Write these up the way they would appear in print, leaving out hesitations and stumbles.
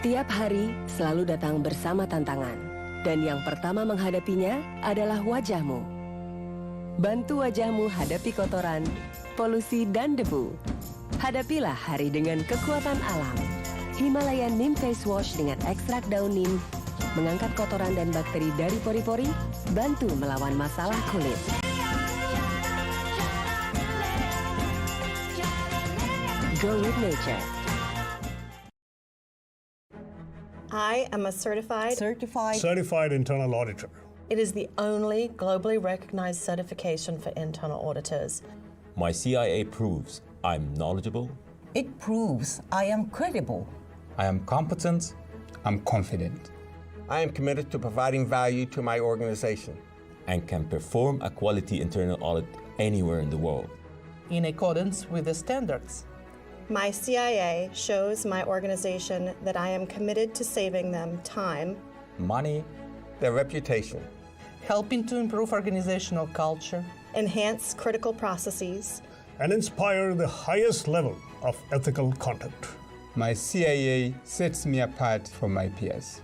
Setiap hari selalu datang bersama tantangan, dan yang pertama menghadapinya adalah wajahmu. Bantu wajahmu hadapi kotoran, polusi, dan debu. Hadapilah hari dengan kekuatan alam. Himalayan Neem Face Wash dengan ekstrak daun neem mengangkat kotoran dan bakteri dari pori-pori, bantu melawan masalah kulit. Go with nature. I am a certified internal auditor. It is the only globally recognized certification for internal auditors. My CIA proves I'm knowledgeable. It proves I am credible. I am competent. I'm confident. I am committed to providing value to my organization. And can perform a quality internal audit anywhere in the world. In accordance with the standards. My CIA shows my organization that I am committed to saving them time, money, their reputation, helping to improve organizational culture, enhance critical processes, and inspire the highest level of ethical conduct. My CIA sets me apart from my peers.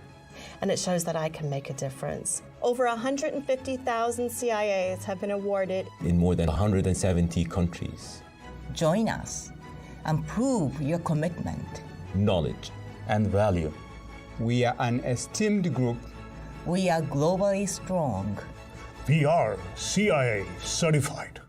And it shows that I can make a difference. Over 150,000 CIAs have been awarded in more than 170 countries. Join us and prove your commitment, knowledge, and value. We are an esteemed group. We are globally strong. We are CIA certified.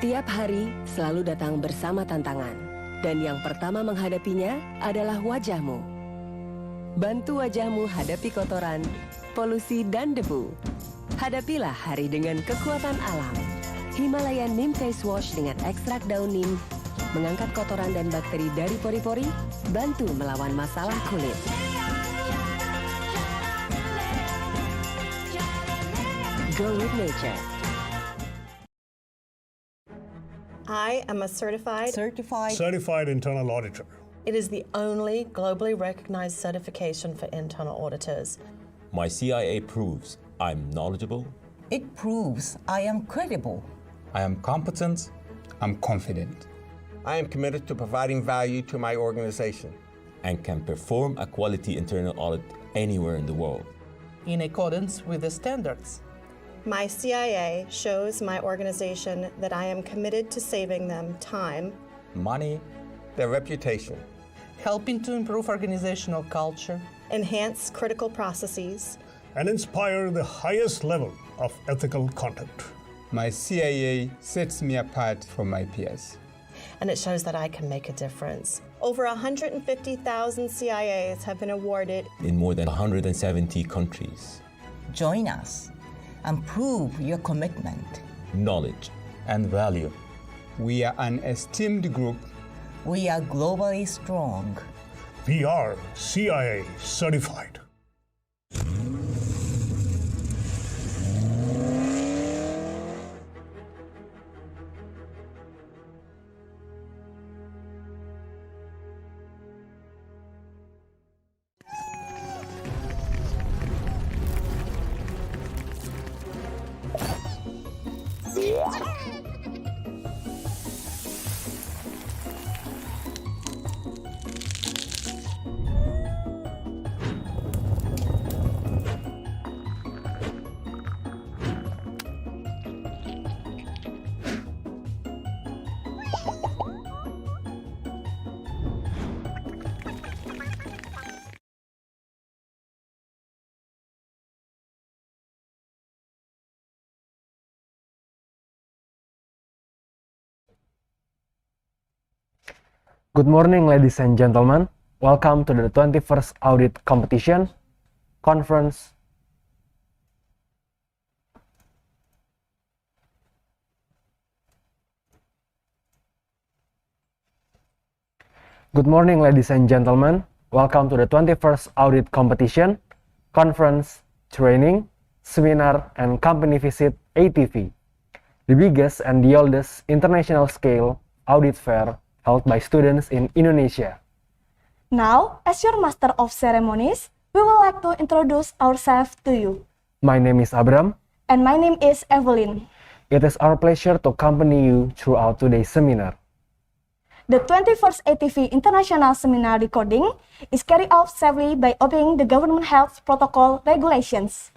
Setiap hari selalu datang bersama tantangan, dan yang pertama menghadapinya adalah wajahmu. Bantu wajahmu hadapi kotoran, polusi, dan debu. Hadapilah hari dengan kekuatan alam. Himalayan Neem Face Wash dengan ekstrak daun neem mengangkat kotoran dan bakteri dari pori-pori, bantu melawan masalah kulit. Go with nature. I am a certified. Certified internal auditor. It is the only globally recognized certification for internal auditors. My CIA proves I'm knowledgeable, It proves I am credible. I am competent, I'm confident. I am committed to providing value to my organization. and can perform a quality internal audit anywhere in the world. in accordance with the standards. My CIA shows my organization that I am committed to saving them time, money, Their reputation. Helping to improve organizational culture, enhance critical processes, and inspire the highest level of ethical conduct. My CIA sets me apart from my peers. and it shows that I can make a difference. Over 150,000 CIAs have been awarded In more than 170 countries, Join us and prove your commitment. knowledge, and value. We are an esteemed group. We are globally strong. We are CIA certified. Good morning, ladies and gentlemen. Welcome to the 21st Audit Competition Conference. Good morning, ladies and gentlemen. Welcome to the 21st Audit Competition Conference, Training, Seminar, and Company Visit ATV, the biggest and the oldest international scale audit fair held by students in Indonesia. Now, as your Master of Ceremonies, we would like to introduce ourselves to you. My name is Abram. And my name is Evelyn. It is our pleasure to accompany you throughout today's seminar. The 21st ATV International Seminar recording is carried out safely by obeying the government health protocol regulations.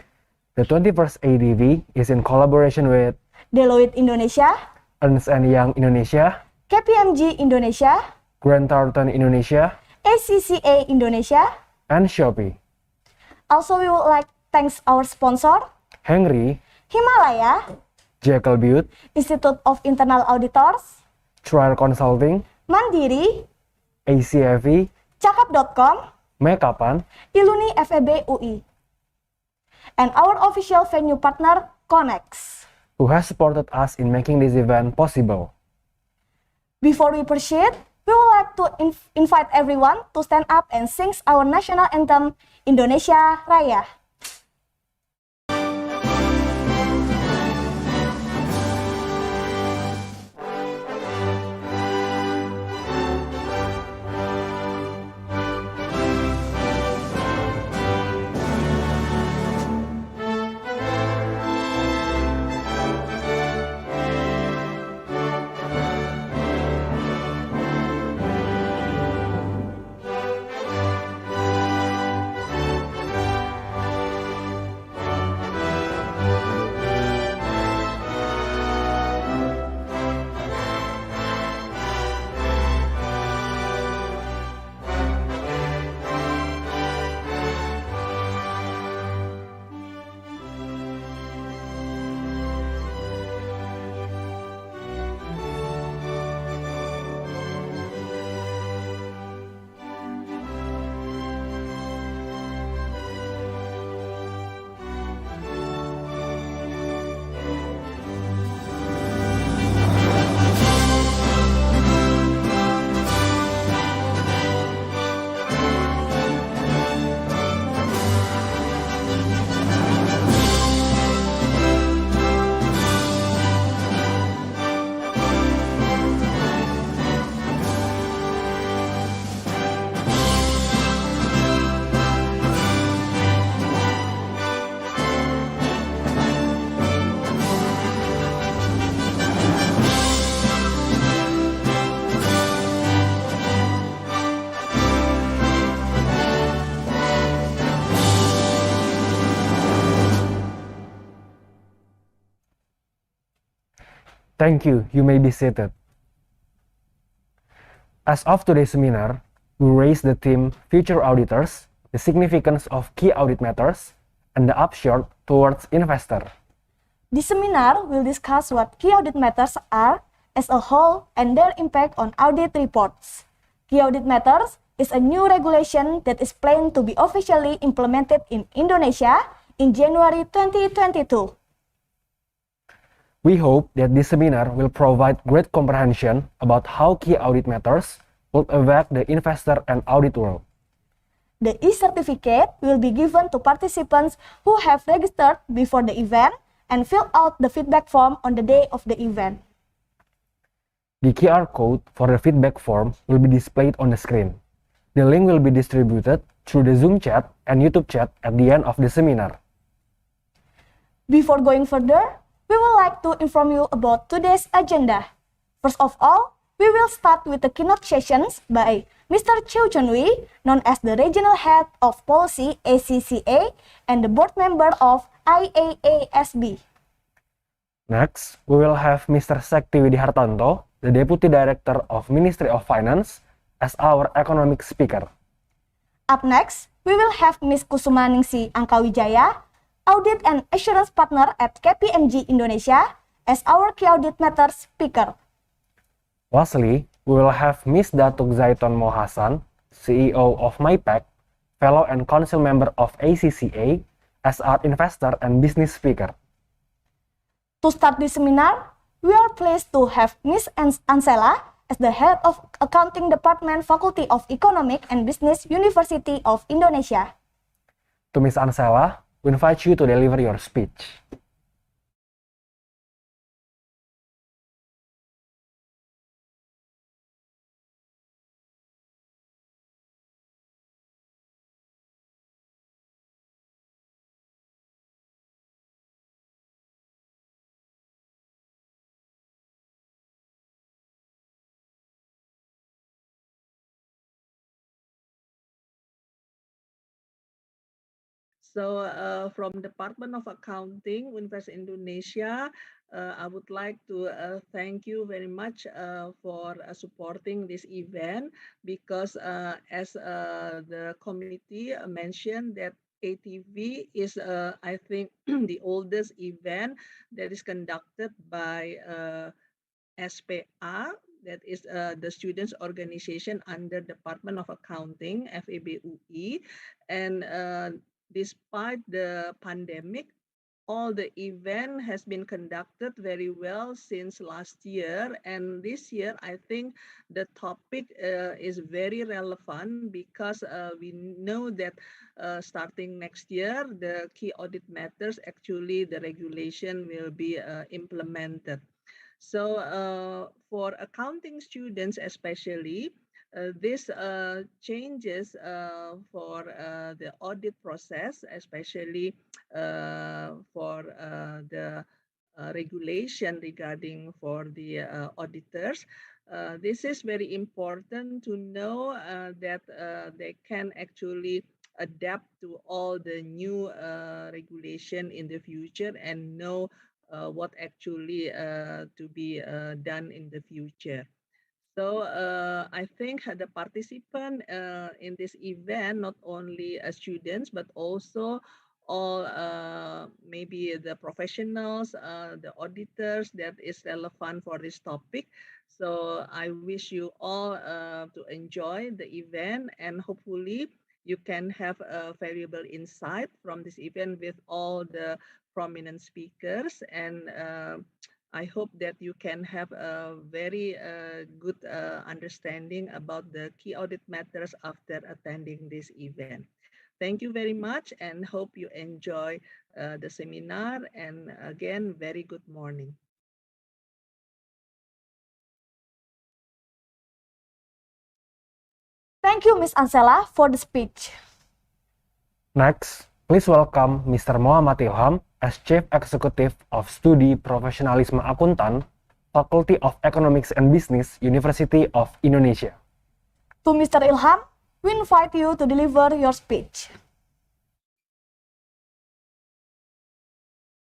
The 21st ATV is in collaboration with Deloitte Indonesia, Ernst & Young Indonesia, KPMG Indonesia, Grant Thornton Indonesia, ACCA Indonesia. and Shopee. Also, we would like to thank our sponsor, Henry, Himalaya, Jekyll Butte, Institute of Internal Auditors, Trial Consulting, Mandiri, ACCA, Cakap.com, Mekapan, Iluni FEB UI, and our official venue partner, Connex. who has supported us in making this event possible. Before we proceed, we would like to invite everyone to stand up and sing our national anthem, Indonesia Raya. Thank you. You may be seated. As of today's seminar, we raise the theme Future Auditors, the significance of key audit matters, and the upshot towards investor. This seminar will discuss what key audit matters are as a whole and their impact on audit reports. Key audit matters is a new regulation that is planned to be officially implemented in Indonesia in January 2022. We hope that this seminar will provide great comprehension about how key audit matters will affect the investor and audit world. The e-certificate will be given to participants who have registered before the event and fill out the feedback form on the day of the event. The QR code for the feedback form will be displayed on the screen. The link will be distributed through the Zoom chat and YouTube chat at the end of the seminar. Before going further, we would like to inform you about today's agenda. First of all, we will start with the keynote sessions by Mr. Chiew known as the Regional Head of Policy ACCA and the board member of IAASB. Next, we will have Mr. Sekti Widihartanto, the Deputy Director of Ministry of Finance, as our economic speaker. Up next, we will have Ms. Kusumaningsih Angkawidjaja, Audit and Assurance Partner at KPMG Indonesia, as our key audit matters speaker. Lastly, we will have Ms. Datuk Zaiton Hassan, CEO of MyPAC, Fellow and Council Member of ACCA, as our investor and business speaker. To start this seminar, we are pleased to have Ms. Ansela as the Head of Accounting Department, Faculty of Economic and Business, University of Indonesia. To Ms. Ansela, we invite you to deliver your speech. So from Department of Accounting, University Indonesia, I would like to thank you very much for supporting this event because as the committee mentioned that ATV is, I think, the oldest event that is conducted by SPA, that is the Students Organization under Department of Accounting, FEBUI, and despite the pandemic, all the event has been conducted very well since last year, and this year I think the topic is very relevant because we know that starting next year the key audit matters, actually the regulation will be implemented. So for accounting students especially, this changes for the audit process, especially for the regulation regarding for the auditors. This is very important to know that they can actually adapt to all the new regulation in the future and know what actually to be done in the future. So I think the participant in this event, not only students, but also all maybe the professionals, the auditors that is relevant for this topic. So I wish you all to enjoy the event, and hopefully you can have a valuable insight from this event with all the prominent speakers, and I hope that you can have a very good understanding about the key audit matters after attending this event. Thank you very much and hope you enjoy the seminar, and again, very good morning. Thank you, Ms. Ansela, for the speech. Next, please welcome Mr. Muhammad Ilham as Chief Executive of Studi Profesionalisme Akuntan, Faculty of Economics and Business, University of Indonesia. To Mr. Ilham, we invite you to deliver your speech.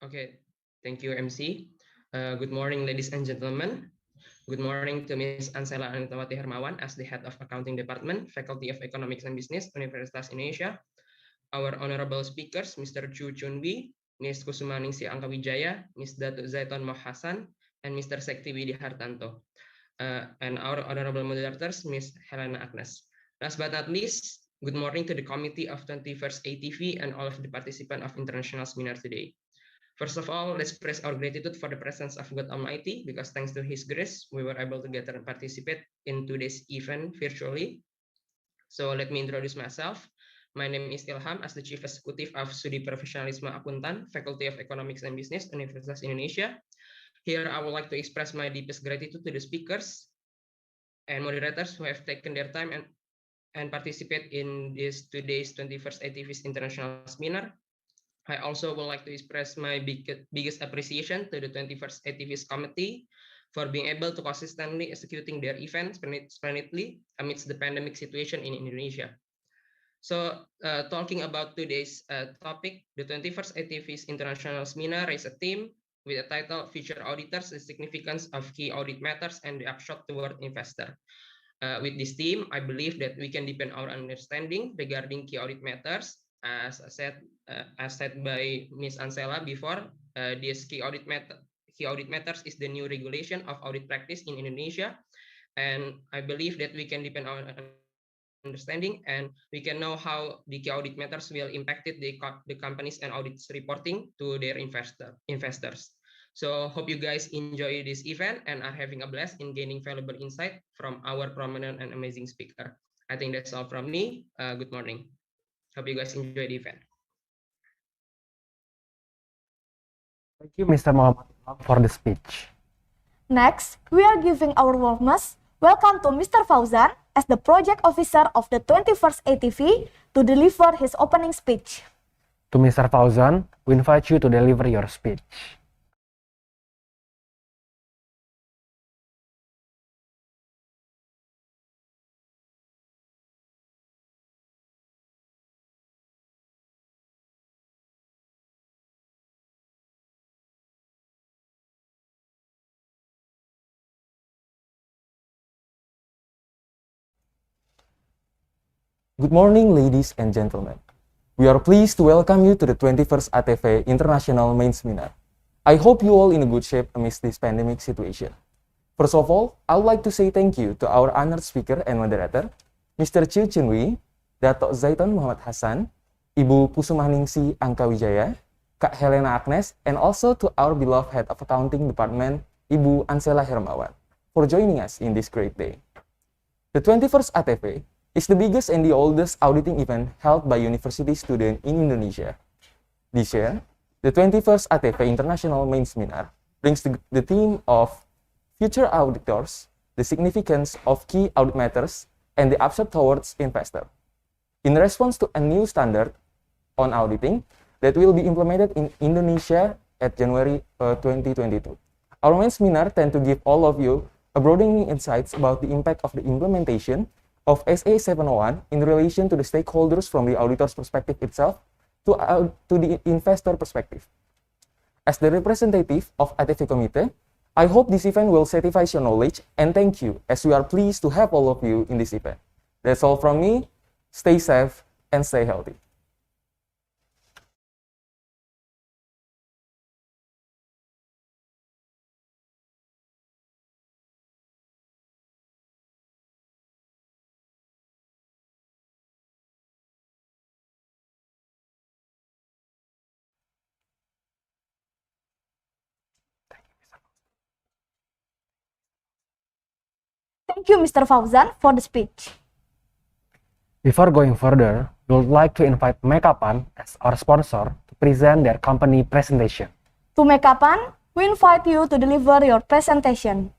Okay, thank you, MC. Good morning, ladies and gentlemen. Good morning to Ms. Ansela Anitawati Hermawan as the Head of Accounting Department, Faculty of Economics and Business, Universitas Indonesia. Our honorable speakers, Mr. Chun, Ms. Kusumaningsih Angkawidjaja, Ms. Datuk Zaiton Mohd Hassan, and Mr. Sekti Widihartanto. And our honorable moderators, Ms. Helena Agnes. Last but not least, good morning to the committee of 21st ATV and all of the participants of international seminar today. First of all, let's express our gratitude for the presence of God Almighty, because thanks to His grace, we were able to gather and participate in today's event virtually. So let me introduce myself. My name is Ilham, as the Chief Executive of Studi Profesionalisme Akuntan, Faculty of Economics and Business, Universitas Indonesia. Here, I would like to express my deepest gratitude to the speakers and moderators who have taken their time and participate in this today's 21st ATV's International Seminar. I also would like to express my biggest appreciation to the 21st ATV's committee for being able to consistently executing their events splendidly amidst the pandemic situation in Indonesia. So, talking about today's topic, the 21st ATV's International Seminar is a theme with a title Future Auditors: The Significance of Key Audit Matters and the Upshot Toward Investor. With this theme, I believe that we can deepen our understanding regarding key audit matters. As said by Ms. Ansela before, this key audit matters is the new regulation of audit practice in Indonesia, and I believe that we can deepen our understanding and we can know how the key audit matters will impact the companies and audits reporting to their investors. So hope you guys enjoy this event and are having a blast in gaining valuable insight from our prominent and amazing speaker. I think that's all from me. Good morning. Hope you guys enjoy the event. Thank you, Mr. Muhammad, for the speech. Next, we are giving our warmest welcome to Mr. Fauzan as the project officer of the 21st ATV to deliver his opening speech. To Mr. Fauzan, we invite you to deliver your speech. Good morning, ladies and gentlemen. We are pleased to welcome you to the 21st ATV International Main Seminar. I hope you all in a good shape amidst this pandemic situation. First of all, I would like to say thank you to our honored speaker and moderator, Mr. Chiew, Datuk Zaiton Mohd Hassan, Ibu Kusumaningsih Angkawidjaja, Kak Helena Agnes, and also to our beloved Head of Accounting Department, Ibu Ansela Hermawan, for joining us in this great day. The 21st ATV is the biggest and the oldest auditing event held by university students in Indonesia. This year, the 21st ATV International Main Seminar brings the theme of Future Auditors, the Significance of Key Audit Matters, and the Upshot Towards Investor. In response to a new standard on auditing that will be implemented in Indonesia at January 2022. Our main seminar tend to give all of you a broadening insights about the impact of the implementation of SA 701 in relation to the stakeholders from the auditor's perspective itself to the investor perspective. As the representative of ATV Committee, I hope this event will satisfy your knowledge and thank you as we are pleased to have all of you in this event. That's all from me. Stay safe and stay healthy. Thank you, Mr. Fauzan, for the speech. Before going further, we would like to invite MyPAC as our sponsor to present their company presentation. To MyPAC, we invite you to deliver your presentation.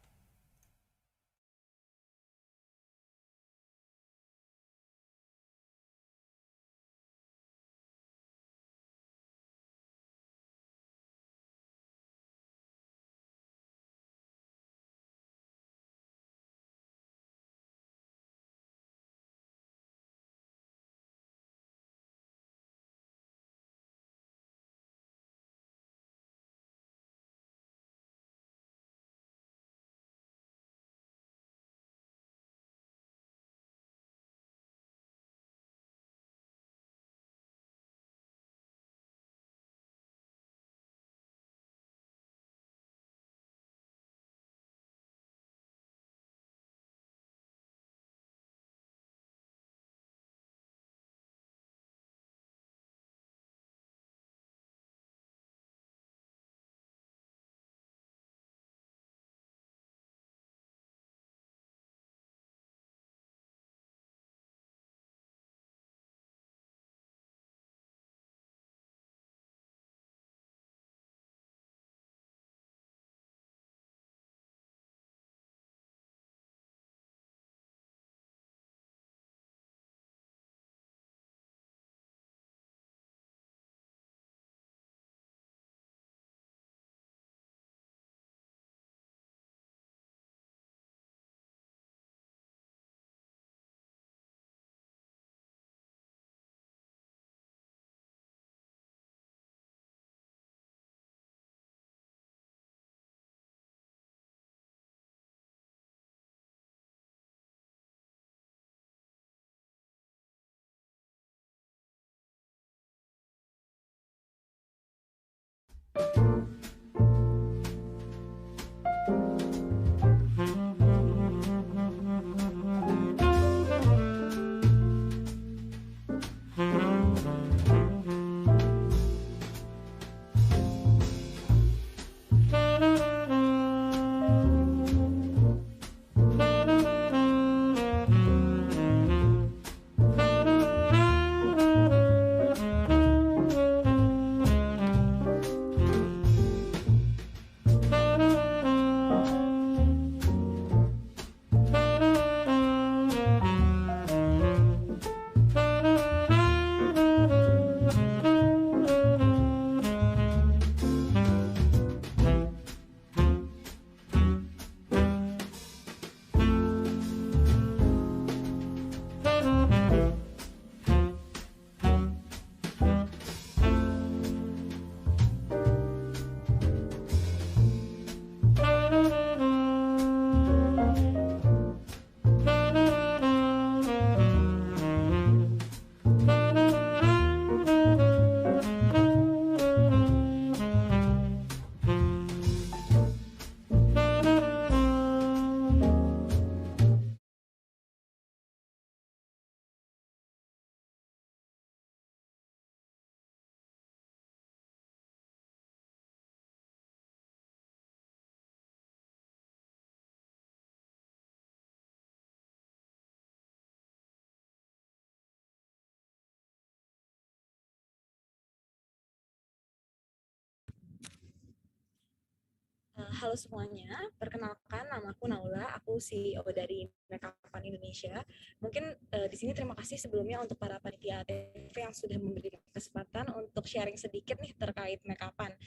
Halo semuanya, perkenalkan namaku Naula, aku CEO dari MyPAC Indonesia. Mungkin di sini terima kasih sebelumnya untuk para panitia ATV yang sudah memberikan kesempatan untuk sharing sedikit nih terkait MyPAC.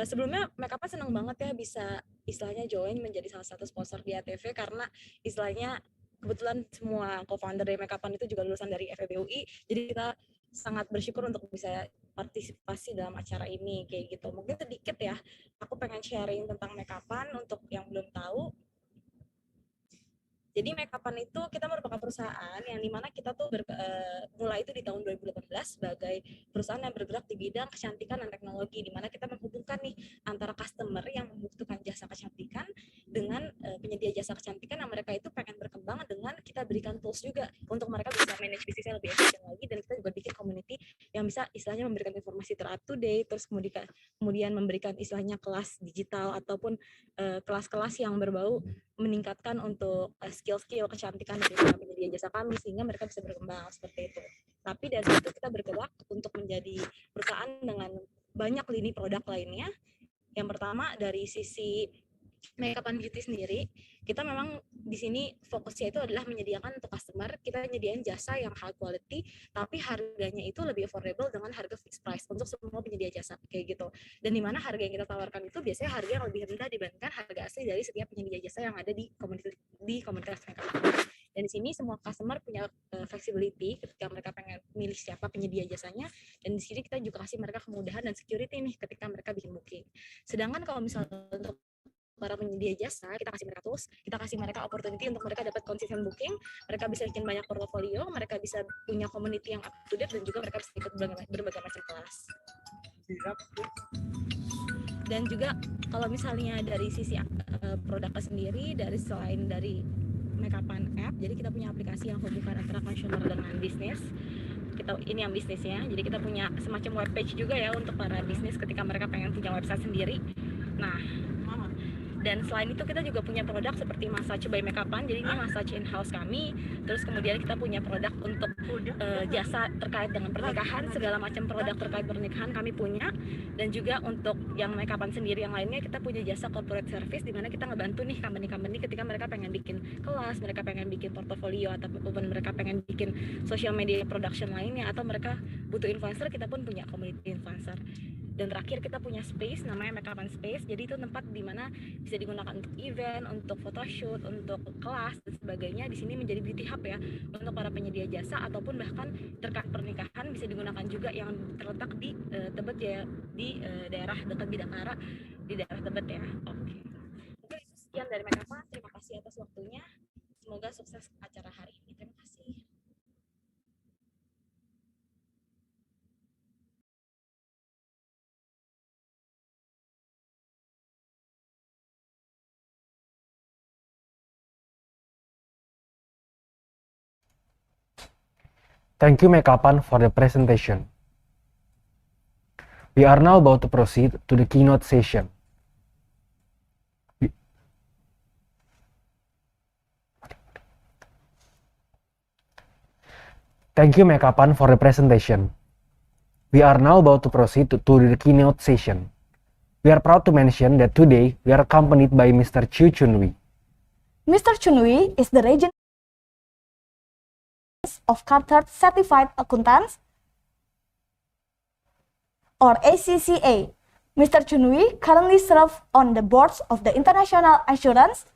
Sebelumnya MyPAC senang banget ya bisa istilahnya join menjadi salah satu sponsor di ATV karena istilahnya kebetulan semua co-founder dari MyPAC itu juga lulusan dari FEB UI, jadi kita sangat bersyukur untuk bisa partisipasi dalam acara ini kayak gitu. Mungkin sedikit ya, aku pengen sharing tentang MyPAC untuk yang belum tahu. Jadi MyPAC itu kita merupakan perusahaan yang dimana kita tuh mulai itu di tahun 2018 sebagai perusahaan yang bergerak di bidang kecantikan dan teknologi, dimana kita menghubungkan nih antara customer yang membutuhkan jasa kecantikan dengan penyedia jasa kecantikan yang mereka itu pengen berkembang dengan kita berikan tools juga untuk mereka bisa manage bisnisnya lebih efisien lagi, dan kita juga bikin community yang bisa istilahnya memberikan informasi ter-up to date, terus kemudian memberikan istilahnya kelas digital ataupun kelas-kelas yang berbau meningkatkan untuk skill-skill kecantikan dari para penyedia jasa kami sehingga mereka bisa berkembang seperti itu. Tapi dari situ kita bergerak untuk menjadi perusahaan dengan banyak lini produk lainnya. Yang pertama dari sisi makeup and beauty sendiri, kita memang di sini fokusnya itu adalah menyediakan untuk customer, kita nyediain jasa yang high quality, tapi harganya itu lebih affordable dengan harga fixed price untuk semua penyedia jasa kayak gitu. Dan di mana harga yang kita tawarkan itu biasanya harga yang lebih rendah dibandingkan harga asli dari setiap penyedia jasa yang ada di komunitas makeup. Dan di sini semua customer punya flexibility ketika mereka pengen milih siapa penyedia jasanya, dan di sini kita juga kasih mereka kemudahan dan security nih ketika mereka bikin booking. Sedangkan kalau misalnya untuk para penyedia jasa, kita kasih mereka tools, kita kasih mereka opportunity untuk mereka dapat consistent booking, mereka bisa bikin banyak portfolio, mereka bisa punya community yang up to date, dan juga mereka bisa ikut berbagai macam kelas. Dan juga kalau misalnya dari sisi produknya sendiri, dari selain dari MyPAC app, jadi kita punya aplikasi yang hubungkan antara consumer dengan bisnis. Ini yang bisnisnya, jadi kita punya semacam web page juga ya untuk para bisnis ketika mereka pengen punya website sendiri. Nah, dan selain itu kita juga punya produk seperti massage by MyPAC, jadi ini massage in-house kami. Terus kemudian kita punya produk untuk jasa terkait dengan pernikahan, segala macam produk terkait pernikahan kami punya. Dan juga untuk yang MyPAC sendiri yang lainnya, kita punya jasa corporate service, di mana kita ngebantu nih company-company ketika mereka pengen bikin kelas, mereka pengen bikin portfolio, ataupun mereka pengen bikin social media production lainnya, atau mereka butuh influencer, kita pun punya community influencer. Dan terakhir kita punya space namanya MyPAC Space, jadi itu tempat di mana bisa digunakan untuk event, untuk photoshoot, untuk kelas dan sebagainya. Di sini menjadi beauty hub ya untuk para penyedia jasa, ataupun bahkan terkait pernikahan bisa digunakan juga, yang terletak di Tebet ya, di daerah dekat Bidakara, di daerah Tebet ya. Oke. Mungkin itu sekian dari MyPAC. Terima kasih atas waktunya. Semoga sukses acara hari ini. Terima kasih. Thank you, Mekapan, for the presentation. We are now about to proceed to the keynote session. Thank you, Mekapan, for the presentation. We are now about to proceed to the keynote session. We are proud to mention that today we are accompanied by Mr. Chiew Chun. Mr. Chun is the regional of Chartered Certified Accountants or ACCA. Mr. Chun currently serves on the boards of the International Assurance.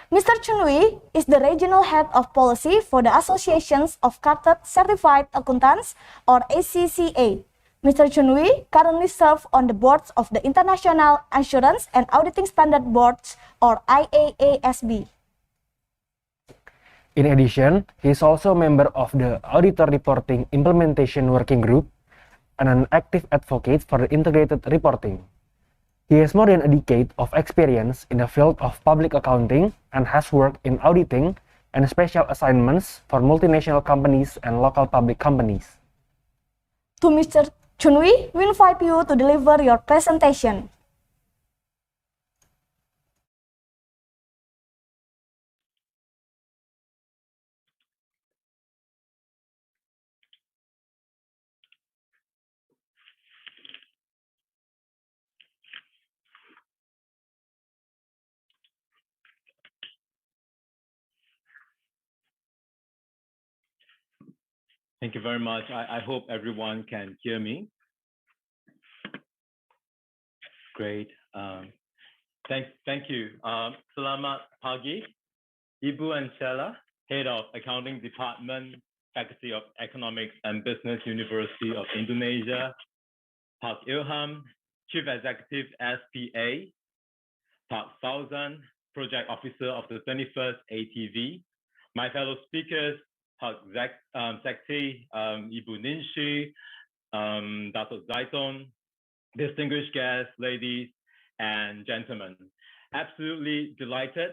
Mr. Chun is the regional head of policy for the Associations of Chartered Certified Accountants or ACCA. Mr. Chun currently serves on the boards of the International Assurance and Auditing Standard Boards or IAASB. In addition, he is also a member of the Auditor Reporting Implementation Working Group and an active advocate for the integrated reporting. He has more than a decade of experience in the field of public accounting and has worked in auditing and special assignments for multinational companies and local public companies. To Mr. Chun, we invite you to deliver your presentation. Thank you very much. I hope everyone can hear me. Great. Thank you. Selamat pagi, Ibu Ansela, Head of Accounting Department, Faculty of Economics and Business, University of Indonesia, Pak Ilham, Chief Executive SPA, Pak Fauzan, Project Officer of the 21st ATV, my fellow speakers, Pak Sekti, Ibu Ningsih, Datuk Zaiton, distinguished guests, ladies and gentlemen. Absolutely delighted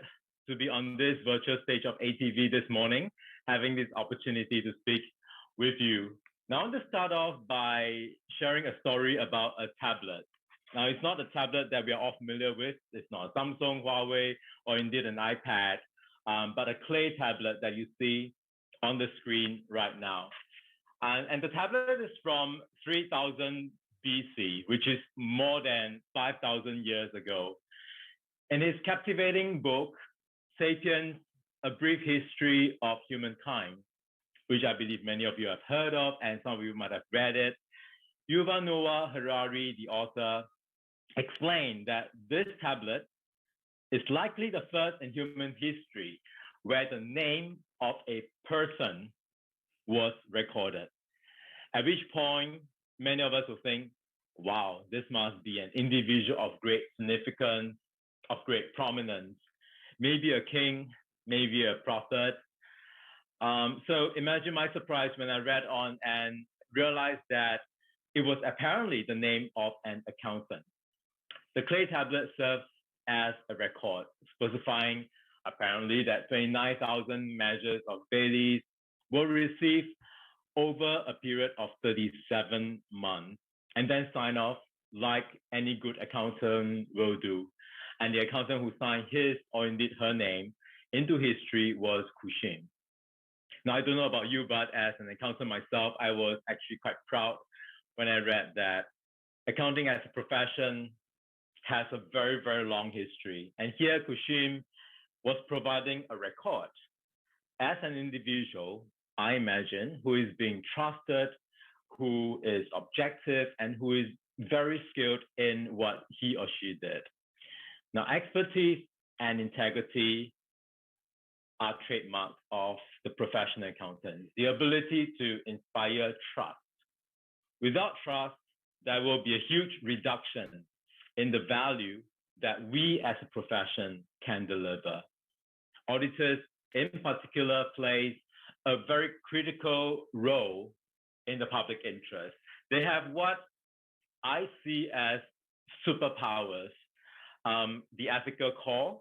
to be on this virtual stage of ATV this morning, having this opportunity to speak with you. Now, I want to start off by sharing a story about a tablet. Now, it's not a tablet that we are all familiar with. It's not a Samsung, Huawei, or indeed an iPad, but a clay tablet that you see on the screen right now. And the tablet is from 3000 BC, which is more than 5,000 years ago. In his captivating book, Sapiens, A Brief History of Humankind, which I believe many of you have heard of, and some of you might have read it, Yuval Noah Harari, the author, explained that this tablet is likely the first in human history where the name of a person was recorded. At which point, many of us will think, wow, this must be an individual of great significance, of great prominence, maybe a king, maybe a prophet. So imagine my surprise when I read on and realized that it was apparently the name of an accountant. The clay tablet serves as a record, specifying apparently that 29,000 measures of dailies were received over a period of 37 months, and then sign off like any good accountant will do. And the accountant who signed his or indeed her name into history was Kusumaningsih. Now, I don't know about you, but as an accountant myself, I was actually quite proud when I read that accounting as a profession has a very, very long history. And here Kusumaningsih was providing a record as an individual, I imagine, who is being trusted, who is objective, and who is very skilled in what he or she did. Now, expertise and integrity are trademarks of the professional accountant, the ability to inspire trust. Without trust, there will be a huge reduction in the value that we as a profession can deliver. Auditors in particular plays a very critical role in the public interest. They have what I see as superpowers, the ethical core,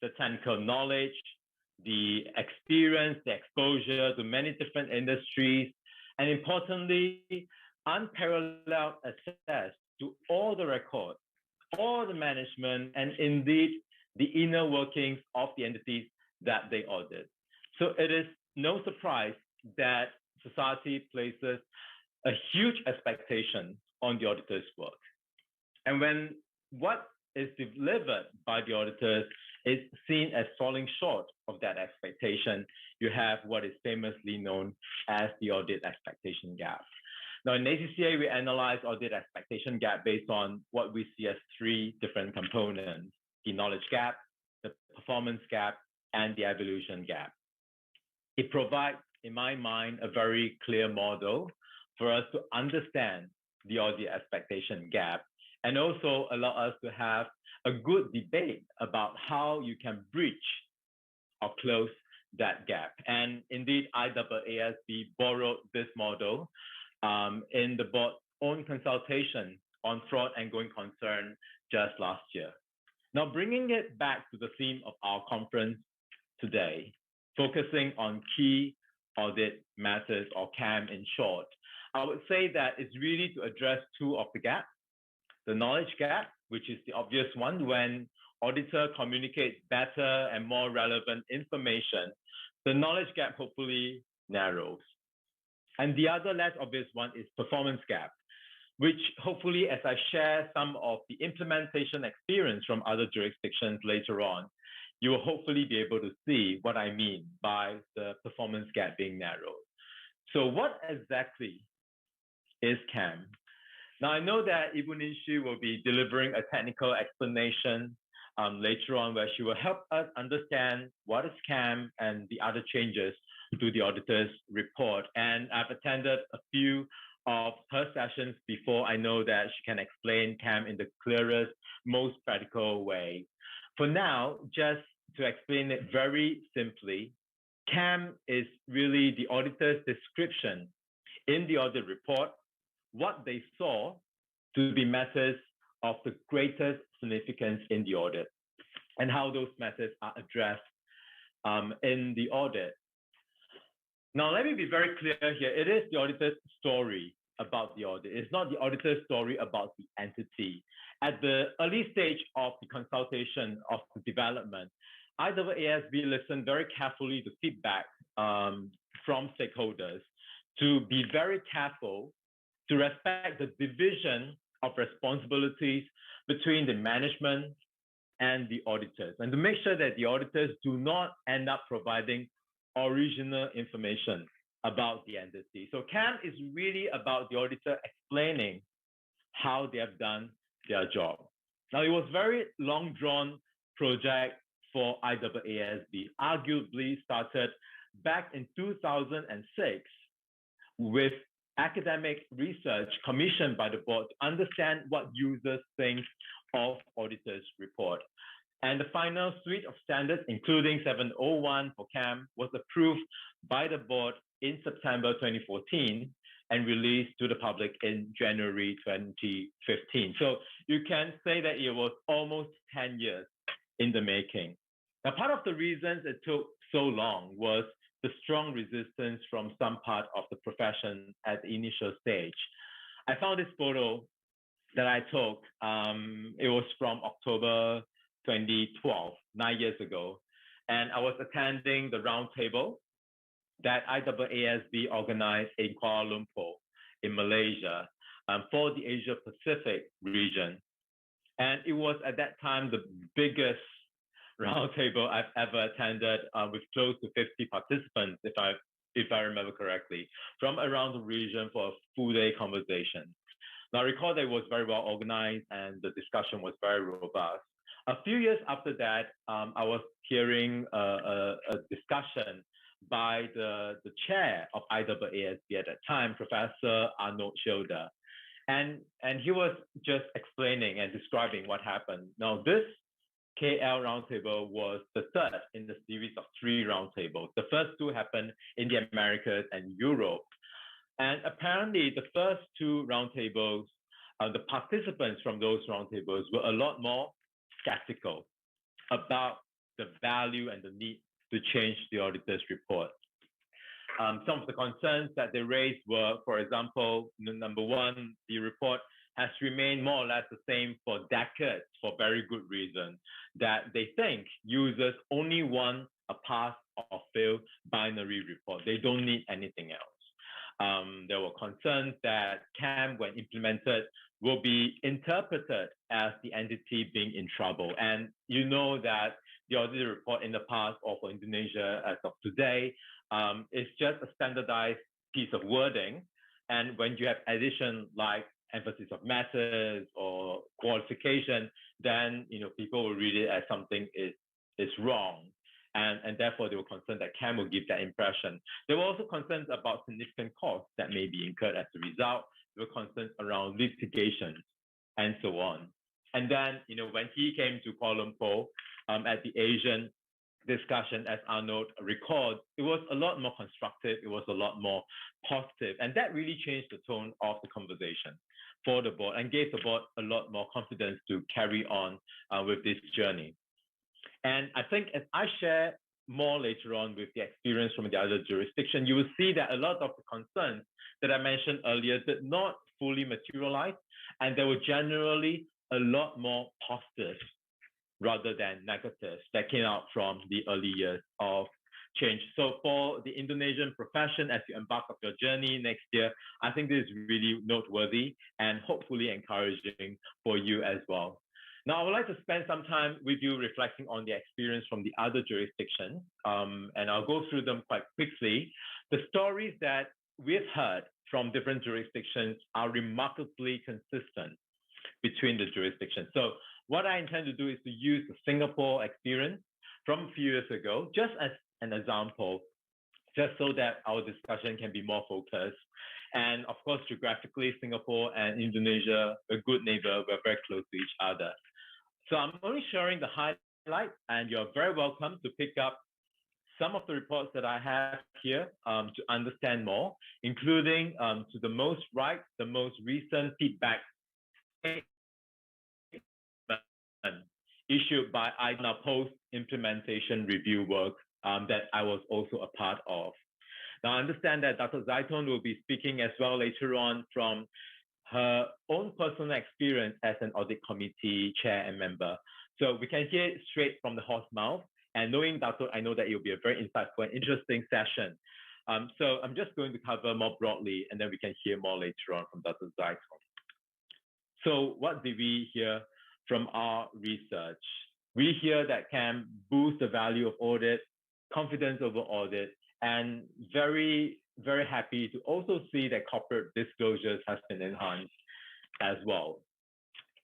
the technical knowledge, the experience, the exposure to many different industries, and importantly, unparalleled access to all the records, all the management, and indeed the inner workings of the entities that they audit. So it is no surprise that society places a huge expectation on the auditor's work. And when what is delivered by the auditors is seen as falling short of that expectation, you have what is famously known as the audit expectation gap. Now, in ACCA, we analyze audit expectation gap based on what we see as three different components: the knowledge gap, the performance gap, and the evolution gap. It provides, in my mind, a very clear model for us to understand the audit expectation gap, and also allow us to have a good debate about how you can breach or close that gap. And indeed, IAASB borrowed this model in the board's own consultation on fraud and going concern just last year. Now, bringing it back to the theme of our conference today, focusing on key audit matters, or KAM in short, I would say that it's really to address two of the gaps: the knowledge gap, which is the obvious one, when auditor communicates better and more relevant information, the knowledge gap hopefully narrows. And the other less obvious one is performance gap, which hopefully, as I share some of the implementation experience from other jurisdictions later on, you will hopefully be able to see what I mean by the performance gap being narrowed. So what exactly is KAM? Now, I know that Ibu Ningsih will be delivering a technical explanation later on, where she will help us understand what is KAM and the other changes to the auditor's report. And I've attended a few of her sessions before. I know that she can explain KAM in the clearest, most practical way. For now, just to explain it very simply, KAM is really the auditor's description in the audit report what they saw to be matters of the greatest significance in the audit, and how those matters are addressed in the audit. Now, let me be very clear here. It is the auditor's story about the audit. It's not the auditor's story about the entity. At the early stage of the consultation of the development, IAASB listened very carefully to feedback from stakeholders to be very careful to respect the division of responsibilities between the management and the auditors, and to make sure that the auditors do not end up providing original information about the entity. So KAM is really about the auditor explaining how they have done their job. Now, it was a very long drawn project for IAASB, arguably started back in 2006 with academic research commissioned by the board to understand what users think of auditors' report. And the final suite of standards, including 701 for KAM, was approved by the board in September 2014 and released to the public in January 2015. So you can say that it was almost 10 years in the making. Now, part of the reasons it took so long was the strong resistance from some part of the profession at the initial stage. I found this photo that I took. It was from October 2012, 9 years ago. And I was attending the roundtable that IAASB organized in Kuala Lumpur in Malaysia for the Asia Pacific region. And it was at that time the biggest roundtable I've ever attended, with close to 50 participants, if I remember correctly, from around the region for a full day conversation. Now, I recall that it was very well organized and the discussion was very robust. A few years after that, I was hearing a discussion by the chair of IAASB at that time, Professor Arnold Schilder. And he was just explaining and describing what happened. Now, this KL roundtable was the third in the series of 3 roundtables. The first 2 happened in the Americas and Europe. And apparently the first 2 roundtables, the participants from those roundtables were a lot more skeptical about the value and the need to change the auditor's report. Some of the concerns that they raised were, for example, number one, the report has remained more or less the same for decades for very good reason, that they think users only want a pass or fail binary report. They don't need anything else. There were concerns that KAM, when implemented, will be interpreted as the entity being in trouble. And you know that the audit report in the past, or for Indonesia as of today, is just a standardized piece of wording. And when you have addition like emphasis of matters or qualification, then people will read it as something is wrong. And therefore, they were concerned that KAM will give that impression. There were also concerns about significant costs that may be incurred as a result. There were concerns around litigation and so on. And then, when he came to Kuala Lumpur at the Asian discussion, as Arnold recalled, it was a lot more constructive. It was a lot more positive. And that really changed the tone of the conversation for the board and gave the board a lot more confidence to carry on with this journey. And I think as I share more later on with the experience from the other jurisdiction, you will see that a lot of the concerns that I mentioned earlier did not fully materialize, and there were generally a lot more positives rather than negatives that came out from the early years of change. So for the Indonesian profession, as you embark on your journey next year, I think this is really noteworthy and hopefully encouraging for you as well. Now, I would like to spend some time with you reflecting on the experience from the other jurisdictions, and I'll go through them quite quickly. The stories that we've heard from different jurisdictions are remarkably consistent between the jurisdictions. So what I intend to do is to use the Singapore experience from a few years ago, just as an example, just so that our discussion can be more focused. And of course, geographically, Singapore and Indonesia, a good neighbor, we're very close to each other. So I'm only sharing the highlights, and you're very welcome to pick up some of the reports that I have here to understand more, including to the most recent feedback issued by IAASB post-implementation review work that I was also a part of. Now, I understand that Dr. Zaiton will be speaking as well later on from her own personal experience as an audit committee chair and member. So we can hear it straight from the horse's mouth. And knowing Datuk, I know that it will be a very insightful and interesting session. So I'm just going to cover more broadly, and then we can hear more later on from Dr. Zaiton. So what did we hear from our research? We hear that KAM boosts the value of audit, confidence over audit, and very, very happy to also see that corporate disclosures has been enhanced as well.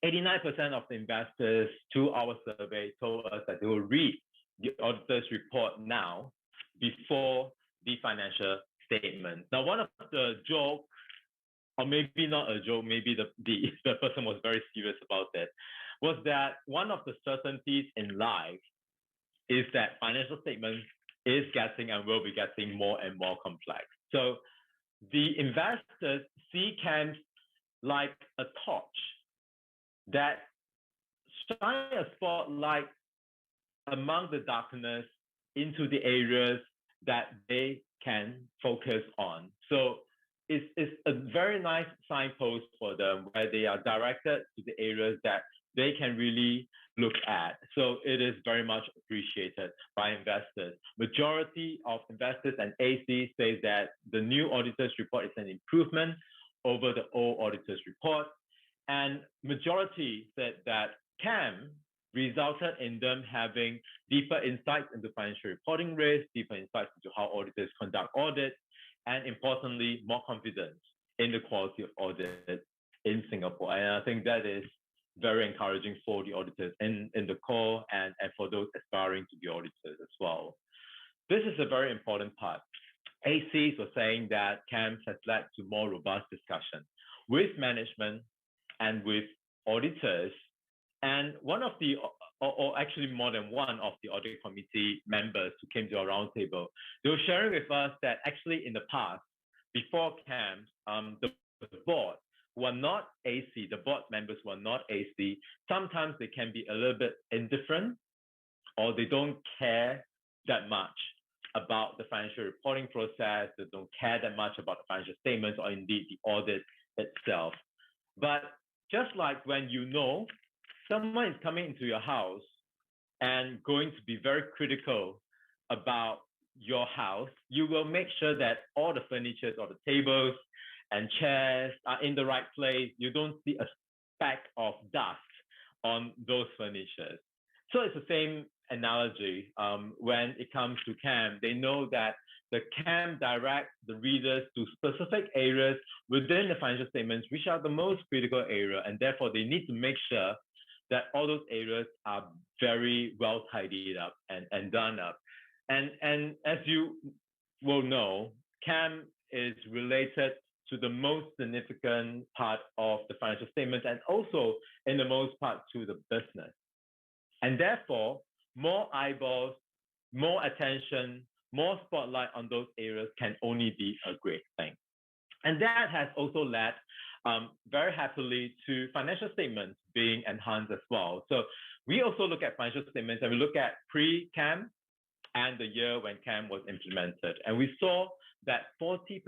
89% of the investors to our survey told us that they will read the auditor's report now before the financial statement. Now, one of the jokes, or maybe not a joke, maybe the person was very serious about it, was that one of the certainties in life is that financial statements is getting and will be getting more and more complex. So the investors see KAMs like a torch that shine a spotlight among the darkness into the areas that they can focus on. So it's a very nice signpost for them where they are directed to the areas that they can really look at. So it is very much appreciated by investors. Majority of investors and AC say that the new auditor's report is an improvement over the old auditor's report. And majority said that KAM resulted in them having deeper insights into financial reporting risk, deeper insights into how auditors conduct audits, and importantly, more confidence in the quality of audit in Singapore. And I think that is very encouraging for the auditors in the core and for those aspiring to be auditors as well. This is a very important part. ACs were saying that KAMs has led to more robust discussion with management and with auditors. And one of the, or actually more than one of the audit committee members who came to our roundtable, they were sharing with us that actually in the past, before KAMs, the board who are not AC, the board members who are not AC, sometimes they can be a little bit indifferent or they don't care that much about the financial reporting process, they don't care that much about the financial statements or indeed the audit itself. But just like when you know someone is coming into your house and going to be very critical about your house, you will make sure that all the furniture or the tables and chairs are in the right place. You don't see a speck of dust on those furnitures. So it's the same analogy when it comes to KAM. They know that the KAM directs the readers to specific areas within the financial statements, which are the most critical area, and therefore they need to make sure that all those areas are very well tidied up and done up. And as you will know, KAM is related to the most significant part of the financial statements and also in the most part to the business. And therefore, more eyeballs, more attention, more spotlight on those areas can only be a great thing. And that has also led very happily to financial statements being enhanced as well. So we also look at financial statements and we look at pre-KAM and the year when KAM was implemented. And we saw that 40%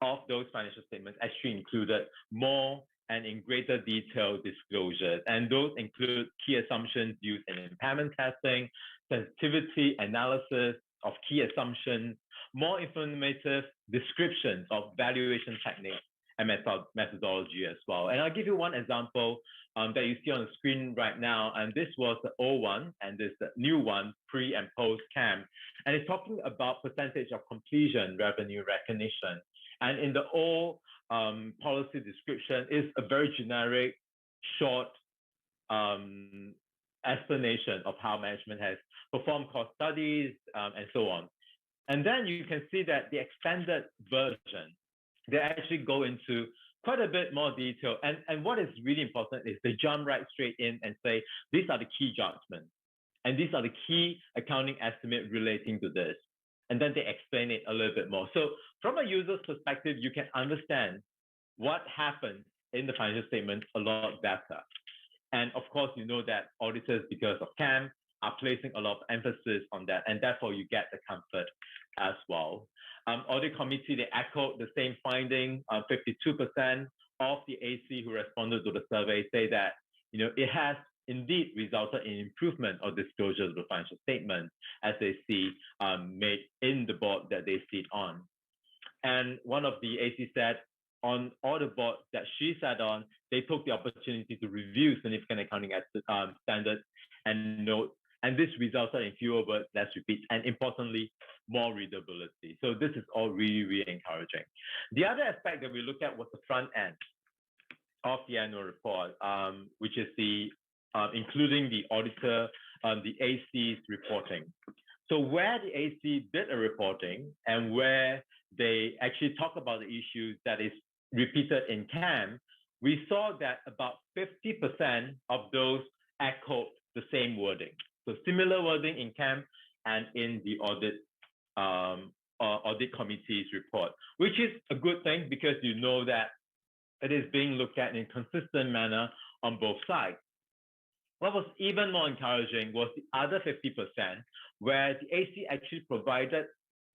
of those financial statements actually included more and in greater detail disclosures. And those include key assumptions used in impairment testing, sensitivity analysis of key assumptions, more informative descriptions of valuation techniques and methodology as well. And I'll give you one example that you see on the screen right now. And this was the old one, and this the new one, pre and post KAM. And it's talking about percentage of completion revenue recognition. And in the old policy description is a very generic, short explanation of how management has performed cost studies and so on. And then you can see that the expanded version, they actually go into quite a bit more detail. And what is really important is they jump right straight in and say, these are the key judgments. And these are the key accounting estimates relating to this. And then they explain it a little bit more. So from a user's perspective, you can understand what happened in the financial statements a lot better. And of course, you know that auditors, because of KAM, are placing a lot of emphasis on that. And therefore, you get the comfort as well. Audit committee, they echoed the same finding. 52% of the AC who responded to the survey say that it has indeed resulted in improvement of disclosure of the financial statement as they see made in the board that they sit on. And one of the AC said on all the boards that she sat on, they took the opportunity to review significant accounting standards and notes. And this resulted in fewer words, less repeats, and importantly, more readability. So this is all really, really encouraging. The other aspect that we looked at was the front end of the annual report, which is the including the auditor, the AC's reporting. So where the AC did a reporting and where they actually talk about the issues that is repeated in KAM, we saw that about 50% of those echoed the same wording. So similar wording in KAM and in the audit committee's report, which is a good thing because you know that it is being looked at in a consistent manner on both sides. What was even more encouraging was the other 50%, where the AC actually provided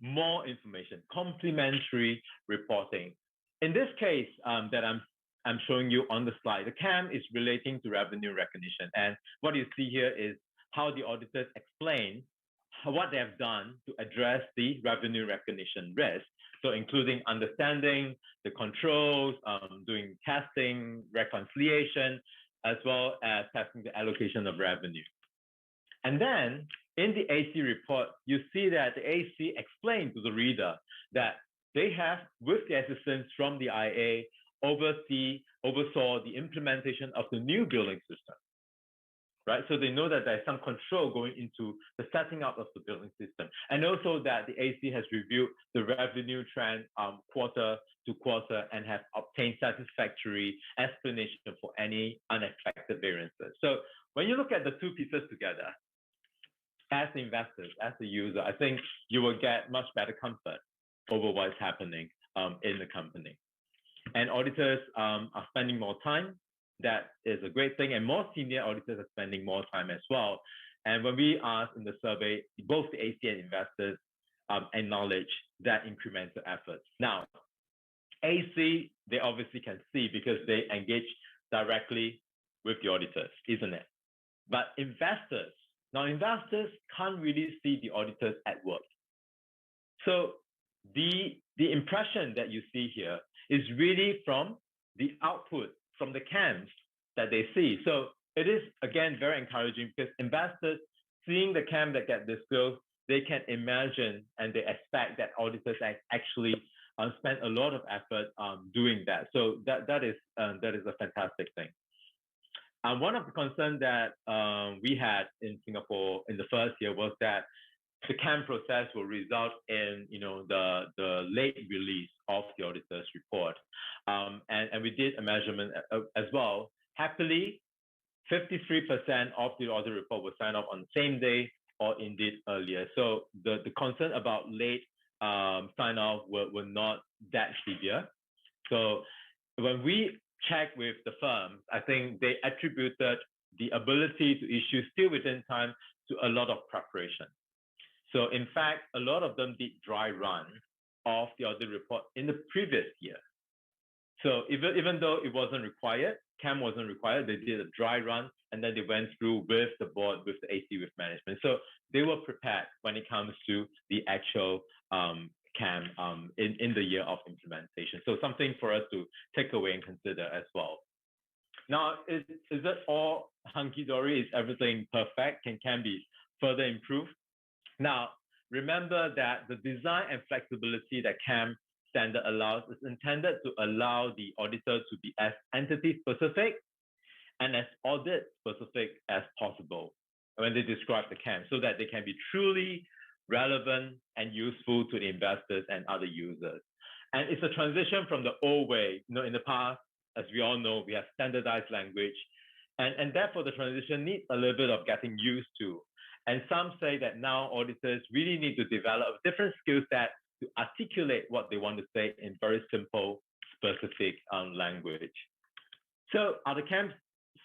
more information, complementary reporting. In this case that I'm showing you on the slide, the KAM is relating to revenue recognition. And what you see here is how the auditors explain what they have done to address the revenue recognition risk. So including understanding the controls, doing testing, reconciliation, as well as testing the allocation of revenue. And then in the AC report, you see that the AC explained to the reader that they have, with the assistance from the IA, oversaw the implementation of the new billing system, right? So they know that there's some control going into the setting up of the billing system. And also that the AC has reviewed the revenue trend quarter to quarter and have obtained satisfactory explanation for any unexpected variances. So when you look at the two pieces together, as investors, as a user, I think you will get much better comfort over what's happening in the company. And auditors are spending more time. That is a great thing. And more senior auditors are spending more time as well. And when we asked in the survey, both the ACCA and investors acknowledge that incremental efforts. Now, AC, they obviously can see because they engage directly with the auditors, isn't it? But investors can't really see the auditors at work. So the impression that you see here is really from the output from the KAMs that they see. So it is, again, very encouraging because investors seeing the KAM that get disclosed, they can imagine and they expect that auditors actually spend a lot of effort doing that. So that is a fantastic thing. One of the concerns that we had in Singapore in the first year was that the KAM process will result in the late release of the auditor's report. And we did a measurement as well. Happily, 53% of the audit report was signed off on the same day or indeed earlier. So the concern about late sign-off were not that severe. So when we checked with the firms, I think they attributed the ability to issue still within time to a lot of preparation. So in fact, a lot of them did dry run of the audit report in the previous year. So even though it wasn't required, KAM wasn't required, they did a dry run and then they went through with the board, with the AC, with management. So they were prepared when it comes to the actual KAM in the year of implementation. So something for us to take away and consider as well. Now, is that all hunky-dory? Is everything perfect? Can KAM be further improved? Now, remember that the design and flexibility that KAM standard allows is intended to allow the auditor to be as entity-specific and as audit-specific as possible when they describe the KAM, so that they can be truly relevant and useful to the investors and other users. And it's a transition from the old way. In the past, as we all know, we have standardized language, and therefore the transition needs a little bit of getting used to. And some say that now auditors really need to develop different skill sets to articulate what they want to say in very simple, specific language. So are the KAMs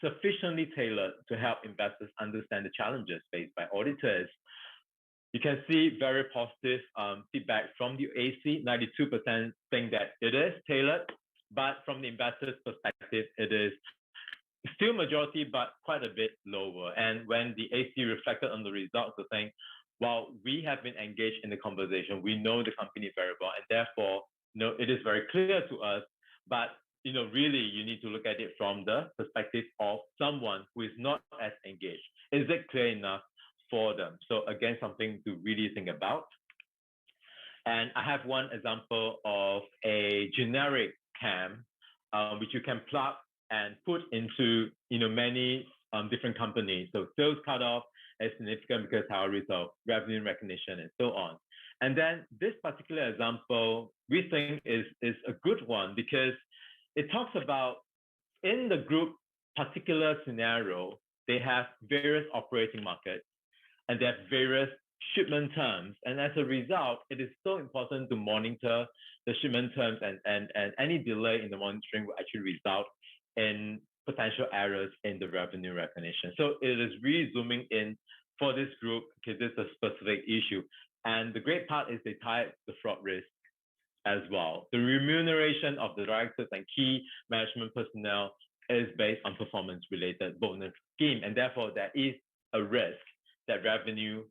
sufficiently tailored to help investors understand the challenges faced by auditors? You can see very positive feedback from the AC. 92% think that it is tailored, but from the investor's perspective, it is still majority, but quite a bit lower. And when the AC reflected on the results, they're saying, while we have been engaged in the conversation, we know the company very well, and therefore, it is very clear to us, but really you need to look at it from the perspective of someone who is not as engaged. Is it clear enough for them? So again, something to really think about. And I have one example of a generic KAM, which you can plug and put into many different companies. So sales cutoff is significant because higher risk of revenue recognition and so on. And then this particular example we think is a good one because it talks about in the group particular scenario, they have various operating markets and they have various shipment terms. And as a result, it is so important to monitor the shipment terms, and any delay in the monitoring will actually result in potential errors in the revenue recognition. So it is really zooming in for this group because it's a specific issue. And the great part is they tie the fraud risk as well. The remuneration of the directors and key management personnel is based on performance-related bonus scheme. And therefore, there is a risk that revenue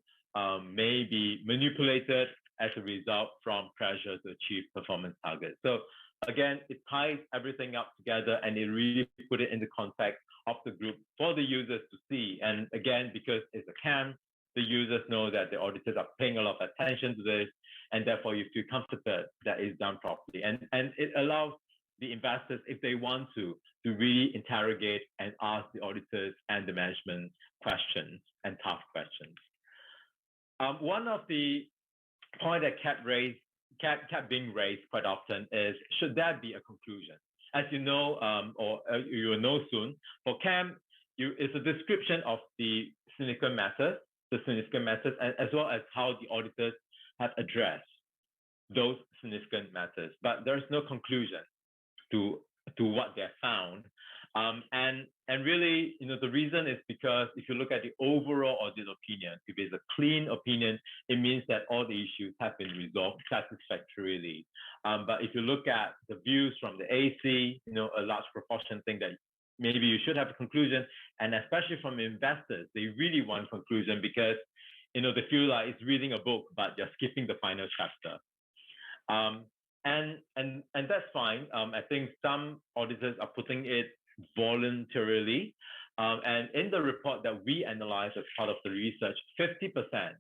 may be manipulated as a result from pressure to achieve performance targets. So again, it ties everything up together and it really put it in the context of the group for the users to see. And again, because it's a KAM, the users know that the auditors are paying a lot of attention to this, and therefore you feel comforted that it's done properly. And it allows the investors, if they want to really interrogate and ask the auditors and the management questions and tough questions. One of the points that kept being raised quite often is, should there be a conclusion? As you know, or you will know soon, for KAM, it's a description of the significant matters, as well as how the auditors have addressed those significant matters. But there's no conclusion to what they have found. And really, the reason is because if you look at the overall audit opinion, if it's a clean opinion, it means that all the issues have been resolved satisfactorily. But if you look at the views from the AC, a large proportion think that maybe you should have a conclusion, and especially from investors, they really want conclusion because they feel like it's reading a book, but they're skipping the final chapter. And that's fine. I think some auditors are putting it voluntarily. And in the report that we analyzed as part of the research, 50%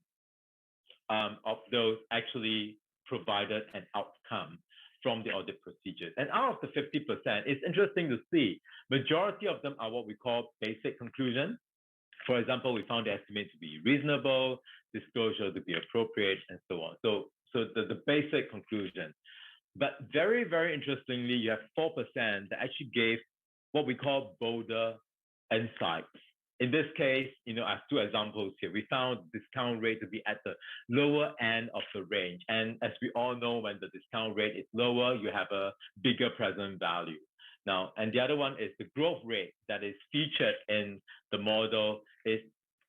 of those actually provided an outcome from the audit procedures. And out of the 50%, it's interesting to see, majority of them are what we call basic conclusions. For example, we found the estimate to be reasonable, disclosure to be appropriate, and so on. So the basic conclusion. But very, very interestingly, you have 4% that actually gave what we call bolder insights. In this case, I have two examples here. We found discount rate to be at the lower end of the range. And as we all know, when the discount rate is lower, you have a bigger present value. Now, and the other one is the growth rate that is featured in the model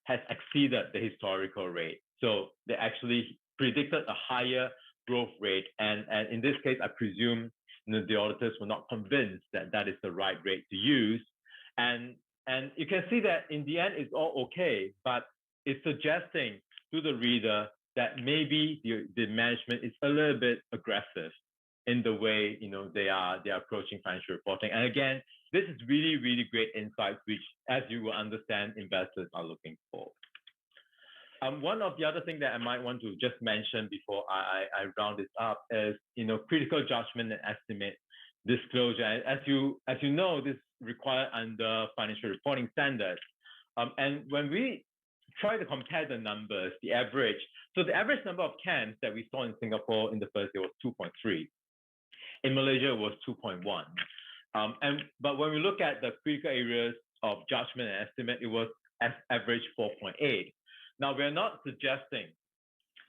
has exceeded the historical rate. So they actually predicted a higher growth rate. And in this case, I presume the auditors were not convinced that that is the right rate to use. And you can see that in the end, it's all okay, but it's suggesting to the reader that maybe the management is a little bit aggressive in the way they are approaching financial reporting. And again, this is really, really great insights, which, as you will understand, investors are looking for. One of the other things that I might want to just mention before I round this up is critical judgment and estimate disclosure. As you know, this is required under financial reporting standards. And when we try to compare the numbers, the average number of KAMs that we saw in Singapore in the first year was 2.3. In Malaysia, it was 2.1. But when we look at the critical areas of judgment and estimate, it was average 4.8. Now, we're not suggesting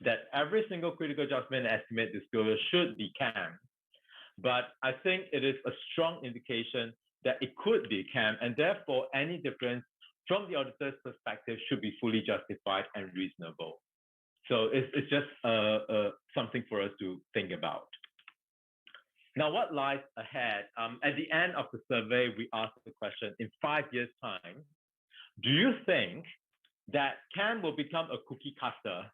that every single critical judgment and estimate disclosure should be KAM, but I think it is a strong indication that it could be KAM, and therefore any difference from the auditor's perspective should be fully justified and reasonable. So it's just something for us to think about. Now, what lies ahead? At the end of the survey, we asked the question, in 5 years' time, do you think that KAM will become a cookie cutter?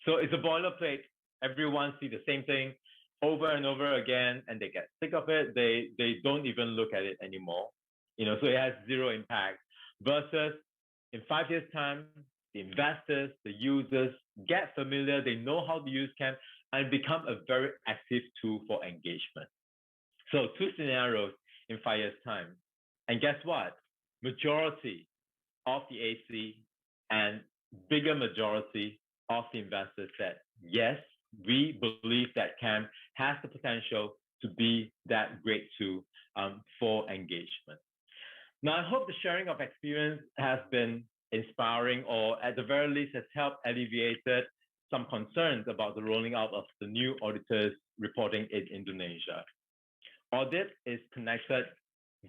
So it's a boilerplate. Everyone sees the same thing over and over again, and they get sick of it. They don't even look at it anymore. So it has zero impact. Versus in 5 years' time, the investors, the users get familiar. They know how to use KAM and become a very active tool for engagement. So two scenarios in 5 years' time. And guess what? Majority of the AC and bigger majority of the investors said, yes, we believe that KAM has the potential to be that great tool for engagement. Now, I hope the sharing of experience has been inspiring, or at the very least has helped alleviate some concerns about the rolling out of the new auditors reporting in Indonesia. Audit is connected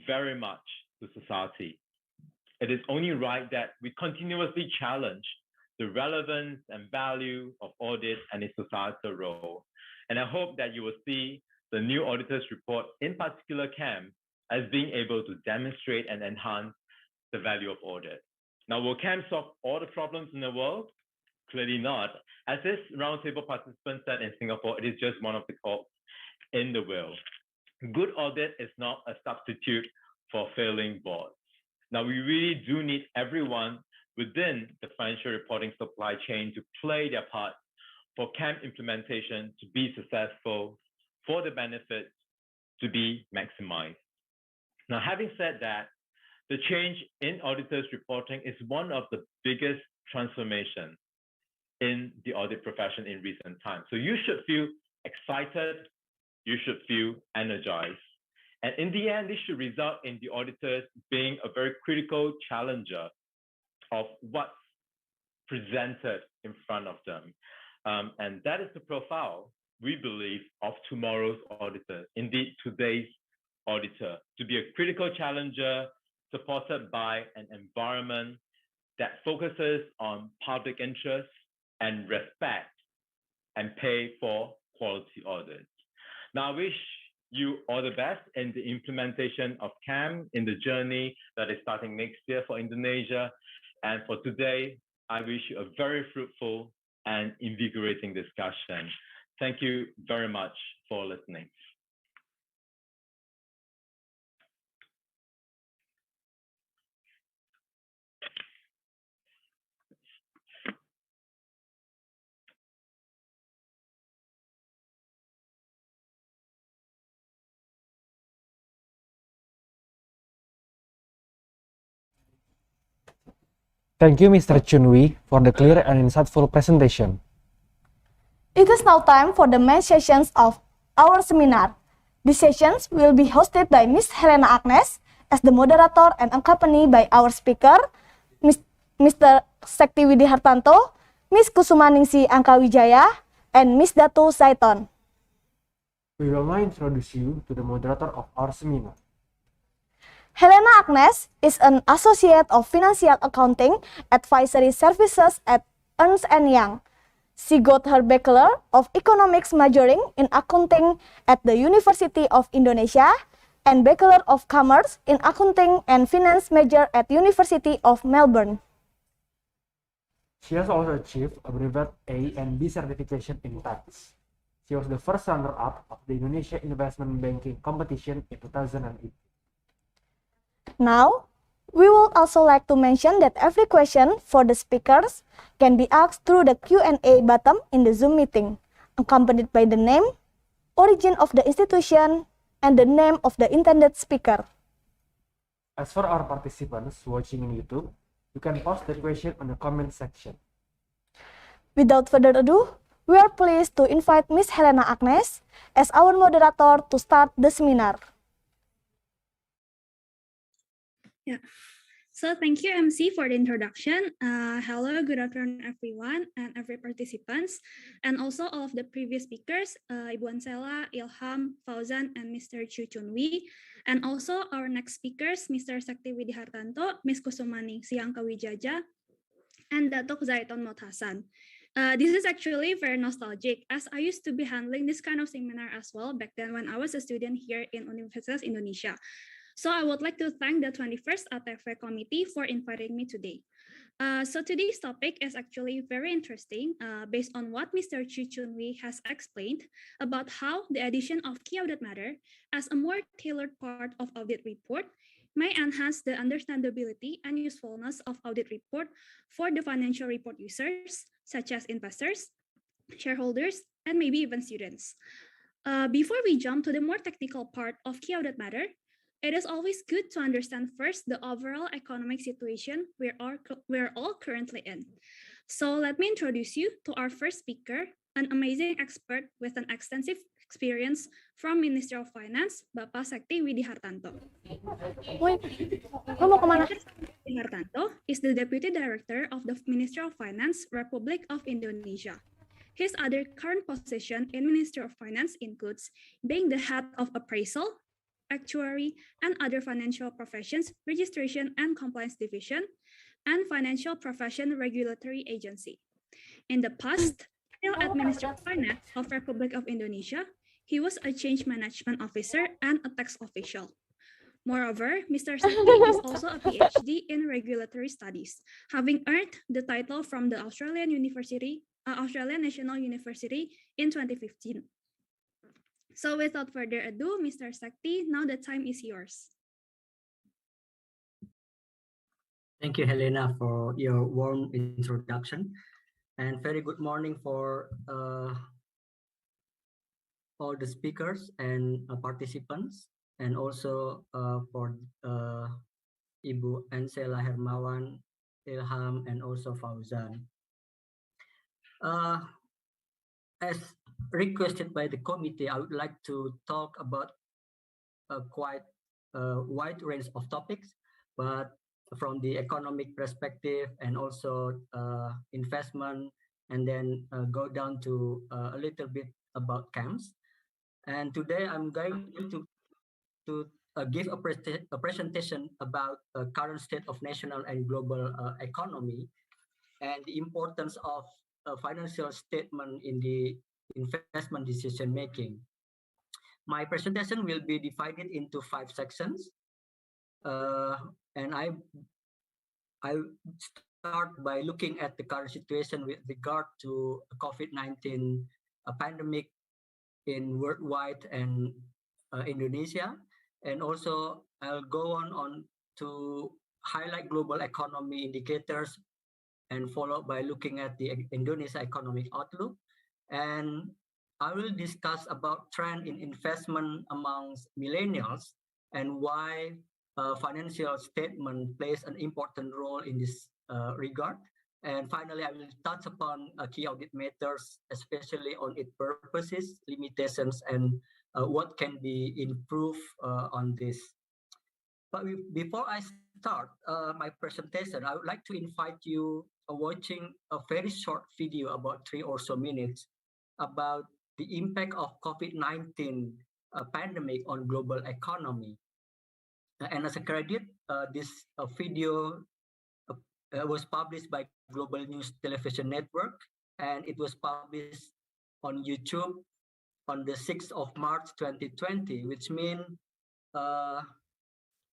very much to society. It is only right that we continuously challenge the relevance and value of audit and its societal role. And I hope that you will see the new auditors report, in particular KAM, as being able to demonstrate and enhance the value of audit. Now, will KAM solve all the problems in the world? Clearly not. As this roundtable participant said in Singapore, it is just one of the cogs in the wheel. Good audit is not a substitute for failing boards. Now, we really do need everyone within the financial reporting supply chain to play their part for KAM implementation to be successful, for the benefits to be maximized. Now, having said that, the change in auditors reporting is one of the biggest transformations in the audit profession in recent times. So you should feel excited, you should feel energized. And in the end, this should result in the auditors being a very critical challenger of what's presented in front of them. And that is the profile, we believe, of tomorrow's auditor, indeed today's auditor, to be a critical challenger, supported by an environment that focuses on public interest and respect and pay for quality audits. Now, I wish you all the best in the implementation of KAM in the journey that is starting next year for Indonesia. And for today, I wish you a very fruitful and invigorating discussion. Thank you very much for listening. Thank you, Mr. Chun for the clear and insightful presentation. It is now time for the main sessions of our seminar. These sessions will be hosted by Ms. Helena Agnes as the moderator and accompanied by our speaker, Mr. Sekti Widihartanto, Ms. Kusumaningsih Angkawidjaja, and Ms. Datuk Zaiton. We will now introduce you to the moderator of our seminar. Helena Agnes is an associate of Financial Accounting Advisory Services at Ernst & Young. She got her Bachelor of Economics majoring in Accounting at the University of Indonesia and Bachelor of Commerce in Accounting and Finance major at University of Melbourne. She has also achieved a brevet A and B certification in tax. She was the first runner-up of the Indonesia Investment Banking Competition in 2008. Now, we would also like to mention that every question for the speakers can be asked through the Q&A button in the Zoom meeting, accompanied by the name, origin of the institution, and the name of the intended speaker. As for our participants watching in YouTube, you can post the question on the comment section. Without further ado, we are pleased to invite Ms. Helena Agnes as our moderator to start the seminar. Yeah. So thank you, MC, for the introduction. Hello, good afternoon, everyone, and every participants, and also all of the previous speakers, Ibu Ansela, Ilham, Fauzan, and Mr. Chiew, and also our next speakers, Mr. Sekti Widihartanto, Ms. Kusumaningsih Angkawidjaja, and Datuk Zaiton Mohd Hassan. This is actually very nostalgic, as I used to be handling this kind of seminar as well back then when I was a student here in Universitas Indonesia. So I would like to thank the 21st ATV committee for inviting me today. So today's topic is actually very interesting based on what Mr. Chiew has explained about how the addition of key audit matter as a more tailored part of audit report may enhance the understandability and usefulness of audit report for the financial report users, such as investors, shareholders, and maybe even students. Before we jump to the more technical part of key audit matter, it is always good to understand first the overall economic situation we're all currently in. So let me introduce you to our first speaker, an amazing expert with an extensive experience from Ministry of Finance, Bapak Sekti Widihartanto. Widihartanto is the Deputy Director of the Ministry of Finance, Republic of Indonesia. His other current position in Ministry of Finance includes being the head of appraisal, actuary, and other financial professions registration and compliance division, and financial profession regulatory agency. In the past, still at Ministry of Finance of Republic of Indonesia, he was a change management officer and a tax official. Moreover, Mr. Sekti is also a PhD in regulatory studies, having earned the title from the Australian National University in 2015. So without further ado, Mr. Sekti, now the time is yours. Thank you, Helena, for your warm introduction. And very good morning for all the speakers and participants, and also for Ibu Ansela Hermawan, Ilham, and also Fauzan. As requested by the committee, I would like to talk about a quite wide range of topics, but from the economic perspective and also investment, and then go down to a little bit about KAMs. And today I'm going to give a presentation about current state of national and global economy and the importance of financial statement in the investment decision making. My presentation will be divided into 5 sections, and I start by looking at the current situation with regard to COVID-19 pandemic in worldwide and Indonesia, and also I'll go on to highlight global economy indicators, and followed by looking at the Indonesia economic outlook, and I will discuss about trend in investment amongst millennials and why financial statement plays an important role in this regard. And finally, I will touch upon key audit matters, especially on its purposes, limitations, and what can be improved on this. But before I start my presentation, I would like to invite you watching a very short video, about 3 or so minutes, about the impact of COVID-19 pandemic on global economy. And as a credit, this video was published by Global News Television Network, and it was published on YouTube on the 6th of March 2020, which means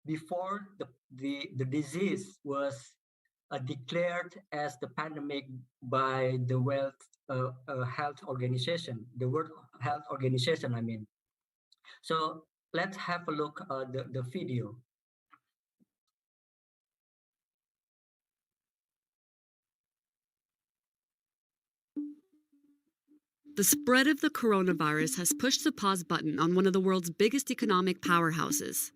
before the disease was declared as the pandemic by the World Health Organization, the World Health Organization, I mean. So let's have a look at the video. The spread of the coronavirus has pushed the pause button on one of the world's biggest economic powerhouses.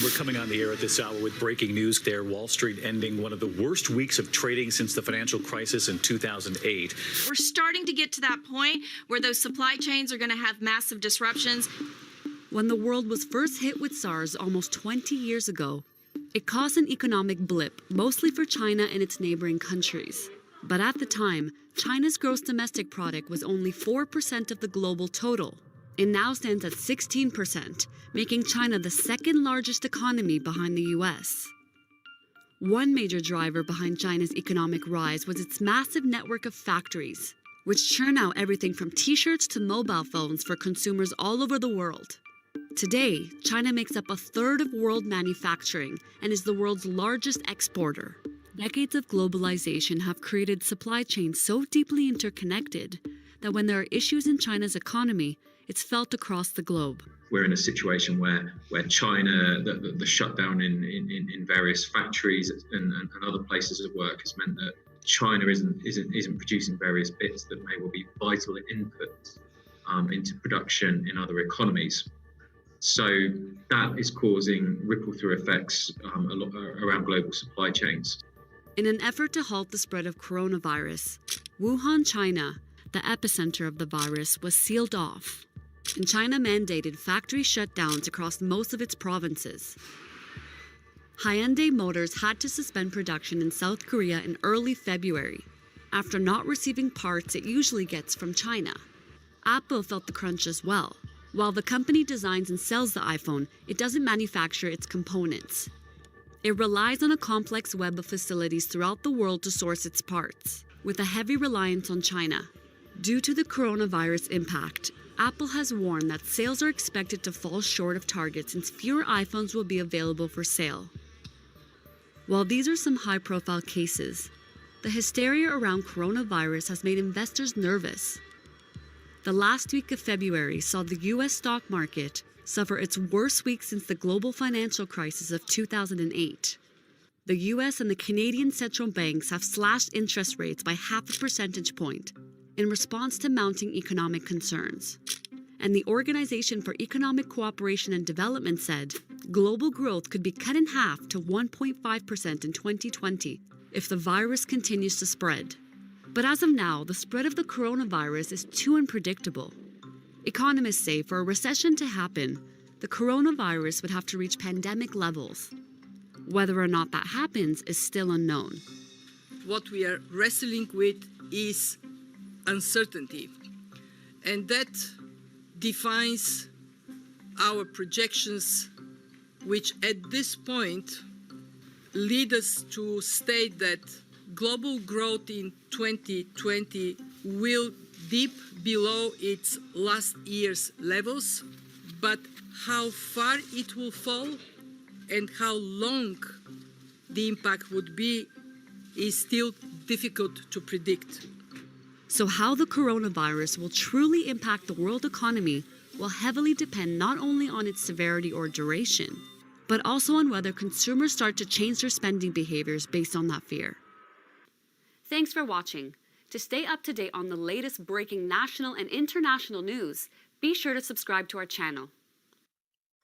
We're coming on the air at this hour with breaking news there. Wall Street ending one of the worst weeks of trading since the financial crisis in 2008. We're starting to get to that point where those supply chains are going to have massive disruptions. When the world was first hit with SARS almost 20 years ago, it caused an economic blip, mostly for China and its neighboring countries. But at the time, China's gross domestic product was only 4% of the global total. It now stands at 16%, making China the second largest economy behind the US. One major driver behind China's economic rise was its massive network of factories, which churn out everything from t-shirts to mobile phones for consumers all over the world. Today, China makes up a third of world manufacturing and is the world's largest exporter. Decades of globalization have created supply chains so deeply interconnected that when there are issues in China's economy, it's felt across the globe. We're in a situation where China, the shutdown in various factories and other places of work has meant that China isn't producing various bits that may well be vital inputs into production in other economies. So that is causing ripple through effects around global supply chains. In an effort to halt the spread of coronavirus, Wuhan, China, the epicenter of the virus, was sealed off, and China mandated factory shutdowns across most of its provinces. Hyundai Motors had to suspend production in South Korea in early February, after not receiving parts it usually gets from China. Apple felt the crunch as well. While the company designs and sells the iPhone, it doesn't manufacture its components. It relies on a complex web of facilities throughout the world to source its parts, with a heavy reliance on China. Due to the coronavirus impact, Apple has warned that sales are expected to fall short of target since fewer iPhones will be available for sale. While these are some high-profile cases, the hysteria around coronavirus has made investors nervous. The last week of February saw the US stock market suffer its worst week since the global financial crisis of 2008. The US and the Canadian central banks have slashed interest rates by 0.5 percentage point in response to mounting economic concerns. And the Organization for Economic Cooperation and Development said global growth could be cut in half to 1.5% in 2020 if the virus continues to spread. But as of now, the spread of the coronavirus is too unpredictable. Economists say for a recession to happen, the coronavirus would have to reach pandemic levels. Whether or not that happens is still unknown. What we are wrestling with is uncertainty, and that defines our projections which at this point lead us to state that global growth in 2020 will dip below its last year's levels, but how far it will fall and how long the impact would be is still difficult to predict. So how the coronavirus will truly impact the world economy will heavily depend not only on its severity or duration, but also on whether consumers start to change their spending behaviors based on that fear. Thanks for watching. To stay up to date on the latest breaking national and international news, be sure to subscribe to our channel.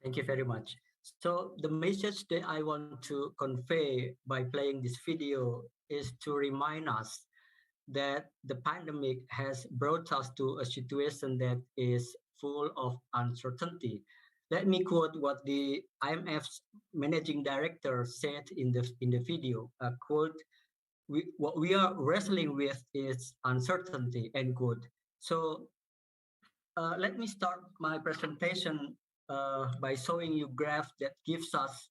Thank you very much. So the message that I want to convey by playing this video is to remind us that the pandemic has brought us to a situation that is full of uncertainty. Let me quote what the IMF's managing director said in the video. Quote, what we are wrestling with is uncertainty, end quote. So let me start my presentation by showing you graph that gives us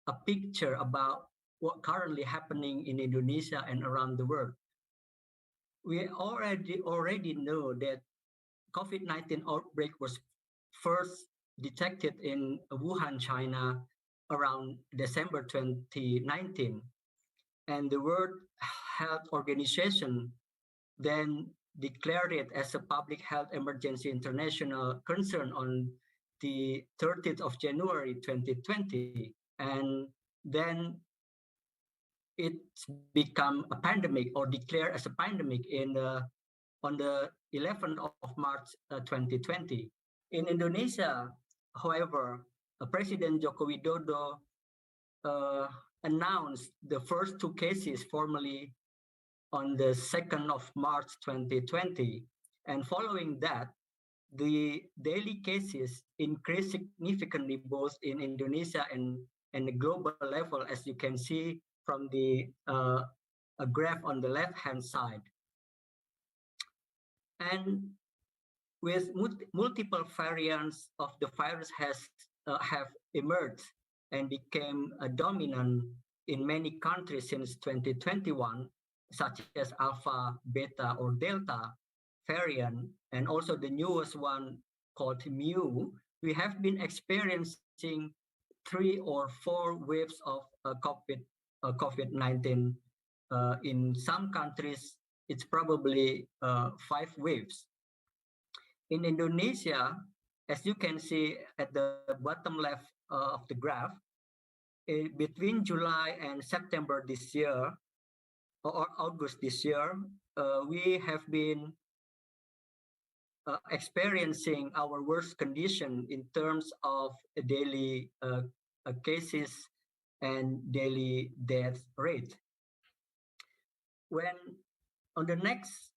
a picture about what currently happening in Indonesia and around the world. We already know that COVID-19 outbreak was first detected in Wuhan, China around December 2019. And the World Health Organization then declared it as a public health emergency international concern on the 30th of January 2020. And then it's become a pandemic or declared as a pandemic on the 11th of March 2020. In Indonesia, however, President Joko Widodo announced the first two cases formally on the 2nd of March 2020. And following that, the daily cases increased significantly both in Indonesia and the global level, as you can see from the a graph on the left-hand side. And with multiple variants of the virus have emerged and became dominant in many countries since 2021, such as Alpha, Beta, or Delta variant, and also the newest one called Chiew, we have been experiencing 3 or 4 waves of COVID-19. In some countries, it's probably 5 waves. In Indonesia, as you can see at the bottom left of the graph, between July and September this year, or August this year, we have been experiencing our worst condition in terms of daily cases and daily death rate. When on the next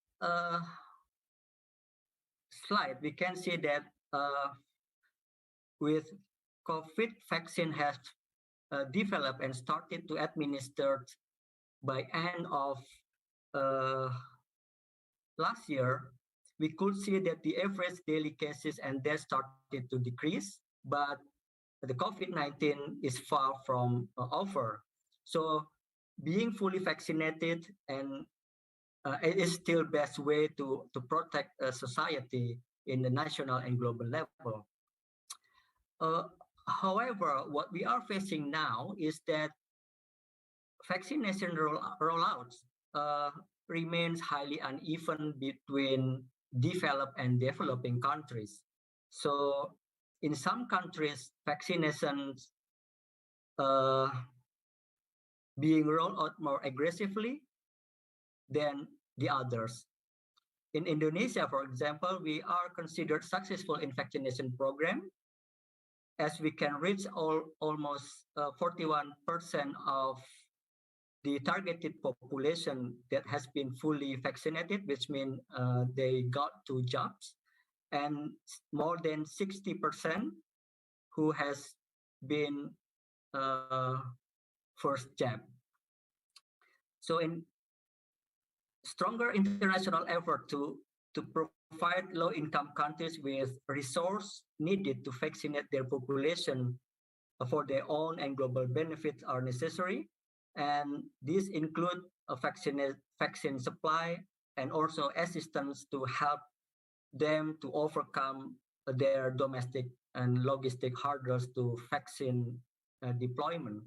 slide, we can see that with COVID vaccine has developed and started to administer by end of last year, we could see that the average daily cases and deaths started to decrease, but the COVID-19 is far from over. So being fully vaccinated and it is still best way to protect society in the national and global level. However, what we are facing now is that vaccination rollouts remains highly uneven between developed and developing countries. So in some countries, vaccinations being rolled out more aggressively than the others. In Indonesia, for example, we are considered successful in vaccination program, as we can reach almost 41% of the targeted population that has been fully vaccinated, which means they got 2 jabs, and more than 60% who has been first jab. So in stronger international effort to provide low-income countries with resource needed to vaccinate their population for their own and global benefits are necessary, and these include a vaccine supply and also assistance to help them to overcome their domestic and logistic hurdles to vaccine deployment.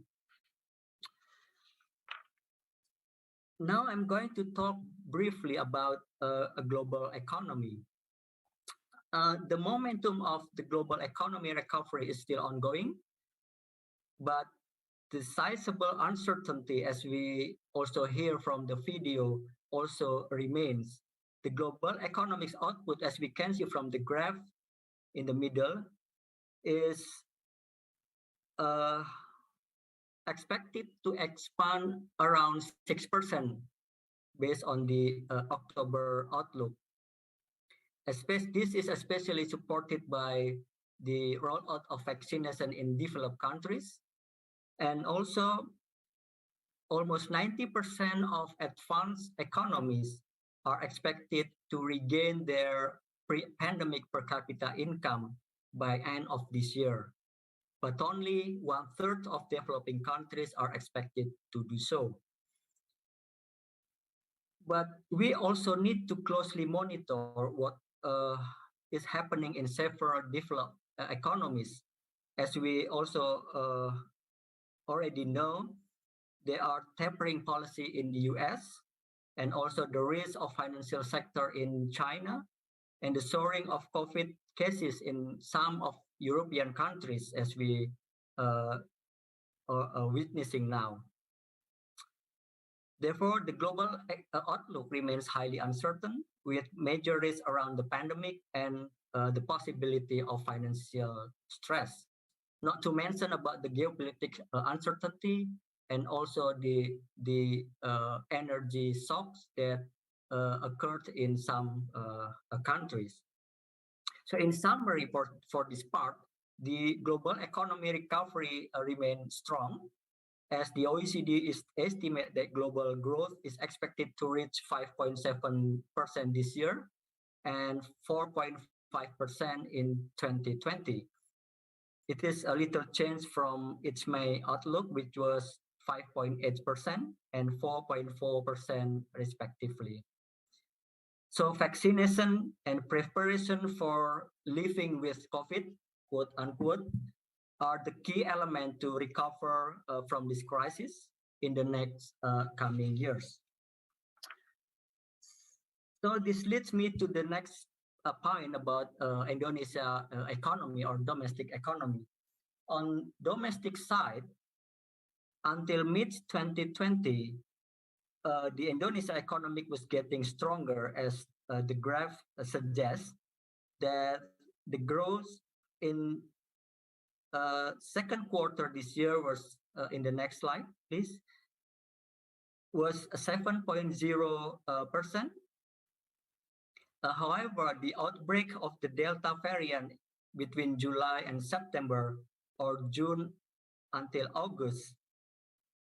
Now I'm going to talk briefly about a global economy. The momentum of the global economy recovery is still ongoing, but the sizable uncertainty, as we also hear from the video, also remains. The global economics output, as we can see from the graph in the middle, is expected to expand around 6% based on the October outlook. This is especially supported by the rollout of vaccination in developed countries, and also almost 90% of advanced economies are expected to regain their pre-pandemic per capita income by end of this year. But only 1/3 of developing countries are expected to do so. But we also need to closely monitor what is happening in several developed economies. As we also already know, there are tapering policy in the US, and also the risk of financial sector in China, and the soaring of COVID cases in some of European countries, as we are witnessing now. Therefore, the global outlook remains highly uncertain, with major risks around the pandemic and the possibility of financial stress. Not to mention about the geopolitical uncertainty and also the energy shocks that occurred in some countries. So in summary, for this part, the global economy recovery remains strong, as the OECD is estimate that global growth is expected to reach 5.7% this year and 4.5% in 2020. It is a little change from its May outlook, which was 5.8% and 4.4% respectively. So vaccination and preparation for living with COVID, quote unquote, are the key element to recover from this crisis in the next coming years. So this leads me to the next point about Indonesia economy or domestic economy. On domestic side, until mid-2020, the Indonesia economy was getting stronger, as the graph suggests, that the growth in second quarter this year was, in the next slide, please, was 7.0%. However, the outbreak of the Delta variant between July and September, or June until August,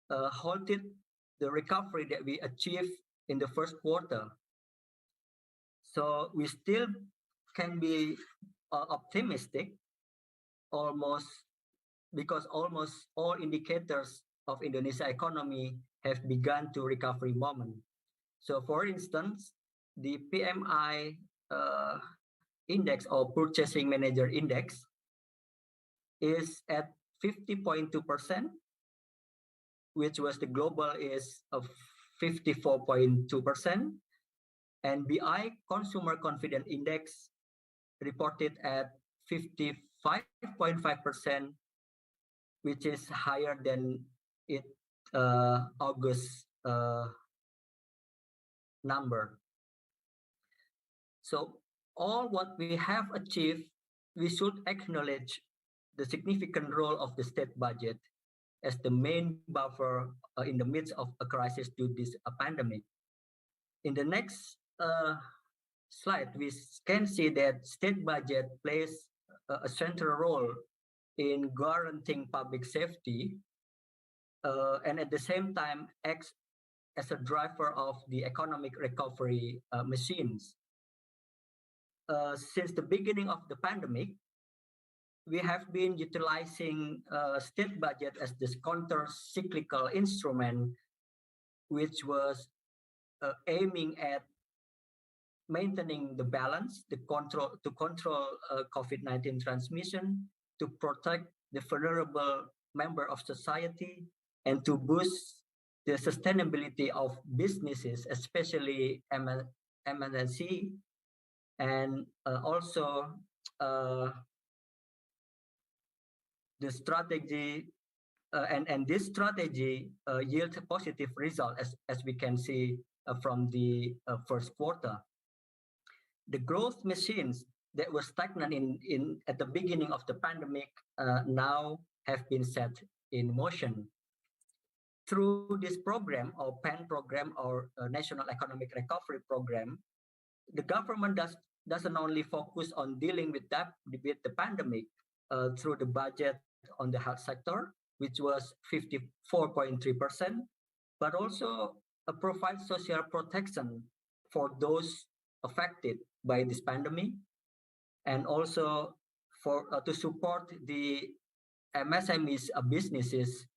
halted the recovery that we achieved in the first quarter. So we still can be optimistic, because almost all indicators of Indonesia economy have begun to recovery moment. So for instance, the PMI index, or Purchasing Manager Index, is at 50.2%, which was the global is of 54.2%, and BI Consumer Confidence Index reported at 55.5%, which is higher than its August number. So all what we have achieved, we should acknowledge the significant role of the state budget as the main buffer in the midst of a crisis due to this pandemic. In the next slide, we can see that state budget plays a central role in guaranteeing public safety, and at the same time acts as a driver of the economic recovery machines. Since the beginning of the pandemic, we have been utilizing state budget as this counter-cyclical instrument, which was aiming at maintaining the balance, to control COVID-19 transmission, to protect the vulnerable member of society, and to boost the sustainability of businesses, especially MNC, and also the strategy and this strategy yields a positive result, as we can see from the first quarter. The growth machines that were stagnant at the beginning of the pandemic now have been set in motion. Through this program, or PAN program, or National Economic Recovery Program, the government doesn't only focus on dealing with the pandemic through the budget on the health sector, which was 54.3%, but also provide social protection for those affected by this pandemic, and also to support the MSMEs businesses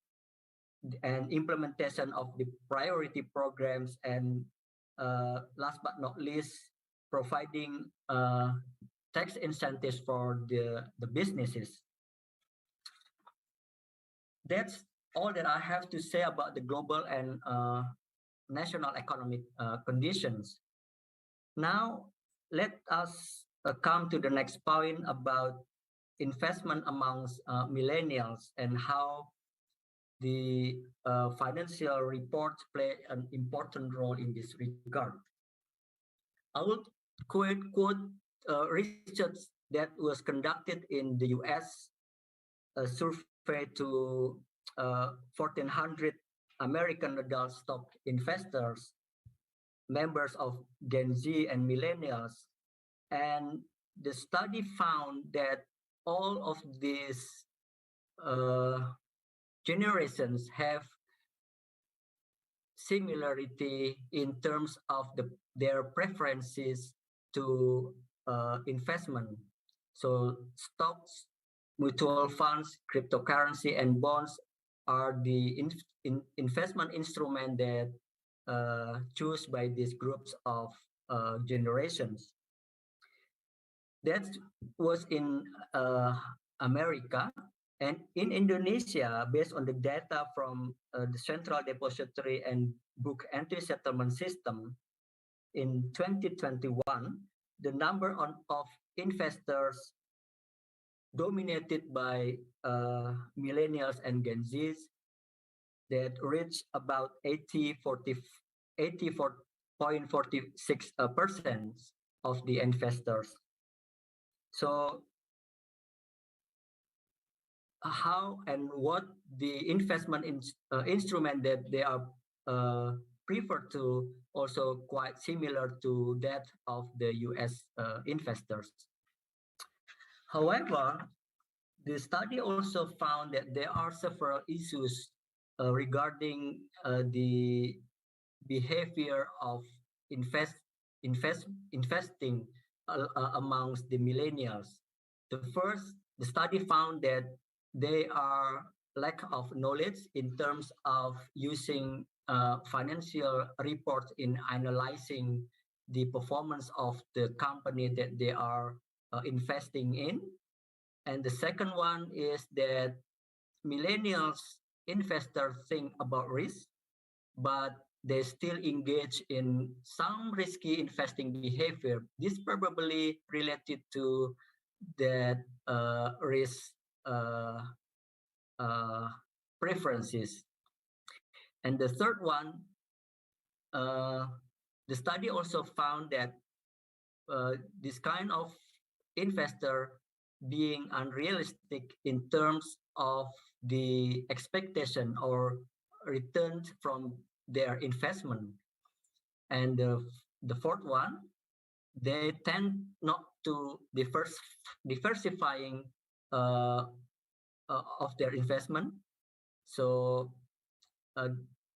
and implementation of the priority programs, and last but not least, providing tax incentives for the businesses. That's all that I have to say about the global and national economic conditions. Now, let us come to the next point about investment amongst millennials and how the financial reports play an important role in this regard. I will quote research that was conducted in the US, a survey to 1,400 American adult stock investors, members of Gen Z and millennials. And the study found that all of these generations have similarity in terms of their preferences to investment. So stocks, mutual funds, cryptocurrency, and bonds are the investment instrument that choose by these groups of generations. That was in America. And in Indonesia, based on the data from the Central Depository and Book Entry Settlement System, in 2021, the number of investors dominated by millennials and Gen Zs that reached about 84.46% of the investors. So how and what the investment instrument that they are preferred to also quite similar to that of the US investors. However, the study also found that there are several issues regarding the behavior of investing amongst the millennials. The study found that they are lack of knowledge in terms of using financial reports in analyzing the performance of the company that they are investing in. And the second one is that millennials investors think about risk, but they still engage in some risky investing behavior. This probably related to that risk preferences. And the third one, the study also found that this kind of investor being unrealistic in terms of the expectation or returns from their investment. And the fourth one, they tend not to diversifying of their investment. So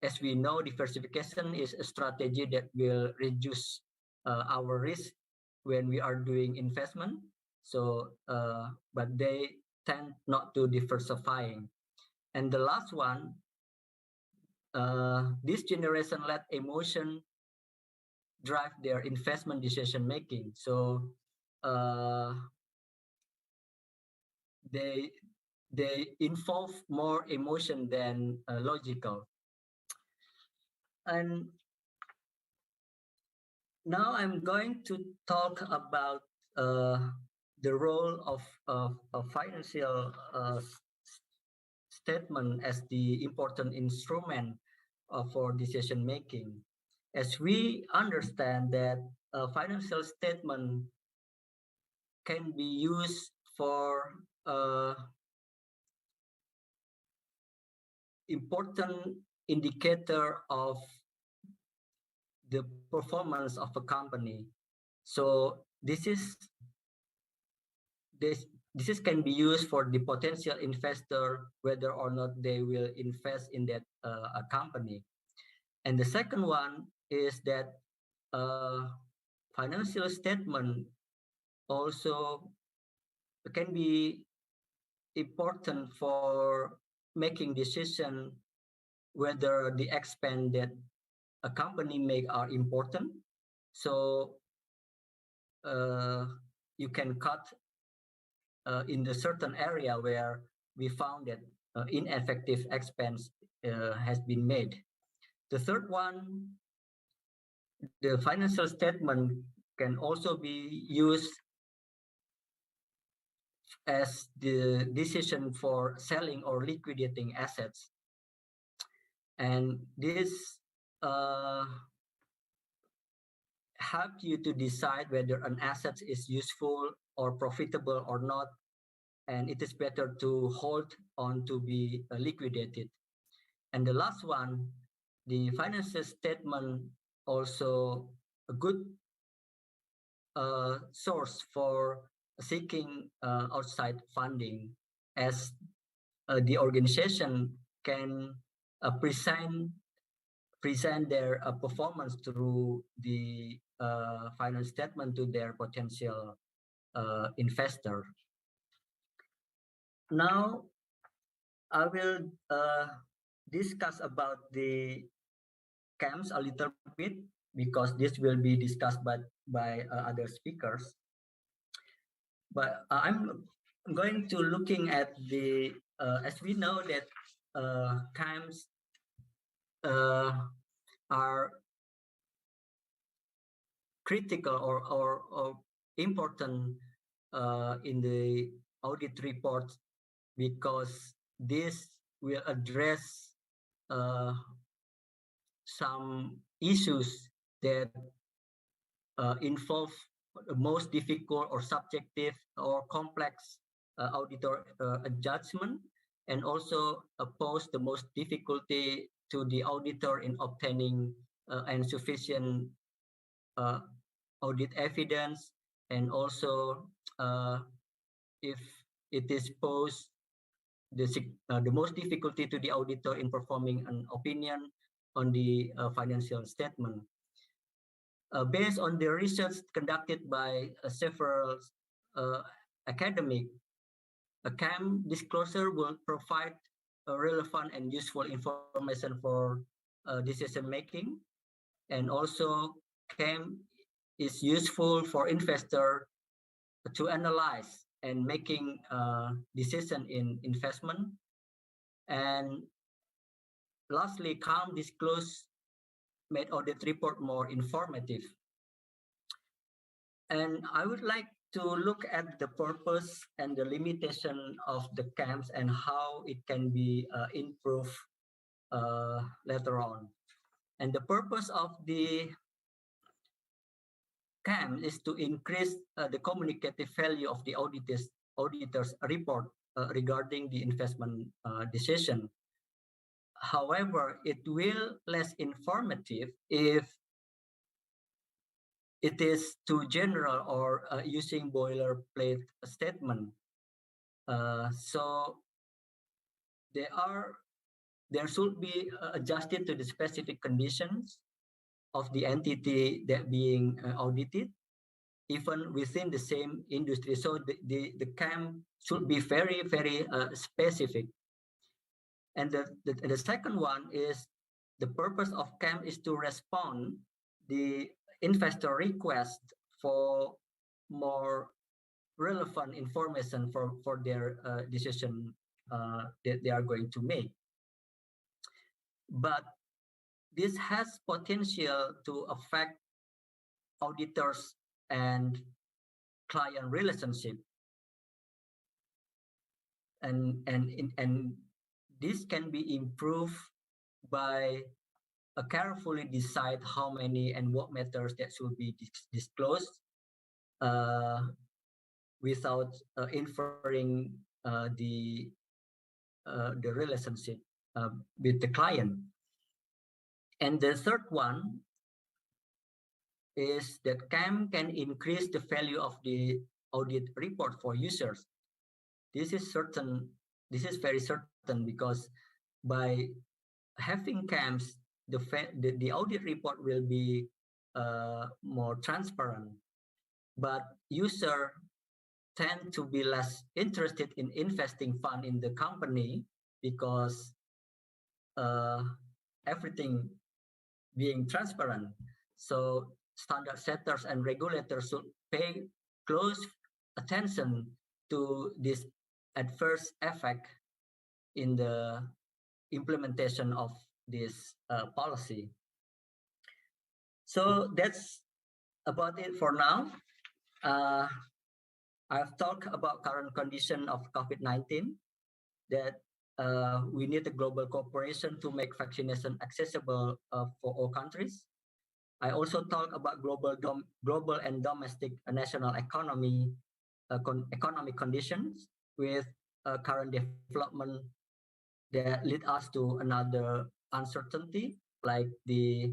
as we know, diversification is a strategy that will reduce our risk when we are doing investment. So, but they tend not to diversifying. And the last one, this generation let emotion drive their investment decision making. So they involve more emotion than logical. And now I'm going to talk about the role of financial statement as the important instrument for decision making. As we understand that a financial statement can be used for important indicator of the performance of a company. So this can be used for the potential investor, whether or not they will invest in that a company. And the second one is that financial statement also can be important for making decision whether the expense that a company make are important. So you can cut in the certain area where we found that ineffective expense has been made. The third one, the financial statement can also be used as the decision for selling or liquidating assets. And this help you to decide whether an asset is useful or profitable or not, and it is better to hold on to be liquidated. And the last one, the financial statement also a good source for seeking outside funding, as the organization can present their performance through the financial statement to their potential investor. Now, I will discuss about the KAMs a little bit, because this will be discussed by other speakers. But I'm going to looking at the, as we know that KAMs are critical or important in the audit report, because this will address some issues that involve the most difficult or subjective or complex auditor judgment, and also pose the most difficulty to the auditor in obtaining insufficient audit evidence, and also if it is posed the most difficulty to the auditor in performing an opinion on the financial statement. Based on the research conducted by several academic, a KAM disclosure will provide relevant and useful information for decision making, and also KAM is useful for investor to analyze and making decision in investment. And lastly, KAM disclose made audit report more informative. And I would like to look at the purpose and the limitation of the KAMs and how it can be improved later on. And the purpose of the KAM is to increase the communicative value of the auditors report regarding the investment decision. However, it will less informative if it is too general or using boilerplate statement. So there should be adjusted to the specific conditions of the entity that being audited, even within the same industry. So the KAM should be very, very specific. And the second one is the purpose of KAM is to respond the investor request for more relevant information for their decision that they are going to make. But this has potential to affect auditors and client relationship, and this can be improved by carefully decide how many and what matters that should be disclosed without inferring the relationship with the client. And the third one is that KAM can increase the value of the audit report for users. This is certain. This is very certain because by having KAMs, the audit report will be more transparent. But users tend to be less interested in investing fund in the company because everything being transparent. So standard setters and regulators should pay close attention to this adverse effect in the implementation of this policy. So that's about it for now. I've talked about current condition of COVID-19, that we need a global cooperation to make vaccination accessible for all countries. I also talk about global and domestic national economy economic conditions with current development that lead us to another uncertainty, like the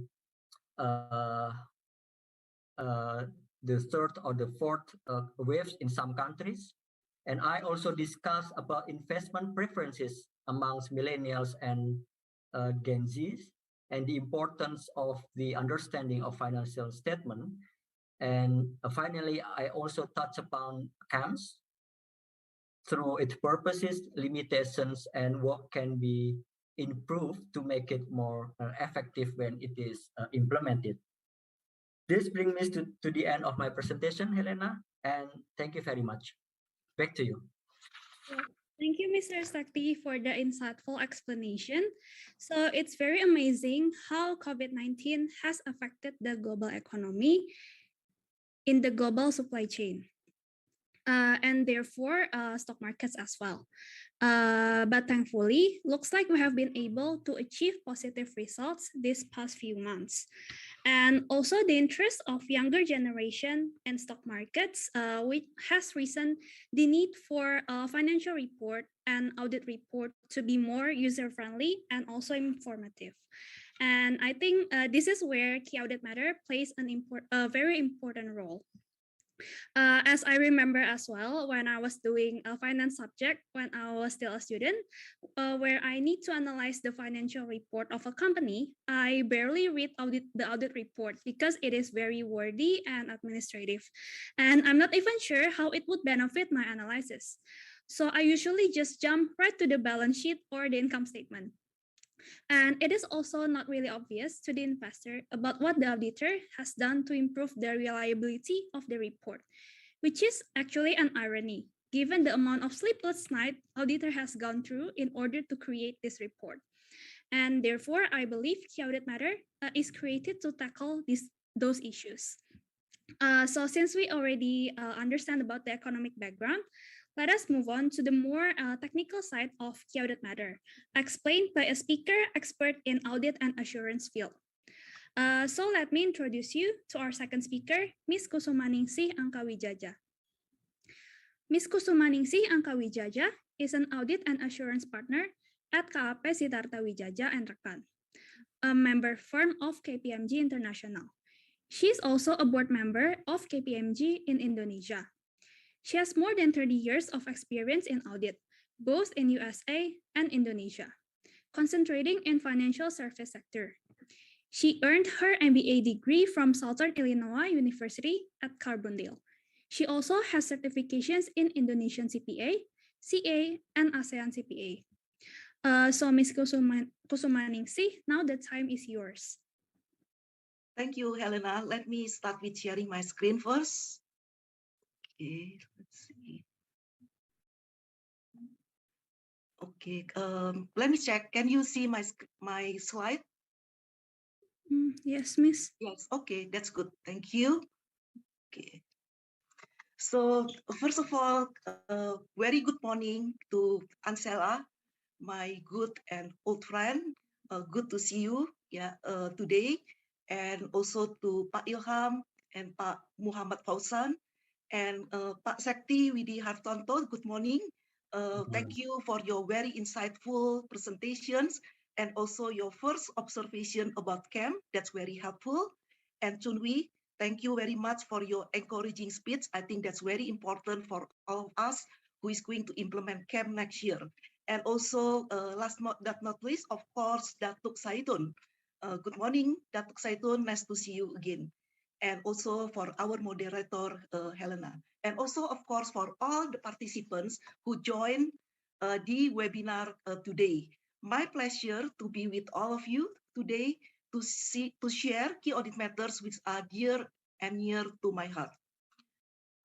third or the fourth waves in some countries. And I also discuss about investment preferences amongst millennials and Gen Zs, and the importance of the understanding of financial statement. And finally, I also touch upon KAMs through its purposes, limitations, and what can be improved to make it more effective when it is implemented. This brings me to the end of my presentation, Helena, and thank you very much. Back to you. Thank you, Mr. Sekti, for the insightful explanation. So it's very amazing how COVID-19 has affected the global economy in the global supply chain, and therefore stock markets as well. But thankfully, looks like we have been able to achieve positive results these past few months. And also the interest of younger generation and stock markets, which has risen the need for a financial report and audit report to be more user-friendly and also informative. And I think this is where Key Audit Matter plays a very important role. As I remember as well, when I was doing a finance subject when I was still a student, where I need to analyze the financial report of a company, I barely read the audit report because it is very wordy and administrative. And I'm not even sure how it would benefit my analysis. So I usually just jump right to the balance sheet or the income statement. And it is also not really obvious to the investor about what the auditor has done to improve the reliability of the report, which is actually an irony, given the amount of sleepless night auditor has gone through in order to create this report. And therefore, I believe Key Audit Matter is created to tackle those issues. So since we already understand about the economic background, let us move on to the more technical side of Key Audit Matter, explained by a speaker expert in audit and assurance field. So let me introduce you to our second speaker, Ms. Kusumaningsih Angkawidjaja. Ms. Kusumaningsih Angkawidjaja is an audit and assurance partner at KAP Widihartanto and Rekan, a member firm of KPMG International. She is also a board member of KPMG in Indonesia. She has more than 30 years of experience in audit, both in USA and Indonesia, concentrating in financial service sector. She earned her MBA degree from Southern Illinois University at Carbondale. She also has certifications in Indonesian CPA, CA, and ASEAN CPA. So Ms. Kusumaningsih, now the time is yours. Thank you, Helena. Let me start with sharing my screen first. Okay, let's see. Okay, let me check. Can you see my slide? Yes, Miss. Yes, okay, that's good. Thank you. Okay. So first of all, very good morning to Ansela, my good and old friend. Good to see you today, and also to Pak Ilham and Pak Muhammad Fausan and Pak Sekti Widihartanto. Good morning. Thank you for your very insightful presentations and also your first observation about KAM. That's very helpful. And Chun, thank you very much for your encouraging speech. I think that's very important for all of us who is going to implement KAM next year. And also, last but not least, of course, Datuk Zaiton. Good morning, Datuk Zaiton. Nice to see you again. And also for our moderator, Helena. And also, of course, for all the participants who joined the webinar today. My pleasure to be with all of you today to share key audit matters which are dear and near to my heart.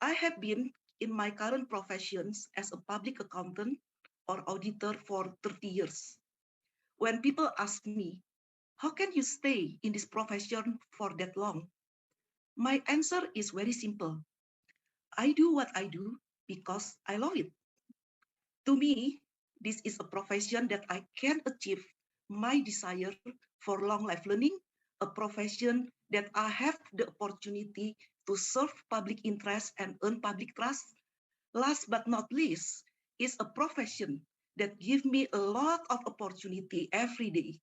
I have been in my current professions as a public accountant or auditor for 30 years. When people ask me, how can you stay in this profession for that long? My answer is very simple. I do what I do because I love it. To me, this is a profession that I can achieve my desire for long life learning, a profession that I have the opportunity to serve public interest and earn public trust. Last but not least, is a profession that gives me a lot of opportunity every day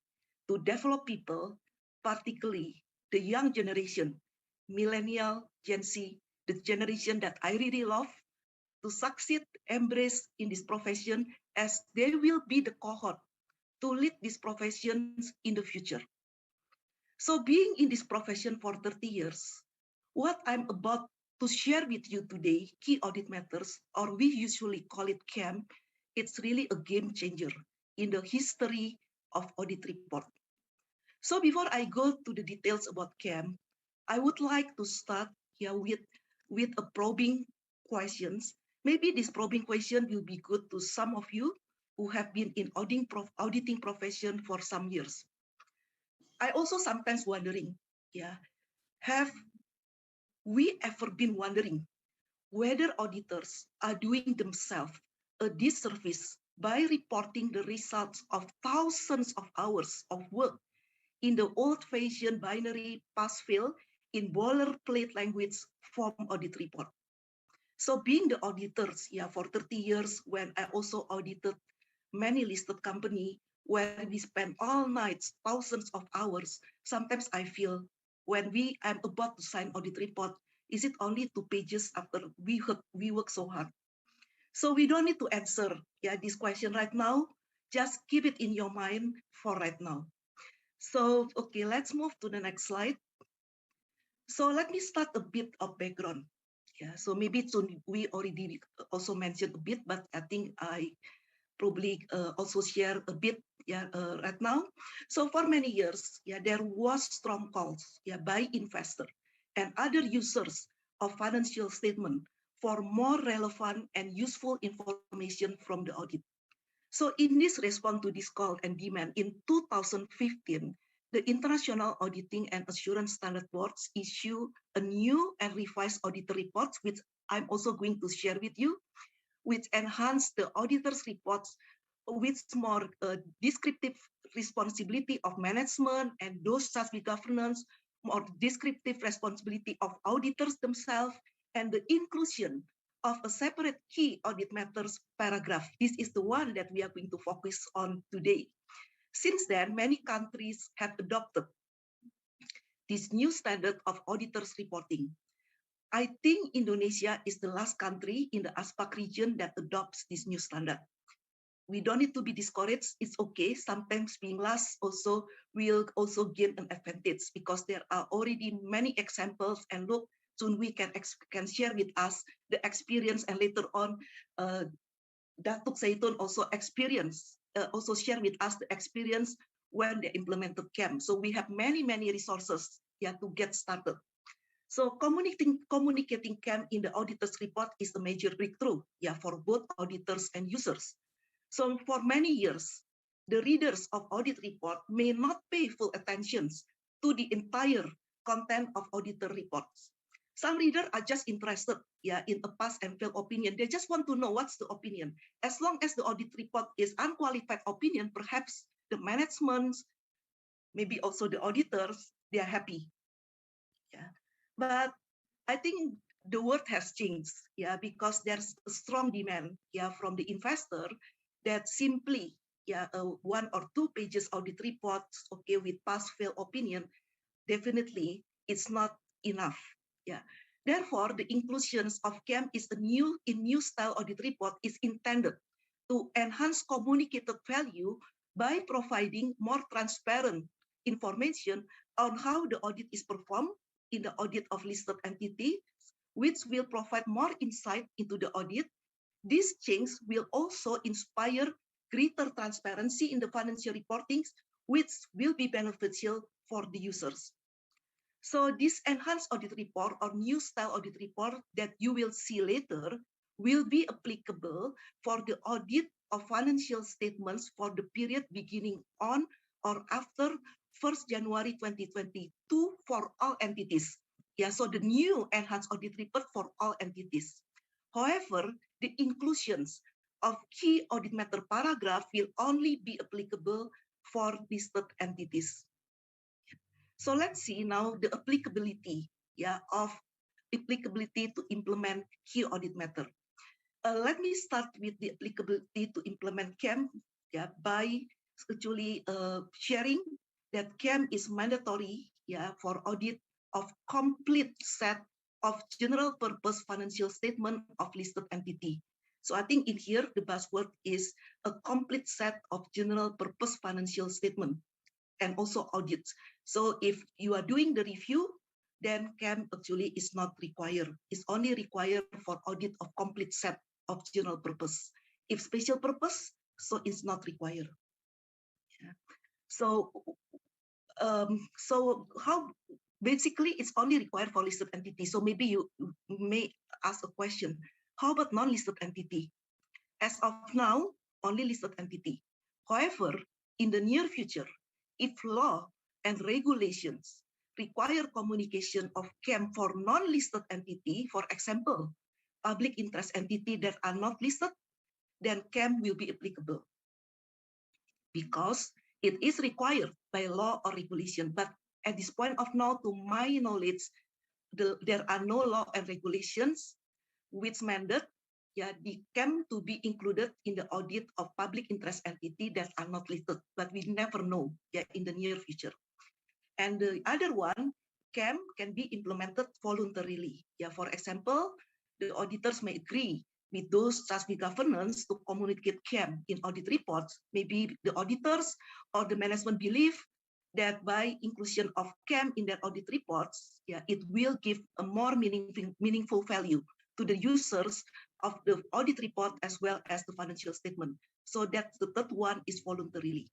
to develop people, particularly the young generation, millennial, Gen Z, the generation that I really love, to succeed, embrace in this profession as they will be the cohort to lead these professions in the future. So being in this profession for 30 years, what I'm about to share with you today, key audit matters, or we usually call it KAM, it's really a game changer in the history of audit report. So before I go to the details about KAM, I would like to start here with a probing questions. Maybe this probing question will be good to some of you who have been in auditing profession for some years. I also sometimes wondering, have we ever been wondering whether auditors are doing themselves a disservice by reporting the results of thousands of hours of work in the old-fashioned binary pass-fail in boilerplate language form audit report? So being the auditors, for 30 years, when I also audited many listed company where we spend all nights, thousands of hours, sometimes I feel when I'm about to sign audit report, is it only 2 pages after we work so hard? So we don't need to answer this question right now. Just keep it in your mind for right now. So, okay, let's move to the next slide. So let me start a bit of background. So maybe we already also mentioned a bit, but I think I probably also share a bit right now. So for many years, there was strong calls by investors and other users of financial statement for more relevant and useful information from the audit. So in this response to this call and demand in 2015, the International Auditing and Assurance Standard Boards issue a new and revised audit reports, which I'm also going to share with you, which enhance the auditor's reports with more descriptive responsibility of management and those such with governance, more descriptive responsibility of auditors themselves, and the inclusion of a separate key audit matters paragraph. This is the one that we are going to focus on today. Since then, many countries have adopted this new standard of auditors reporting. I think Indonesia is the last country in the ASPAC region that adopts this new standard. we don't need to be discouraged. It's okay. Sometimes being last also will also gain an advantage because there are already many examples. And look, Chun can share with us the experience, and later on, Datuk Zaiton also also share with us the experience when they implemented KAM. So we have many resources to get started. So communicating KAM in the auditor's report is a major breakthrough for both auditors and users. So for many years, the readers of audit report may not pay full attention to the entire content of auditor reports. Some readers are just interested in a pass and fail opinion. They just want to know what's the opinion. As long as the audit report is unqualified opinion, perhaps the management, maybe also the auditors, they are happy. But I think the world has changed, because there's a strong demand, from the investor that simply, one or two pages audit reports, with pass-fail opinion, definitely it's not enough. Therefore, the inclusions of KAM is a new style audit report is intended to enhance communicated value by providing more transparent information on how the audit is performed in the audit of listed entity, which will provide more insight into the audit. This change will also inspire greater transparency in the financial reporting, which will be beneficial for the users. So this enhanced audit report or new style audit report that you will see later will be applicable for the audit of financial statements for the period beginning on or after 1st January 2022 for all entities. So the new enhanced audit report for all entities. However, the inclusions of key audit matter paragraph will only be applicable for listed entities. So let's see now the applicability to implement key audit matter. Let me start with the applicability to implement KAM by actually sharing that KAM is mandatory for audit of complete set of general purpose financial statement of listed entity. So I think in here the buzzword is a complete set of general purpose financial statement and also audits. So if you are doing the review, then KAM actually is not required. It's only required for audit of complete set of general purpose. If special purpose, so it's not required. So how basically it's only required for listed entity. So maybe you may ask a question, how about non-listed entity? As of now, only listed entity. However, in the near future, if law and regulations require communication of KAM for non-listed entity, for example, public interest entity that are not listed, then KAM will be applicable because it is required by law or regulation. But at this point of now, to my knowledge, there are no law and regulations which mandate the KAM to be included in the audit of public interest entity that are not listed, but we never know in the near future. And the other one, KAM can be implemented voluntarily. For example, the auditors may agree with those trustee governance to communicate KAM in audit reports. Maybe the auditors or the management believe that by inclusion of KAM in their audit reports, it will give a more meaningful value to the users of the audit report as well as the financial statement. So that's the third one is voluntarily.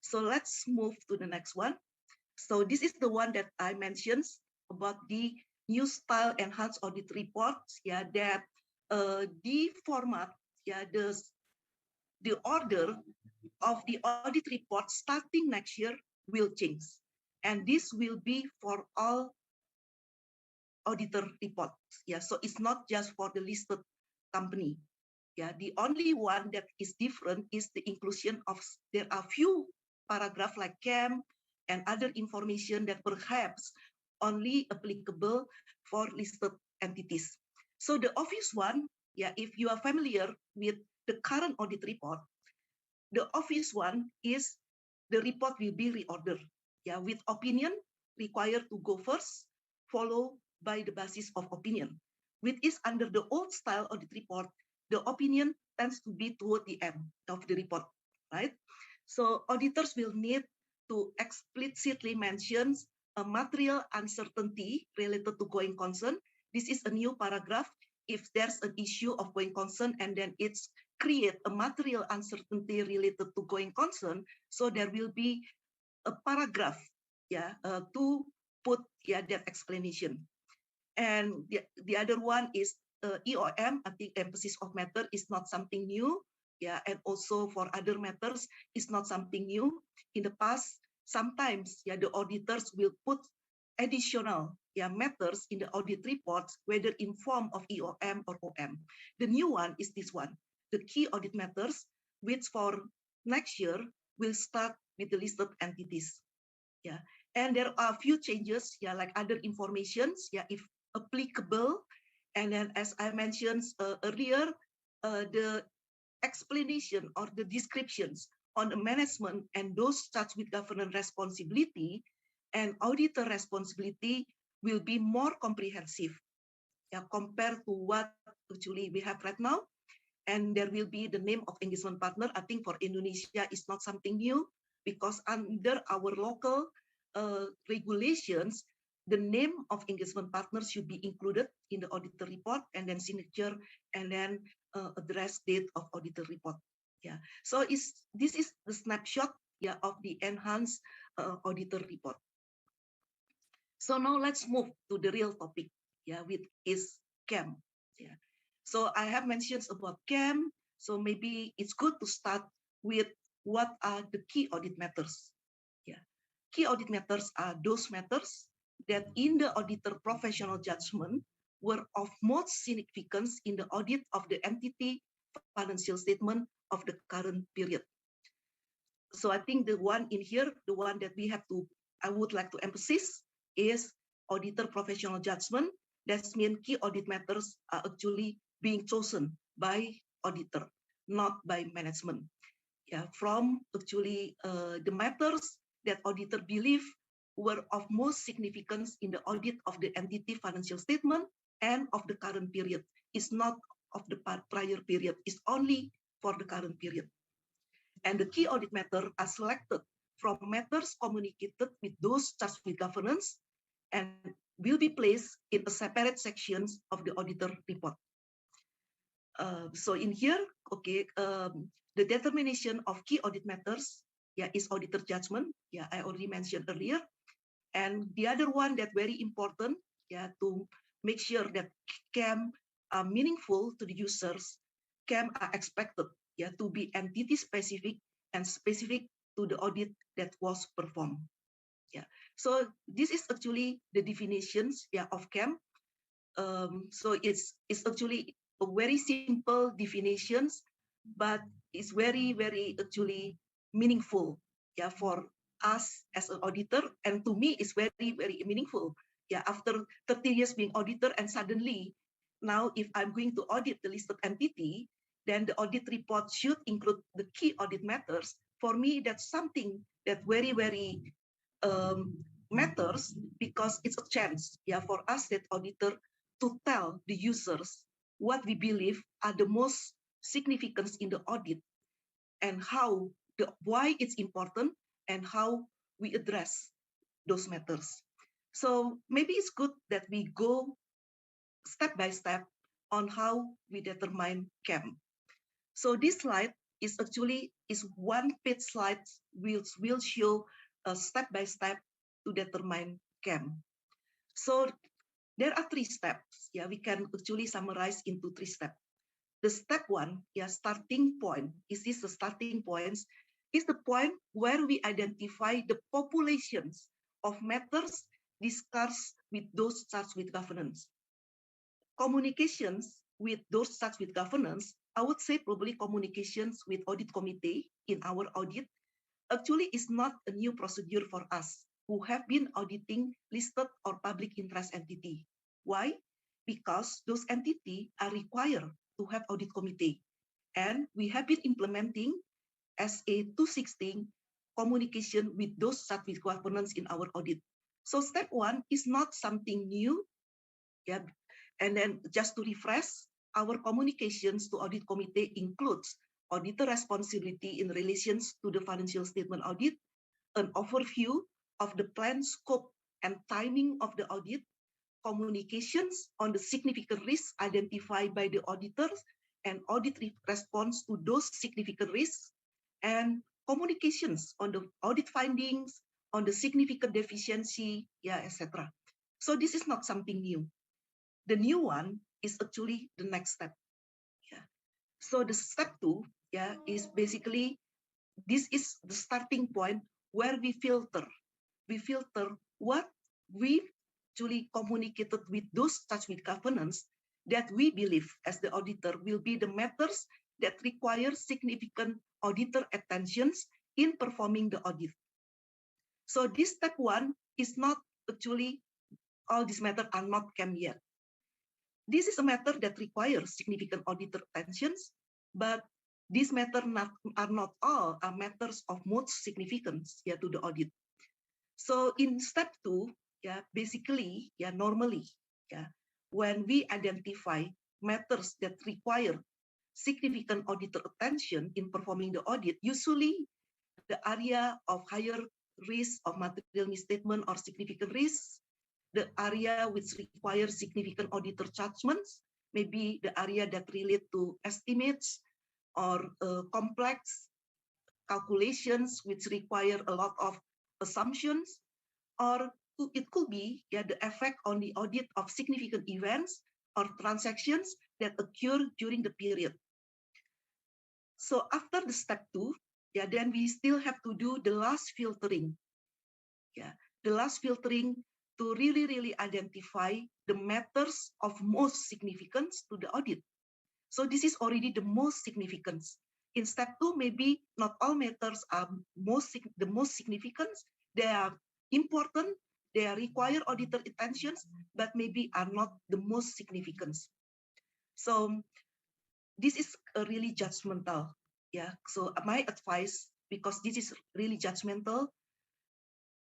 So let's move to the next one. So this is the one that I mentioned about the new style enhanced audit reports. That the format, the order of the audit report starting next year will change, and this will be for all auditor reports. So it's not just for the listed company. The only one that is different is the inclusion of, there are few paragraphs like KAM and other information that perhaps only applicable for listed entities. So the obvious one, if you are familiar with the current audit report, the obvious one is the report will be reordered, with opinion required to go first, followed by the basis of opinion. Which is under the old style audit report, the opinion tends to be toward the end of the report, right? So auditors will need to explicitly mention a material uncertainty related to going concern. This is a new paragraph. If there's an issue of going concern and then it's create a material uncertainty related to going concern, so there will be a paragraph, to put that explanation. And the other one is EOM. I think emphasis of matter is not something new. And also for other matters, it's not something new. In the past, sometimes the auditors will put additional matters in the audit reports, whether in form of EOM or OM. The new one is this one, the key audit matters, which for next year will start with the listed entities. And there are a few changes, like other informations, if applicable. And then, as I mentioned earlier, the explanation or the descriptions on the management and those charged with governance responsibility and auditor responsibility will be more comprehensive compared to what actually we have right now. And there will be the name of engagement partner. I think for Indonesia is not something new, because under our local regulations, the name of engagement partners should be included in the auditor report, and then signature, and then address date of auditor report. So this is the snapshot of the enhanced auditor report. So now let's move to the real topic, which is KAM. So I have mentioned about KAM, so maybe it's good to start with what are the key audit matters. Key audit matters are those matters that in the auditor professional judgment were of most significance in the audit of the entity financial statement of the current period. So I think the one in here, the one that I would like to emphasize is auditor professional judgment. That means key audit matters are actually being chosen by auditor, not by management. From actually the matters that auditor believe were of most significance in the audit of the entity financial statement and of the current period. It's not of the prior period, it's only for the current period. And the key audit matter are selected from matters communicated with those charged with governance and will be placed in a separate sections of the auditor report. So in here, the determination of key audit matters is auditor judgment. I already mentioned earlier. And the other one that very important to make sure that KAM are meaningful to the users, KAM are expected to be entity specific and specific to the audit that was performed. So this is actually the definitions of KAM. So it's actually a very simple definitions, but it's very, very actually meaningful for us as an auditor, and to me it's very, very meaningful. After 30 years being auditor, and suddenly now if I'm going to audit the listed entity, then the audit report should include the key audit matters. For me, that's something that very, very matters, because it's a chance for us that auditor to tell the users what we believe are the most significance in the audit, and why it's important, and how we address those matters. So maybe it's good that we go step by step on how we determine KAM. So this slide is actually one page slide which will show a step by step to determine KAM. So there are 3 steps. We can actually summarize into 3 steps. The step 1, starting point. Is this the starting points? Is the point where we identify the populations of matters discussed with those charged with governance. Communications with those charged with governance, I would say probably communications with audit committee in our audit, actually is not a new procedure for us who have been auditing listed or public interest entity. Why? Because those entities are required to have audit committee. And we have been implementing SA 216 communication with those charged with governance in our audit. So step 1 is not something new. And then just to refresh, our communications to audit committee includes auditor responsibility in relations to the financial statement audit, an overview of the plan scope and timing of the audit, communications on the significant risks identified by the auditors and audit response to those significant risks, and communications on the audit findings, on the significant deficiency, etc. So this is not something new. The new one is actually the next step. So the step 2, is basically, this is the starting point where we filter what we actually communicated with those touched with governance that we believe as the auditor will be the matters that require significant auditor attentions in performing the audit. So this step 1 is not actually, all these matters are not KAM yet. This is a matter that requires significant auditor attentions, but these matters are not all matters of most significance to the audit. So in step 2, basically, normally, when we identify matters that require significant auditor attention in performing the audit, usually the area of higher risk of material misstatement or significant risks, the area which requires significant auditor judgments, maybe the area that relate to estimates or complex calculations which require a lot of assumptions, or it could be the effect on the audit of significant events or transactions that occur during the period. So after the step 2, then we still have to do the last filtering. The last filtering to really identify the matters of most significance to the audit. So this is already the most significance. In step 2, maybe not all matters are the most significant. They are important, they require auditor attentions, but maybe are not the most significant. So this is really judgmental. So my advice, because this is really judgmental,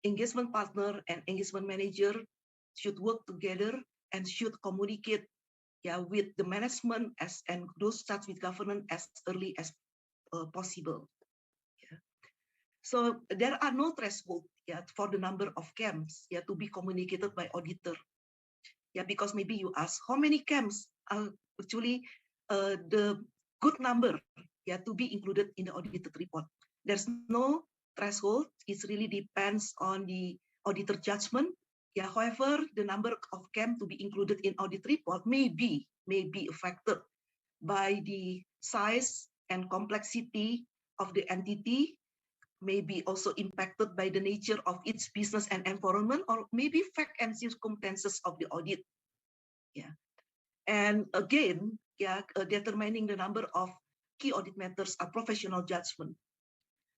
engagement partner and engagement manager should work together and should communicate with the management and those charged with governance as early as possible. So there are no threshold for the number of KAMs to be communicated by auditor. Because maybe you ask how many KAMs are actually the good number to be included in the audited report. There's no threshold. It really depends on the auditor judgment. However, the number of KAM to be included in audit report may be affected by the size and complexity of the entity, may be also impacted by the nature of its business and environment, or maybe fact and circumstances of the audit. And again, determining the number of key audit matters are professional judgment.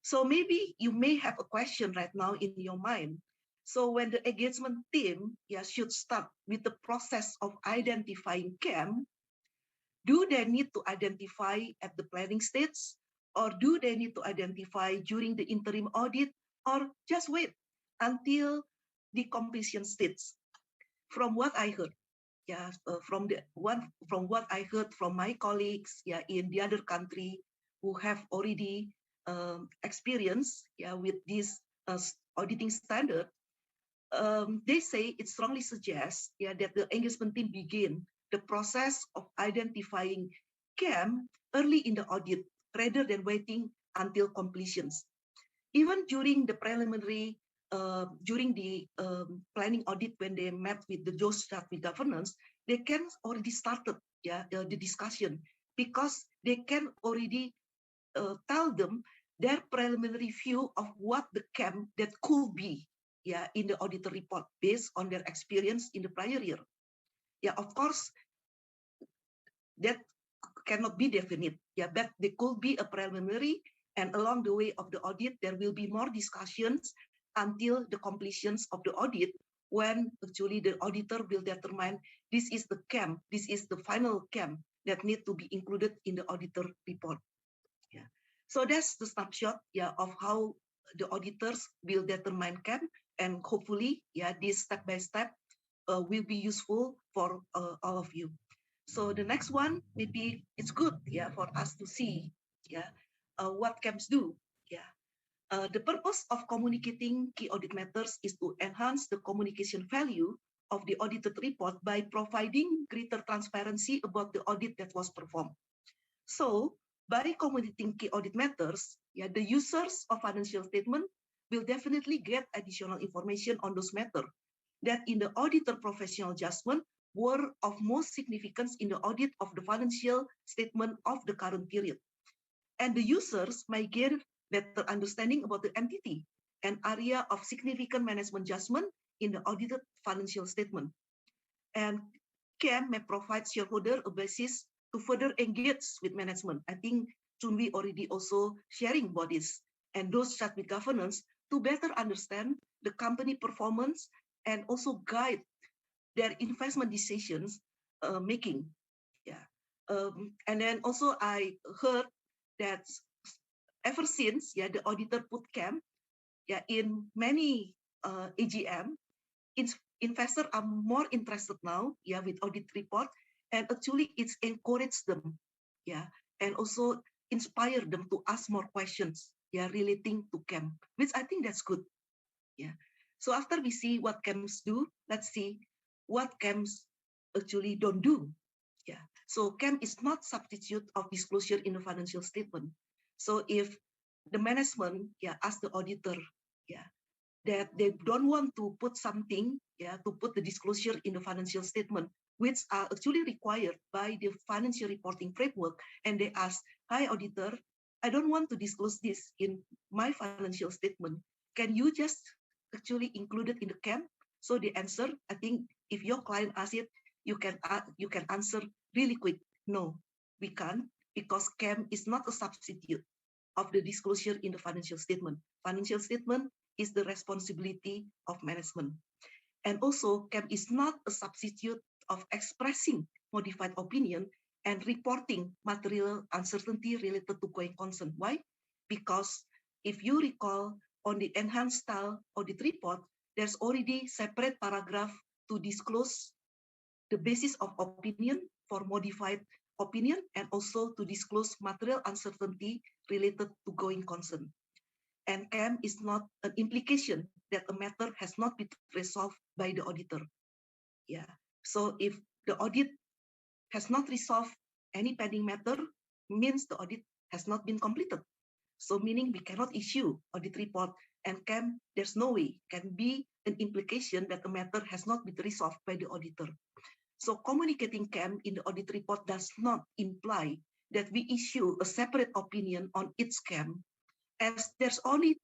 So maybe you may have a question right now in your mind. So when the engagement team should start with the process of identifying KAM, do they need to identify at the planning stage, or do they need to identify during the interim audit, or just wait until the completion stage? From what I heard, from what I heard from my colleagues in the other country who have already experience with this auditing standard, they say it strongly suggests that the engagement team begin the process of identifying KAM early in the audit rather than waiting until completions. Even during the preliminary, during the planning audit, when they met with the those charged with governance, they can already started the discussion, because they can already tell them their preliminary view of what the KAM that could be in the auditor report based on their experience in the prior year. Of course, that cannot be definite, but there could be a preliminary, and along the way of the audit, there will be more discussions until the completions of the audit, when actually the auditor will determine this is the KAM, this is the final KAM that need to be included in the auditor report. So that's the snapshot of how the auditors will determine KAM, and hopefully this step by step will be useful for all of you. So the next one, maybe it's good, yeah, for us to see, yeah, what KAMs do, yeah. The purpose of communicating key audit matters is to enhance the communication value of the audited report by providing greater transparency about the audit that was performed. So by communicating key audit matters, yeah, the users of financial statement will definitely get additional information on those matters that in the auditor professional judgment were of most significance in the audit of the financial statement of the current period. And the users may get better understanding about the entity and area of significant management judgment in the audited financial statement. And KAM may provide shareholder a basis to further engage with management. I think Chun already also sharing about this. And those charged with governance to better understand the company performance and also guide their investment decisions making. Yeah. And then also I heard that ever since, yeah, the auditor put KAM, yeah, in many AGM, investors are more interested now, yeah, with audit report, and actually it's encouraged them, yeah, and also inspire them to ask more questions, yeah, relating to KAM, which I think that's good, yeah. So after we see what KAMs do, let's see what KAMs actually don't do, yeah. So KAM is not substitute of disclosure in the financial statement. So if the management, yeah, ask the auditor, yeah, that they don't want to put something, yeah, to put the disclosure in the financial statement, which are actually required by the financial reporting framework, and they ask, hi auditor, I don't want to disclose this in my financial statement. Can you just actually include it in the KAM? So the answer, I think, if your client asks it, you can answer really quick. No, we can't, because KAM is not a substitute of the disclosure in the financial statement. Financial statement is the responsibility of management. And also, KAM is not a substitute of expressing modified opinion and reporting material uncertainty related to going concern. Why? Because if you recall on the enhanced style audit report, there's already separate paragraph to disclose the basis of opinion for modified opinion and also to disclose material uncertainty related to going concern. And KAM is not an implication that a matter has not been resolved by the auditor. Yeah. So if the audit has not resolved any pending matter, means the audit has not been completed. So meaning we cannot issue audit report, and KAM, there's no way can be an implication that the matter has not been resolved by the auditor. So communicating KAM in the audit report does not imply that we issue a separate opinion on each KAM, as there's only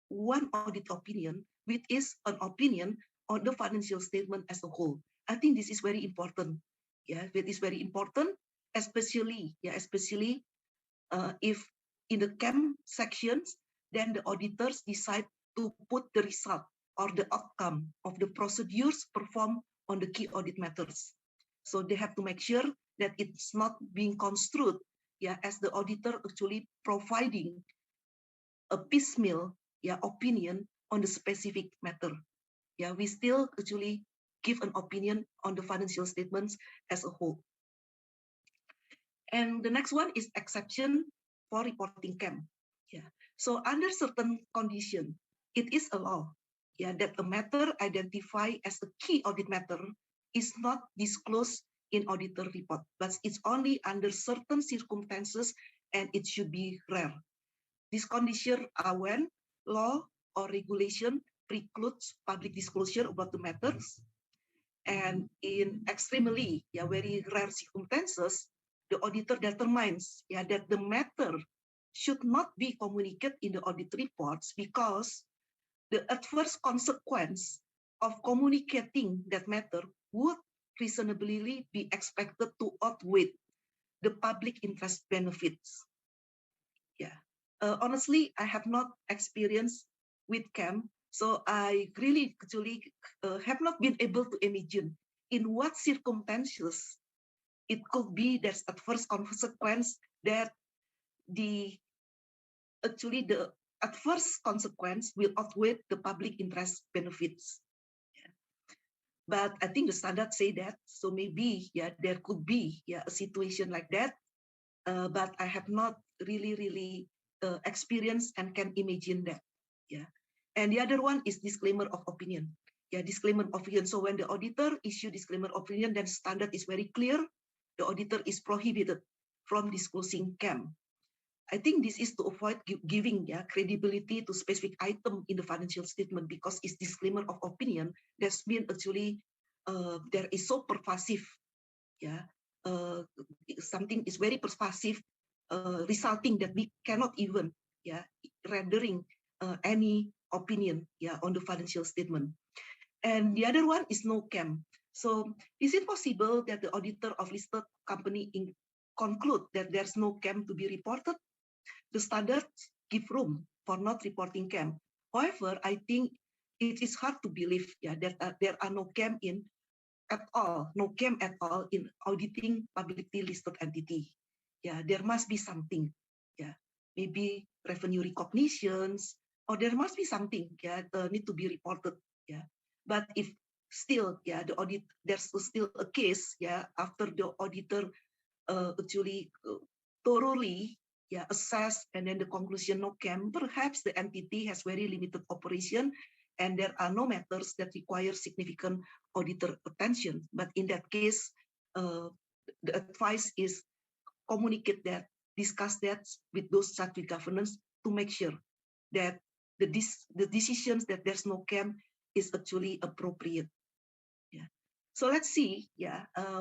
one audit opinion, which is an opinion on the financial statement as a whole. I think this is very important. Yeah, it is very important, especially if in the KAM sections, then the auditors decide to put the result or the outcome of the procedures performed on the key audit matters. So they have to make sure that it's not being construed, yeah, as the auditor actually providing a piecemeal, yeah, opinion on the specific matter. Yeah, we still actually give an opinion on the financial statements as a whole. And the next one is exception for reporting KAM. Yeah. So under certain condition, it is allowed, yeah, that a matter identified as a key audit matter is not disclosed in auditor report, but it's only under certain circumstances and it should be rare. These conditions are when law or regulation precludes public disclosure about the matters, and in extremely, yeah, very rare circumstances, the auditor determines, yeah, that the matter should not be communicated in the audit reports because the adverse consequence of communicating that matter would reasonably be expected to outweigh the public interest benefits. Yeah. Honestly, I have not experienced with KAM, so I really actually have not been able to imagine in what circumstances it could be there's adverse consequence that the adverse consequence will outweigh the public interest benefits. Yeah. But I think the standards say that, so maybe there could be a situation like that. But I have not really experienced and can imagine that. And the other one is disclaimer of opinion. Disclaimer of opinion. So when the auditor issue disclaimer of opinion, then standard is very clear. The auditor is prohibited from disclosing KAM. I think this is to avoid giving credibility to specific item in the financial statement, because it's disclaimer of opinion. That's mean actually there is so pervasive. Something is very pervasive, resulting that we cannot even rendering any opinion on the financial statement. And the other one is no KAM. So is it possible that the auditor of listed company conclude that there's no KAM to be reported? The standards give room for not reporting KAM. However, I think it is hard to believe that there are no KAM at all in auditing publicly listed entity. There must be something. Maybe revenue recognitions, or there must be something need to be reported. But if still the audit, there's still a case after the auditor actually thoroughly assess, and then the conclusion no KAM, perhaps the entity has very limited operation and there are no matters that require significant auditor attention. But in that case, the advice is communicate that, discuss that with those charged with governance to make sure that the decisions that there's no KAM is actually appropriate. So let's see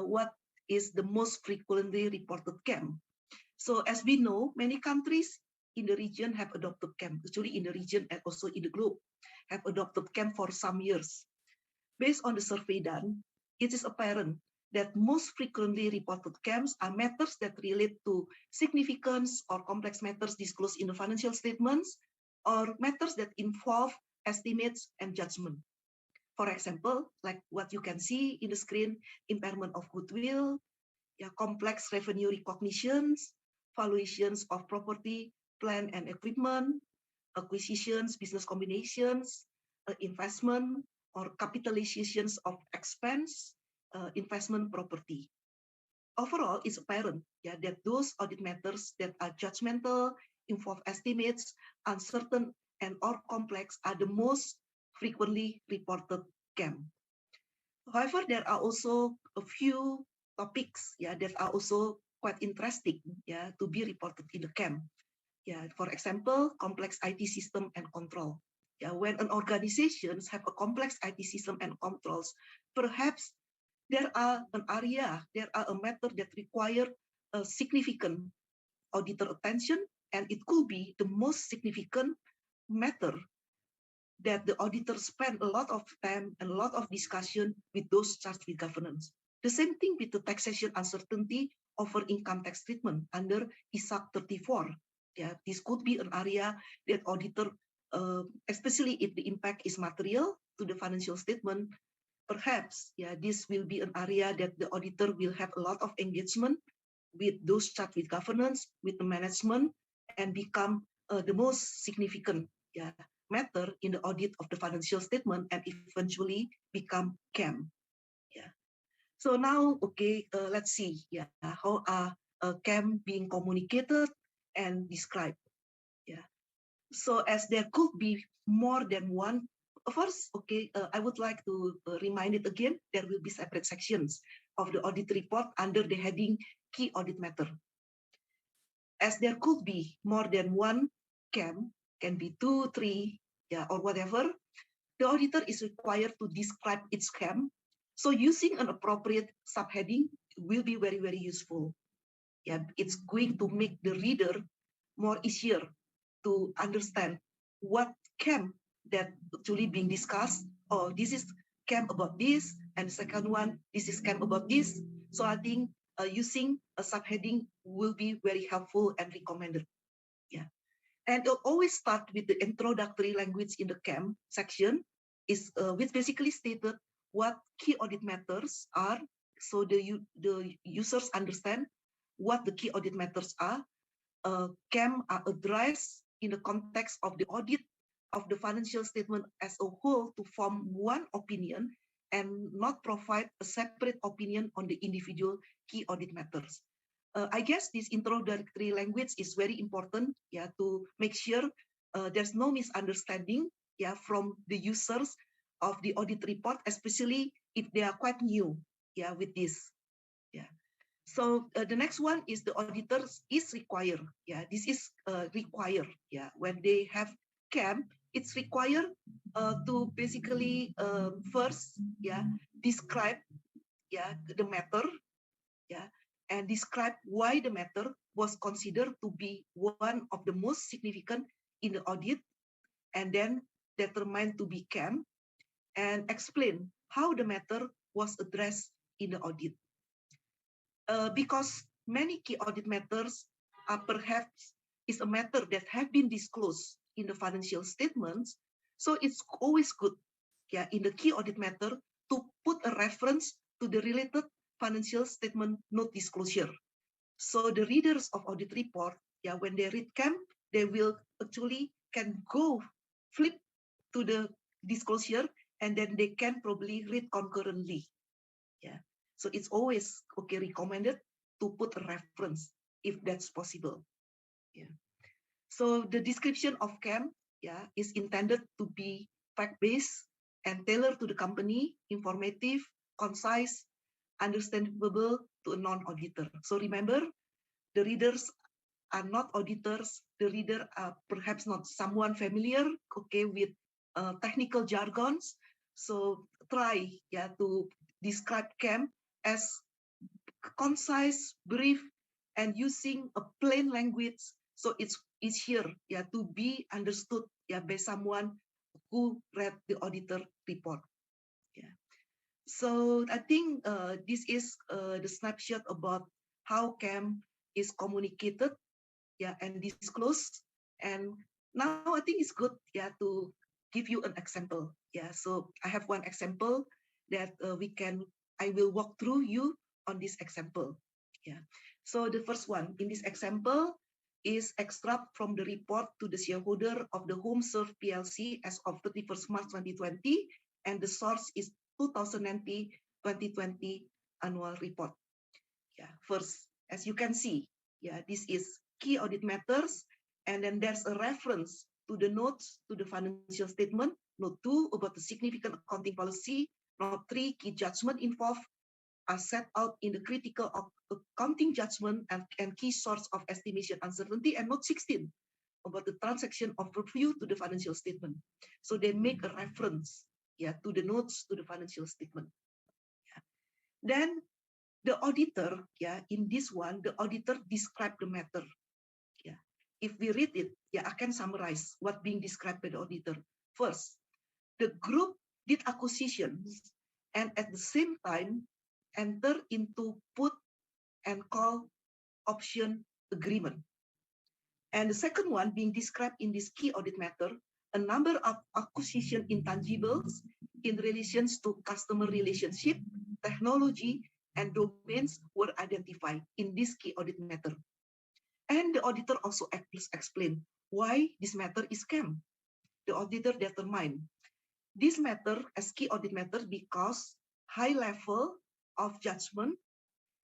what is the most frequently reported KAM. So as we know, many countries in the region have adopted KAM, actually in the region and also in the globe, have adopted KAM for some years. Based on the survey done, it is apparent that most frequently reported KAMs are matters that relate to significance or complex matters disclosed in the financial statements, or matters that involve estimates and judgment. For example, like what you can see in the screen, impairment of goodwill, complex revenue recognitions, valuations of property, plant and equipment, acquisitions, business combinations, investment or capitalizations of expense, investment property. Overall, it's apparent that those audit matters that are judgmental, involve estimates, uncertain, and or complex are the most frequently reported KAM. However, there are also a few topics that are also quite interesting to be reported in the KAM. For example, complex IT system and control. When an organization have a complex IT system and controls, perhaps there are a matter that require a significant auditor attention, and it could be the most significant matter that the auditor spend a lot of time and a lot of discussion with those charged with governance. The same thing with the taxation uncertainty over income tax treatment under ISAC 34. This could be an area that auditor, especially if the impact is material to the financial statement, perhaps this will be an area that the auditor will have a lot of engagement with those charged with governance, with the management, and become the most significant matter in the audit of the financial statement and eventually become KAM. So now, let's see how are KAM being communicated and described. So as there could be more than one, first, I would like to remind it again, there will be separate sections of the audit report under the heading key audit matter. As there could be more than one KAM, can be 2, 3, or whatever, the auditor is required to describe its KAM. So using an appropriate subheading will be very, very useful. It's going to make the reader more easier to understand what KAM that actually being discussed. Oh, this is KAM about this, and the second one, this is KAM about this. So I think using a subheading will be very helpful and recommended. And it'll always start with the introductory language in the KAM section, which basically stated what key audit matters are, so the users understand what the key audit matters are. KAM are addressed in the context of the audit of the financial statement as a whole to form one opinion and not provide a separate opinion on the individual key audit matters. I guess this introductory language is very important, yeah, to make sure there's no misunderstanding, yeah, from the users of the audit report, especially if they are quite new, yeah, with this, yeah. So the next one is the auditors is required, yeah, this is required, yeah, when they have KAM, it's required to basically first, yeah, describe, yeah, the matter, yeah, and describe why the matter was considered to be one of the most significant in the audit, and then determined to be KAM, and explain how the matter was addressed in the audit. Because many key audit matters are perhaps is a matter that have been disclosed in the financial statements, so it's always good, yeah, in the key audit matter to put a reference to the related financial statement note disclosure. So the readers of audit report, yeah, when they read KAM, they will actually can go flip to the disclosure, and then they can probably read concurrently, yeah. So it's always okay recommended to put a reference if that's possible, yeah. So the description of KAM, yeah, is intended to be fact-based and tailored to the company, informative, concise, understandable to a non-auditor. So remember, the readers are not auditors. The reader are perhaps not someone familiar, okay, with technical jargons. So try, yeah, to describe KAM as concise, brief, and using a plain language, so it's easier, yeah, to be understood, yeah, by someone who read the auditor report, yeah. So I think this is the snapshot about how KAM is communicated, yeah, and disclosed. And now I think it's good, yeah, to give you an example, yeah. So I have one example that I will walk through you on this example, yeah. So the first one in this example is extract from the report to the shareholder of the HomeServe PLC as of 31st March 2020, and the source is 2020 annual report, yeah. First, as you can see, yeah, this is key audit matters, and then there's a reference to the notes to the financial statement, note 2 about the significant accounting policy, note 3 key judgment involved are set out in the critical accounting judgment and key source of estimation uncertainty, and note 16 about the transaction of review to the financial statement. So they make a reference, yeah, to the notes to the financial statement, yeah. Then the auditor, yeah, in this one, the auditor described the matter, yeah. If we read it, yeah, I can summarize what being described by the auditor. First, the group did acquisitions and at the same time enter into put and call option agreement. And the second one being described in this key audit matter, a number of acquisition intangibles in relations to customer relationship, technology, and domains were identified in this key audit matter. And the auditor also explained why this matter is KAM. The auditor determined this matter as key audit matter because high level of judgment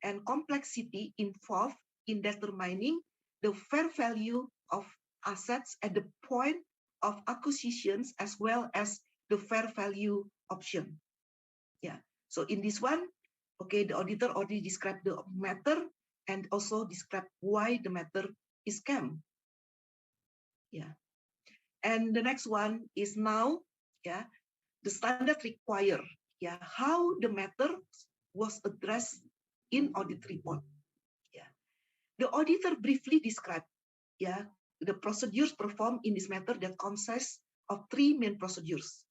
and complexity involved in determining the fair value of assets at the point of acquisitions as well as the fair value option, yeah. So in this one, okay, the auditor already described the matter and also described why the matter is KAM, yeah. And the next one is now, yeah, the standard require, yeah, how the matter was addressed in audit report, yeah. The auditor briefly described, yeah, the procedures performed in this matter that consists of 3 main procedures.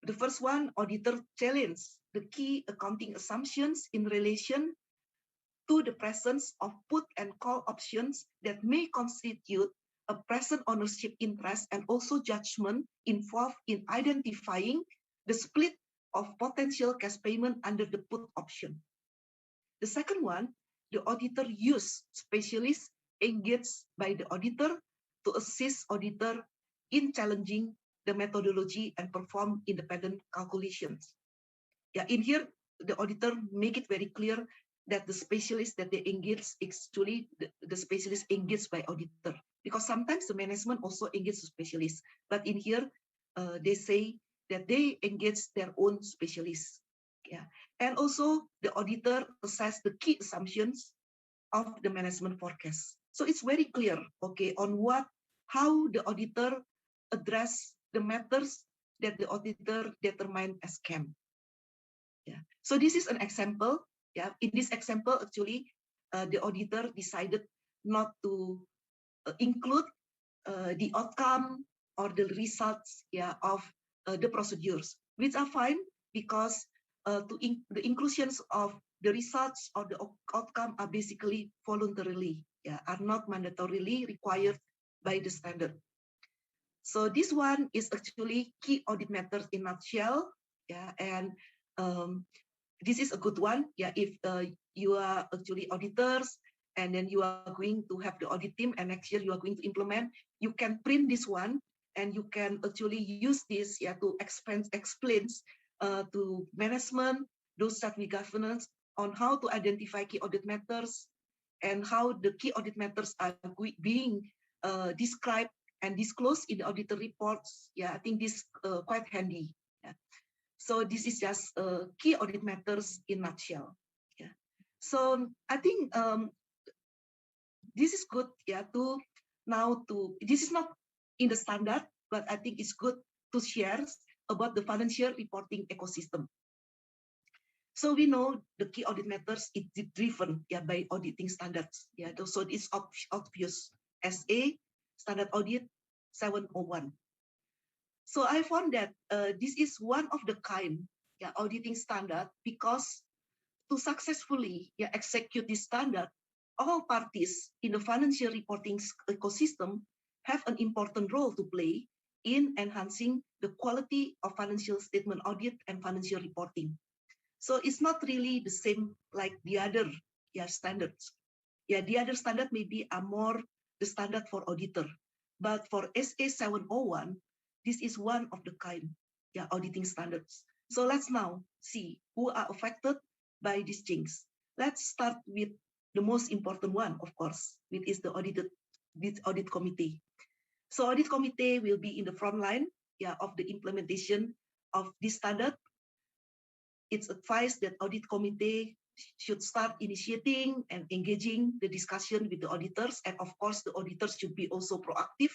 The first one, auditor challenged the key accounting assumptions in relation to the presence of put and call options that may constitute a present ownership interest and also judgment involved in identifying the split of potential cash payment under the put option. The second one, the auditor used specialists engaged by the auditor to assist auditor in challenging the methodology and perform independent calculations. Yeah, in here, the auditor make it very clear that the specialist that they engage is actually the specialist engaged by auditor, because sometimes the management also engage the specialist, but in here they say that they engage their own specialists. Yeah, and also the auditor assess the key assumptions of the management forecast. So it's very clear, okay, on how the auditor address the matters that the auditor determined as KAM. Yeah. So this is an example. Yeah. In this example, actually, the auditor decided not to include the outcome or the results, yeah, of the procedures, which are fine because the inclusions of the results or the outcome are basically voluntarily, yeah, are not mandatorily required by the standard. So this one is actually key audit matters in a nutshell, yeah, and this is a good one, yeah. If you are actually auditors and then you are going to have the audit team and next year you are going to implement, you can print this one and you can actually use this, yeah, to explain to management, those that we governance, on how to identify key audit matters and how the key audit matters are being described and disclosed in the auditor reports. Yeah, I think this quite handy. Yeah. So this is just key audit matters in a nutshell. Yeah. So I think this is good. Yeah. This is not in the standard, but I think it's good to share about the financial reporting ecosystem. So we know the key audit matters is driven, yeah, by auditing standards. Yeah. So it's obvious. SA standard audit 701. So I found that this is one of the kind, yeah, auditing standard, because to successfully, yeah, execute this standard, all parties in the financial reporting ecosystem have an important role to play in enhancing the quality of financial statement audit and financial reporting. So it's not really the same like the other, yeah, standards. Yeah, the other standard maybe are more the standard for auditor, but for SA 701, this is one of the kind, yeah, auditing standards. So let's now see who are affected by these things. Let's start with the most important one, of course, which is the audit committee. So audit committee will be in the front line, yeah, of the implementation of this standard. It's advised that audit committee should start initiating and engaging the discussion with the auditors. And of course, the auditors should be also proactive,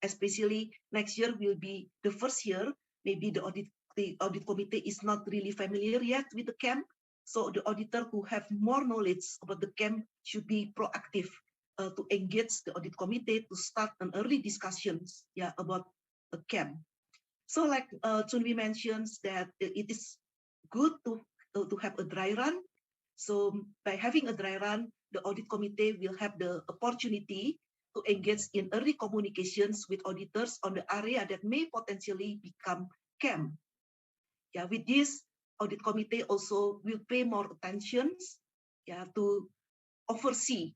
especially next year will be the first year. Maybe the audit committee is not really familiar yet with the KAM. So the auditor who have more knowledge about the KAM should be proactive to engage the audit committee to start an early discussions, yeah, about the KAM. So like Chun mentions that it is good to have a dry run. So by having a dry run, the audit committee will have the opportunity to engage in early communications with auditors on the area that may potentially become KAM. Yeah, with this, audit committee also will pay more attention, yeah, to oversee,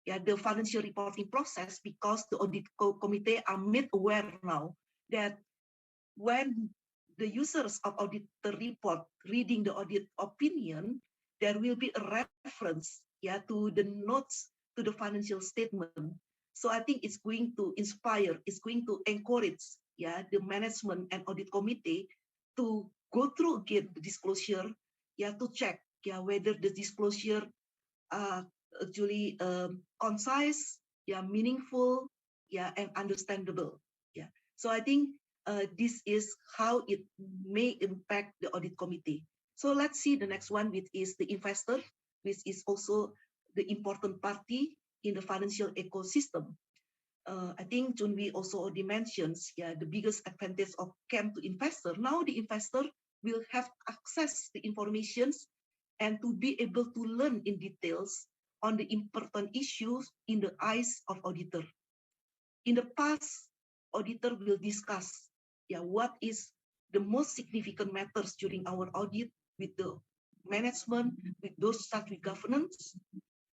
yeah, the financial reporting process, because the audit committee are made aware now that when the users of auditor report reading the audit opinion, there will be a reference, yeah, to the notes to the financial statement. So I think it's going to inspire, it's going to encourage, yeah, the management and audit committee to go through again the disclosure, yeah, to check, yeah, whether the disclosure are actually concise, yeah, meaningful, yeah, and understandable. Yeah. So I think this is how it may impact the audit committee. So let's see the next one, which is the investor, which is also the important party in the financial ecosystem. I think Chun also already mentions, yeah, the biggest advantage of KAM to investor. Now the investor will have access to information and to be able to learn in details on the important issues in the eyes of auditor. In the past, auditor will discuss, yeah, what is the most significant matters during our audit with the management, with those start with governance,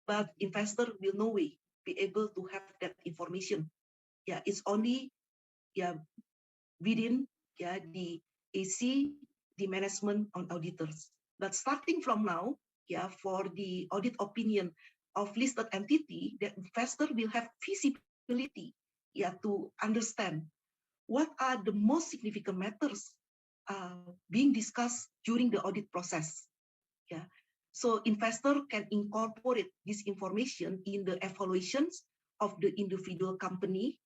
but investor will no way be able to have that information. Yeah, it's only, yeah, within the AC, the management on auditors. But starting from now, for the audit opinion of listed entity, the investor will have visibility to understand what are the most significant matters being discussed during the audit process. So investor can incorporate this information in the evaluations of the individual company,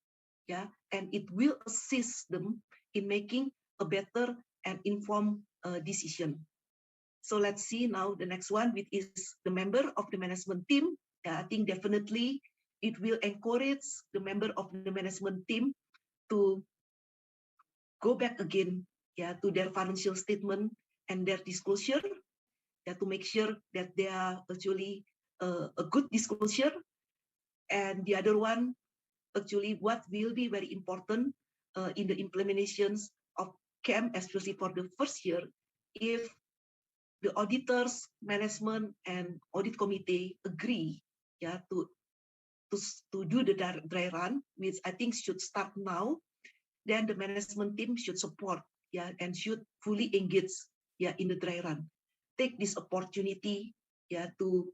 and it will assist them in making a better and informed decision. So let's see now the next one, which is the member of the management team. I think definitely it will encourage the member of the management team to go back again to their financial statement and their disclosure, to make sure that they are actually a good disclosure. And the other one, actually what will be very important in the implementations of KAM, especially for the first year, if the auditors, management, and audit committee agree to do the dry run, which I think should start now, then the management team should support and should fully engage in the dry run. Take this opportunity to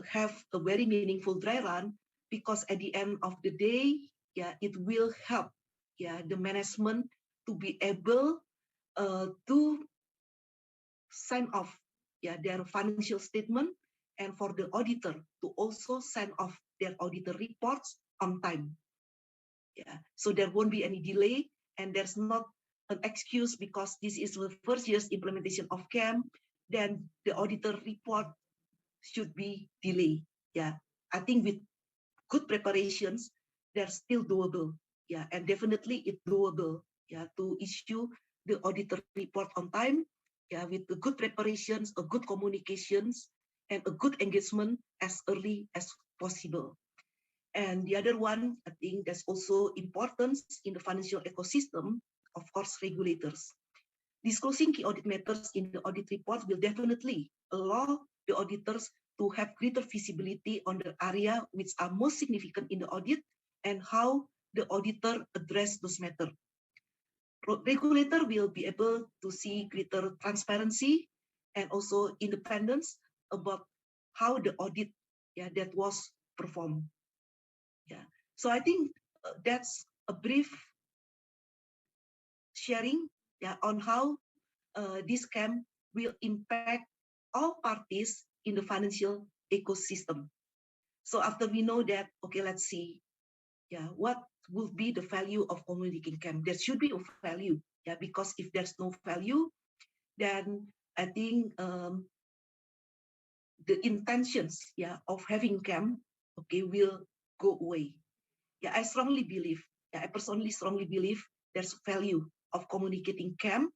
have a very meaningful dry run, because at the end of the day, it will help the management to be able to sign off their financial statement, and for the auditor to also sign off their auditor reports on time. So there won't be any delay, and there's not an excuse because this is the first year's implementation of KAM, then the auditor report should be delayed. I think with good preparations, they're still doable. And definitely it's doable. To issue the auditor report on time. With the good preparations, a good communications, and a good engagement as early as possible. And the other one, I think that's also important in the financial ecosystem, of course, regulators. Disclosing key audit matters in the audit report will definitely allow the auditors to have greater visibility on the area which are most significant in the audit and how the auditor address those matters. Regulator will be able to see greater transparency and also independence about how the audit that was performed. So I think that's a brief sharing on how this KAM will impact all parties in the financial ecosystem. So after we know that, okay, let's see, what will be the value of communicating KAM? There should be a value, because if there's no value, then I think the intentions, of having KAM, okay, will go away. I strongly believe, I personally strongly believe there's value of communicating KAM.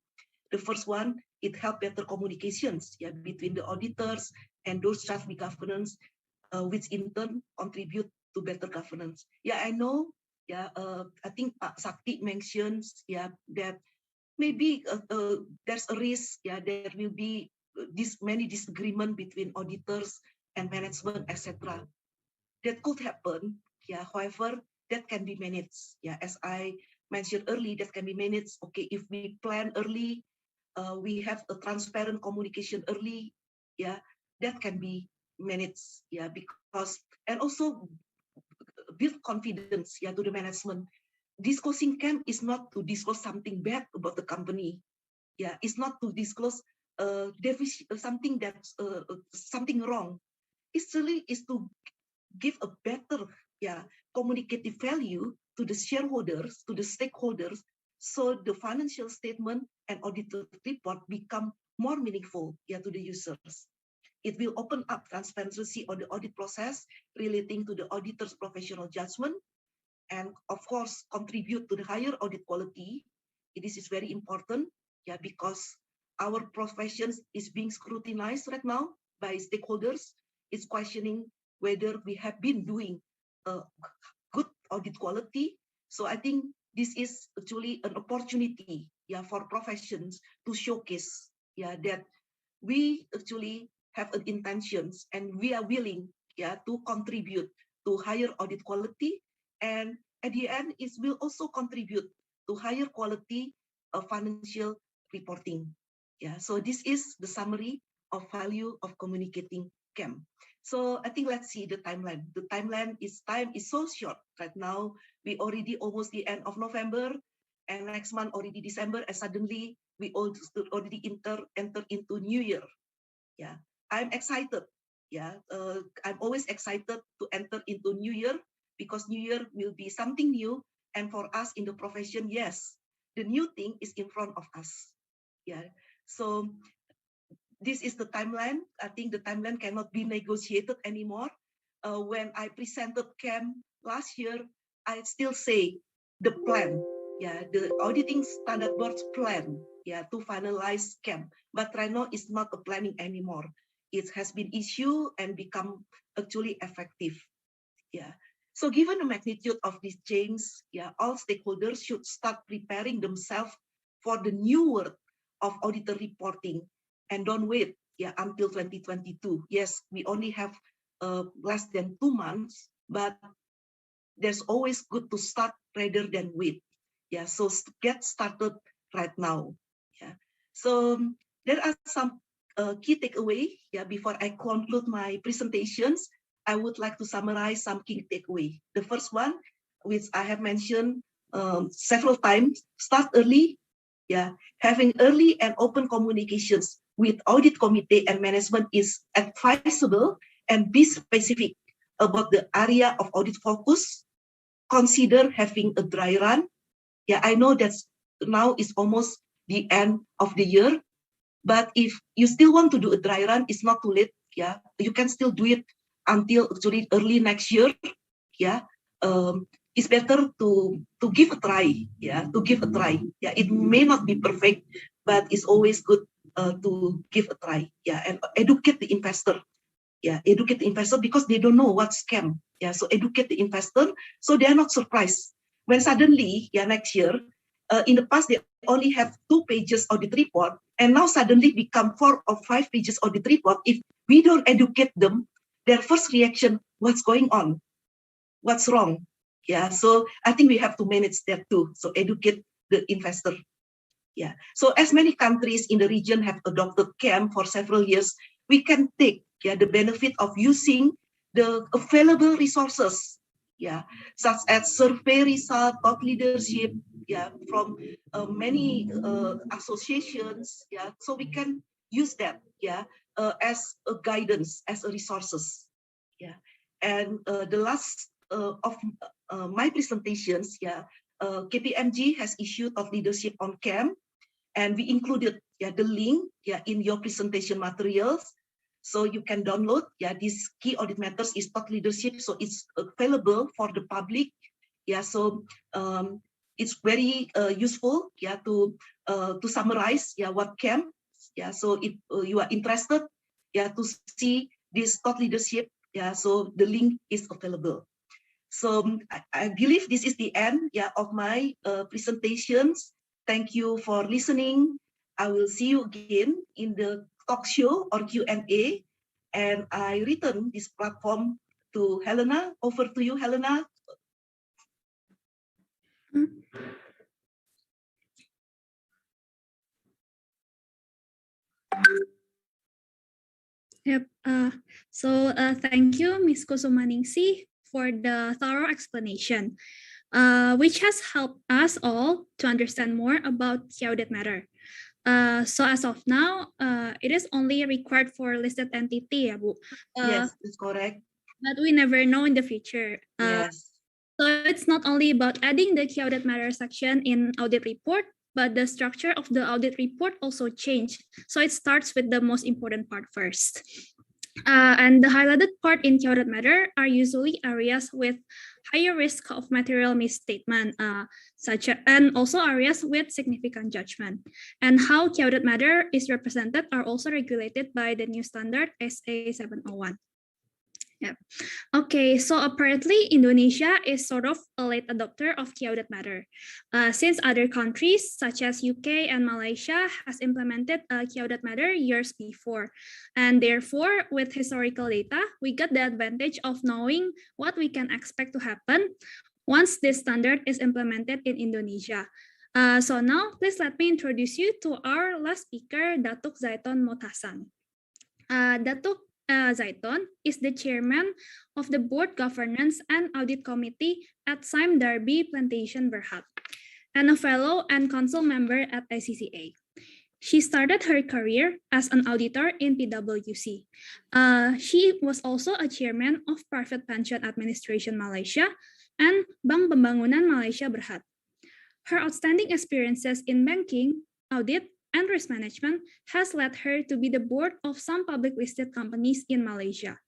The first one, it helps better communications between the auditors and those charged with governance, which in turn contribute to better governance. I know, I think Pak Sekti mentions, that maybe there's a risk, there will be many disagreement between auditors and management, etc. That could happen, however, that can be managed. As I mentioned earlier, that can be managed. Okay, if we plan early, we have a transparent communication early, that can be managed, because, and also build confidence, to the management. Disclosing KAM is not to disclose something bad about the company. It's not to disclose something that's something wrong. It's really is to give a better, communicative value to the shareholders, to the stakeholders, so the financial statement and auditor report become more meaningful, to the users. It will open up transparency on the audit process relating to the auditor's professional judgment, and of course contribute to the higher audit quality. This is very important, because our profession is being scrutinized right now by stakeholders. It's questioning whether we have been doing good audit quality. So I think this is actually an opportunity, for professions to showcase, that we actually have an intentions and we are willing, to contribute to higher audit quality. And at the end, it will also contribute to higher quality of financial reporting. Yeah, so this is the summary of value of communicating KAM. So I think let's see the timeline. The time is so short right now. We already almost the end of November, and next month already December, and suddenly we already enter into New Year. Yeah, I'm excited. Yeah, I'm always excited to enter into New Year because New Year will be something new, and for us in the profession, yes, the new thing is in front of us. Yeah, so this is the timeline. I think the timeline cannot be negotiated anymore. When I presented KAM last year, I still say the plan, yeah, the auditing standard board's plan, yeah, to finalize KAM. But right now it's not a planning anymore. It has been issued and become actually effective. Yeah. So given the magnitude of these changes, yeah, all stakeholders should start preparing themselves for the new world of auditor reporting, and don't wait, yeah, until 2022. Yes, we only have less than 2 months, but there's always good to start rather than wait. Yeah, so get started right now. Yeah, so there are some key takeaway. Yeah, before I conclude my presentations, I would like to summarize some key takeaway. The first one, which I have mentioned several times, start early. Yeah, having early and open communications with audit committee and management is advisable, and be specific about the area of audit focus. Consider having a dry run. Yeah, I know that now is almost the end of the year, but if you still want to do a dry run, it's not too late. Yeah, you can still do it until actually early next year. Yeah, it's better to give a try. Yeah, to give a try. Yeah, it may not be perfect, but it's always good to give a try. Yeah, and educate the investor. Yeah, educate the investor because they don't know what's KAM. Yeah, so educate the investor so they are not surprised when suddenly, yeah, next year, in the past they only have 2 pages audit report, and now suddenly become 4 or 5 pages audit report. If we don't educate them, their first reaction, what's going on? What's wrong? Yeah, so I think we have to manage that too. So educate the investor. Yeah, so as many countries in the region have adopted KAM for several years, we can take, yeah, the benefit of using the available resources, yeah, such as survey result, thought leadership, yeah, from many associations, yeah, so we can use that, yeah, as a guidance, as a resources, yeah. And the last of my presentations, yeah, KPMG has issued of leadership on KAM, and we included, yeah, the link, yeah, in your presentation materials. So you can download, yeah, this key audit matters is thought leadership. So it's available for the public. Yeah, so it's very useful, yeah, to summarize, yeah, what KAM. Yeah, so if you are interested, yeah, to see this thought leadership, yeah, so the link is available. So I believe this is the end, yeah, of my presentations. Thank you for listening. I will see you again in the talk show or Q&A, and I return this platform to Helena. Over to you, Helena. Yep. Thank you, Ms. Kusumaningsih, for the thorough explanation, which has helped us all to understand more about the audit matter. So as of now, it is only required for listed entity, ya, Bu. Yes, that's correct. But we never know in the future. Yes. So it's not only about adding the key audit matter section in audit report, but the structure of the audit report also changed. So it starts with the most important part first. And the highlighted part in key audit matter are usually areas with higher risk of material misstatement, and also areas with significant judgment. And how key audit matter is represented are also regulated by the new standard SA 701. Yep. Okay, so apparently Indonesia is sort of a late adopter of key audit matter, since other countries such as UK and Malaysia has implemented key audit matter years before, and therefore with historical data we got the advantage of knowing what we can expect to happen once this standard is implemented in Indonesia. So now, please let me introduce you to our last speaker, Datuk Zaiton Mohd Hassan. Datuk Zaiton is the chairman of the Board Governance and Audit Committee at Sime Darby Plantation Berhad, and a fellow and council member at ACCA. She started her career as an auditor in PwC. She was also a chairman of Private Pension Administration Malaysia and Bank Pembangunan Malaysia Berhad. Her outstanding experiences in banking, audit, and risk management has led her to be the board of some public listed companies in Malaysia.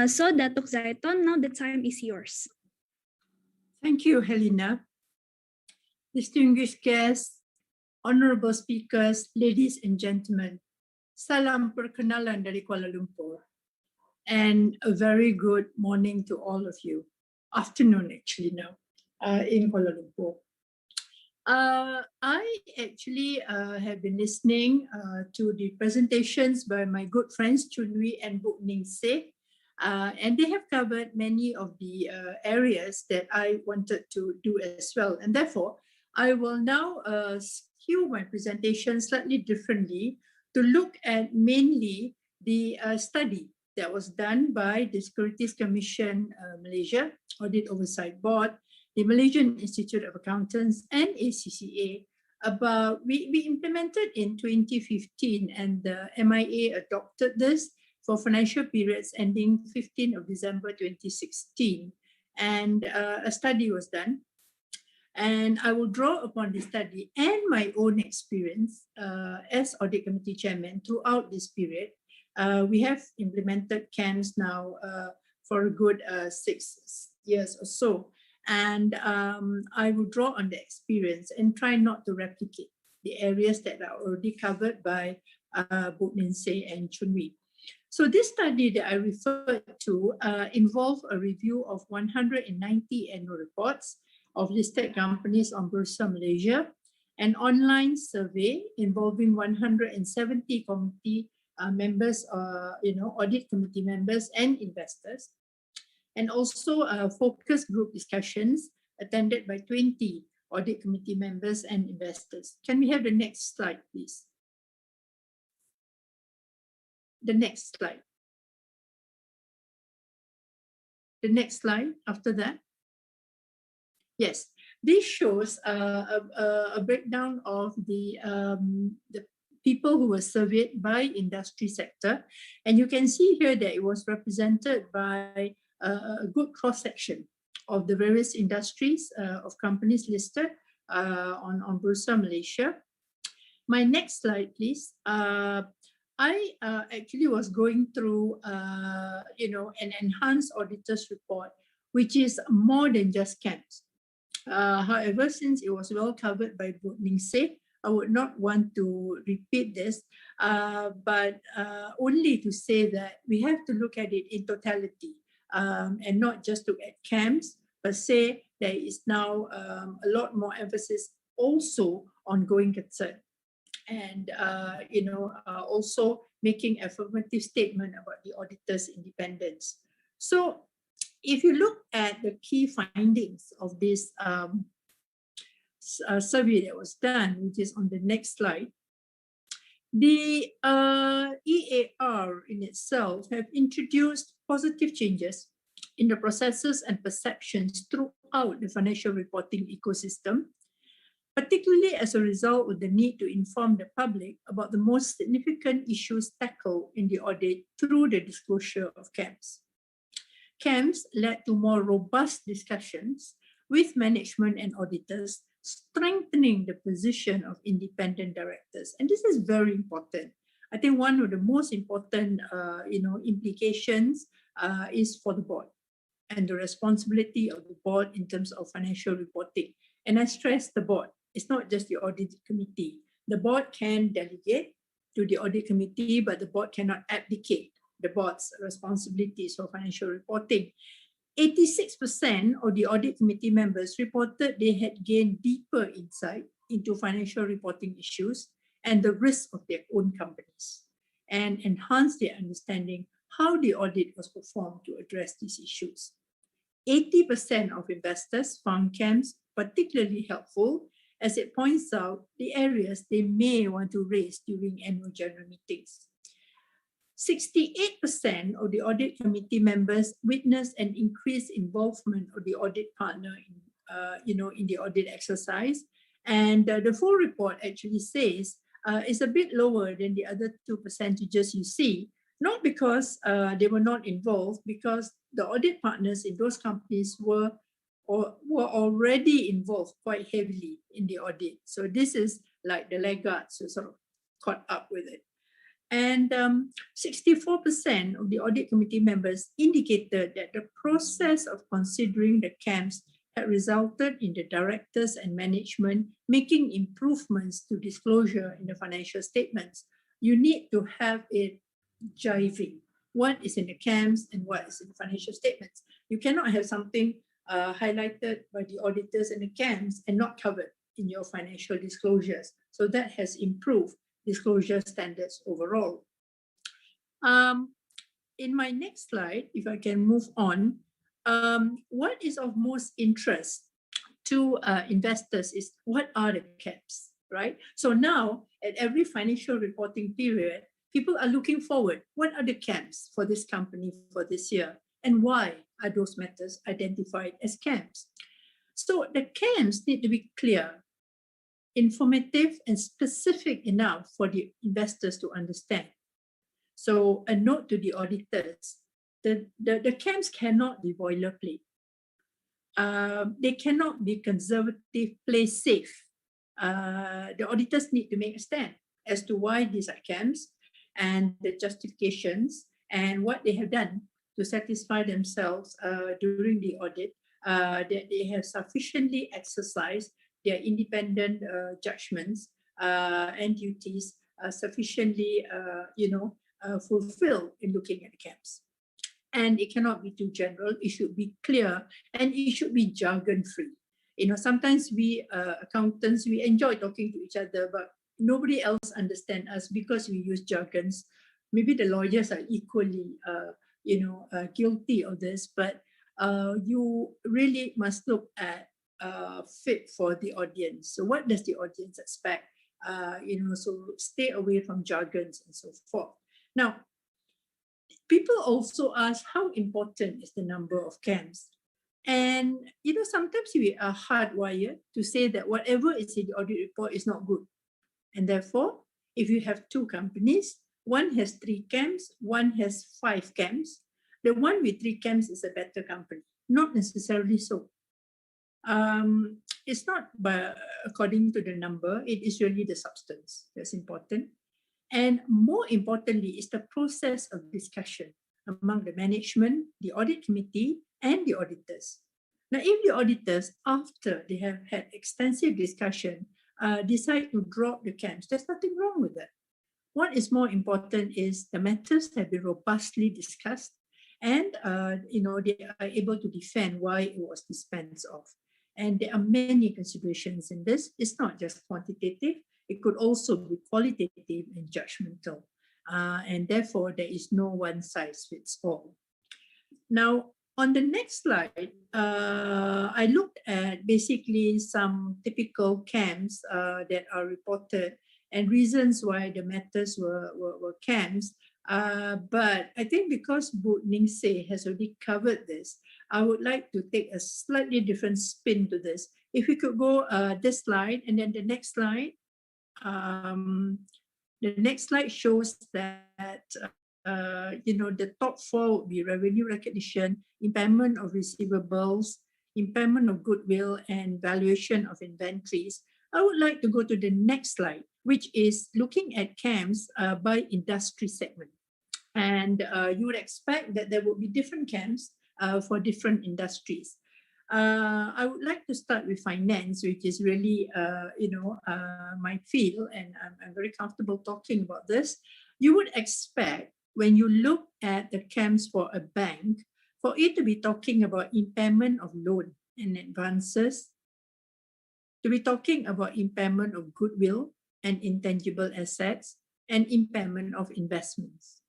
So Datuk Zaiton, now the time is yours. Thank you, Helena. Distinguished guests, honorable speakers, ladies and gentlemen, salam perkenalan dari Kuala Lumpur, and a very good morning to all of you. Afternoon, actually, now, in Kuala Lumpur. I actually have been listening to the presentations by my good friends Chun and Kusumaningsih, and they have covered many of the areas that I wanted to do as well. And therefore, I will now skew my presentation slightly differently to look at mainly the study that was done by the Securities Commission Malaysia, Audit Oversight Board, the Malaysian Institute of Accountants, and ACCA. We implemented in 2015, and the MIA adopted this for financial periods ending 15th of December 2016. And a study was done. And I will draw upon this study and my own experience as Audit Committee Chairman throughout this period. We have implemented KAMs now for a good 6 years or so. And I will draw on the experience and try not to replicate the areas that are already covered by Kusumaningsih and Chun. So this study that I referred to involved a review of 190 annual reports of listed companies on Bursa Malaysia, an online survey involving 170 committee members, audit committee members and investors, and also focus group discussions attended by 20 audit committee members and investors. Can we have the next slide, please? The next slide. The next slide after that. Yes, this shows a breakdown of the people who were surveyed by industry sector. And you can see here that it was represented by a good cross-section of the various industries of companies listed on Bursa Malaysia. My next slide, please. I actually was going through, an enhanced auditor's report, which is more than just KAMs. However, since it was well covered by Kusumaningsih, I would not want to repeat this, but only to say that we have to look at it in totality. And not just look at KAMs, but say there is now a lot more emphasis also on going concern, and also making affirmative statement about the auditor's independence. So if you look at the key findings of this survey that was done, which is on the next slide, the EAR in itself have introduced positive changes in the processes and perceptions throughout the financial reporting ecosystem, particularly as a result of the need to inform the public about the most significant issues tackled in the audit through the disclosure of KAMs. KAMs led to more robust discussions with management and auditors, strengthening the position of independent directors. And this is very important. I think one of the most important, implications is for the board and the responsibility of the board in terms of financial reporting. And I stress the board. It's not just the audit committee. The board can delegate to the audit committee, but the board cannot abdicate the board's responsibilities for financial reporting. 86% of the audit committee members reported they had gained deeper insight into financial reporting issues and the risks of their own companies, and enhanced their understanding how the audit was performed to address these issues. 80% of investors found KAMs particularly helpful as it points out the areas they may want to raise during annual general meetings. 68% of the audit committee members witnessed an increased involvement of the audit partner in the audit exercise. And the full report actually says it's a bit lower than the other 2 percentages you see, not because they were not involved, because the audit partners in those companies were already involved quite heavily in the audit. So this is like the laggards who sort of caught up with it. And 64% of the audit committee members indicated that the process of considering the KAMs had resulted in the directors and management making improvements to disclosure in the financial statements. You need to have it jiving. What is in the KAMs and what is in the financial statements? You cannot have something highlighted by the auditors and the KAMs and not covered in your financial disclosures. So that has improved disclosure standards overall. In my next slide, if I can move on, what is of most interest to investors is what are the KAMs, right? So now at every financial reporting period, people are looking forward. What are the KAMs for this company for this year? And why are those matters identified as KAMs? So the KAMs need to be clear, informative, and specific enough for the investors to understand. So a note to the auditors, the KAMs cannot be boilerplate. They cannot be conservative, play safe. The auditors need to make a stand as to why these are KAMs and the justifications and what they have done to satisfy themselves during the audit, that they have sufficiently exercised their independent judgments and duties sufficiently, fulfilled in looking at the KAMs. And it cannot be too general. It should be clear and it should be jargon-free. Sometimes we accountants, we enjoy talking to each other, but nobody else understands us because we use jargons. Maybe the lawyers are equally, guilty of this, but you really must look at fit for the audience. So what does the audience expect? So stay away from jargons and so forth. Now, people also ask how important is the number of KAMs? And, sometimes we are hardwired to say that whatever is in the audit report is not good. And therefore, if you have two companies, one has 3 KAMs, one has 5 KAMs, the one with 3 KAMs is a better company. Not necessarily so. It's not according to the number, it is really the substance that's important. And more importantly, is the process of discussion among the management, the audit committee, and the auditors. Now, if the auditors, after they have had extensive discussion, decide to drop the KAMs, there's nothing wrong with that. What is more important is the matters have been robustly discussed and they are able to defend why it was dispensed of. And there are many considerations in this. It's not just quantitative, it could also be qualitative and judgmental. And therefore, there is no one size fits all. Now, on the next slide, I looked at basically some typical KAMs that are reported and reasons why the matters were KAMs. But I think because Mohd has already covered this, I would like to take a slightly different spin to this. If we could go this slide and then the next slide. The next slide shows that the top 4 would be revenue recognition, impairment of receivables, impairment of goodwill, and valuation of inventories. I would like to go to the next slide, which is looking at KAMs by industry segment. And you would expect that there would be different KAMs for different industries. I would like to start with finance, which is really, my field, and I'm very comfortable talking about this. You would expect when you look at the KAMs for a bank, for it to be talking about impairment of loan and advances, to be talking about impairment of goodwill and intangible assets, and impairment of investments.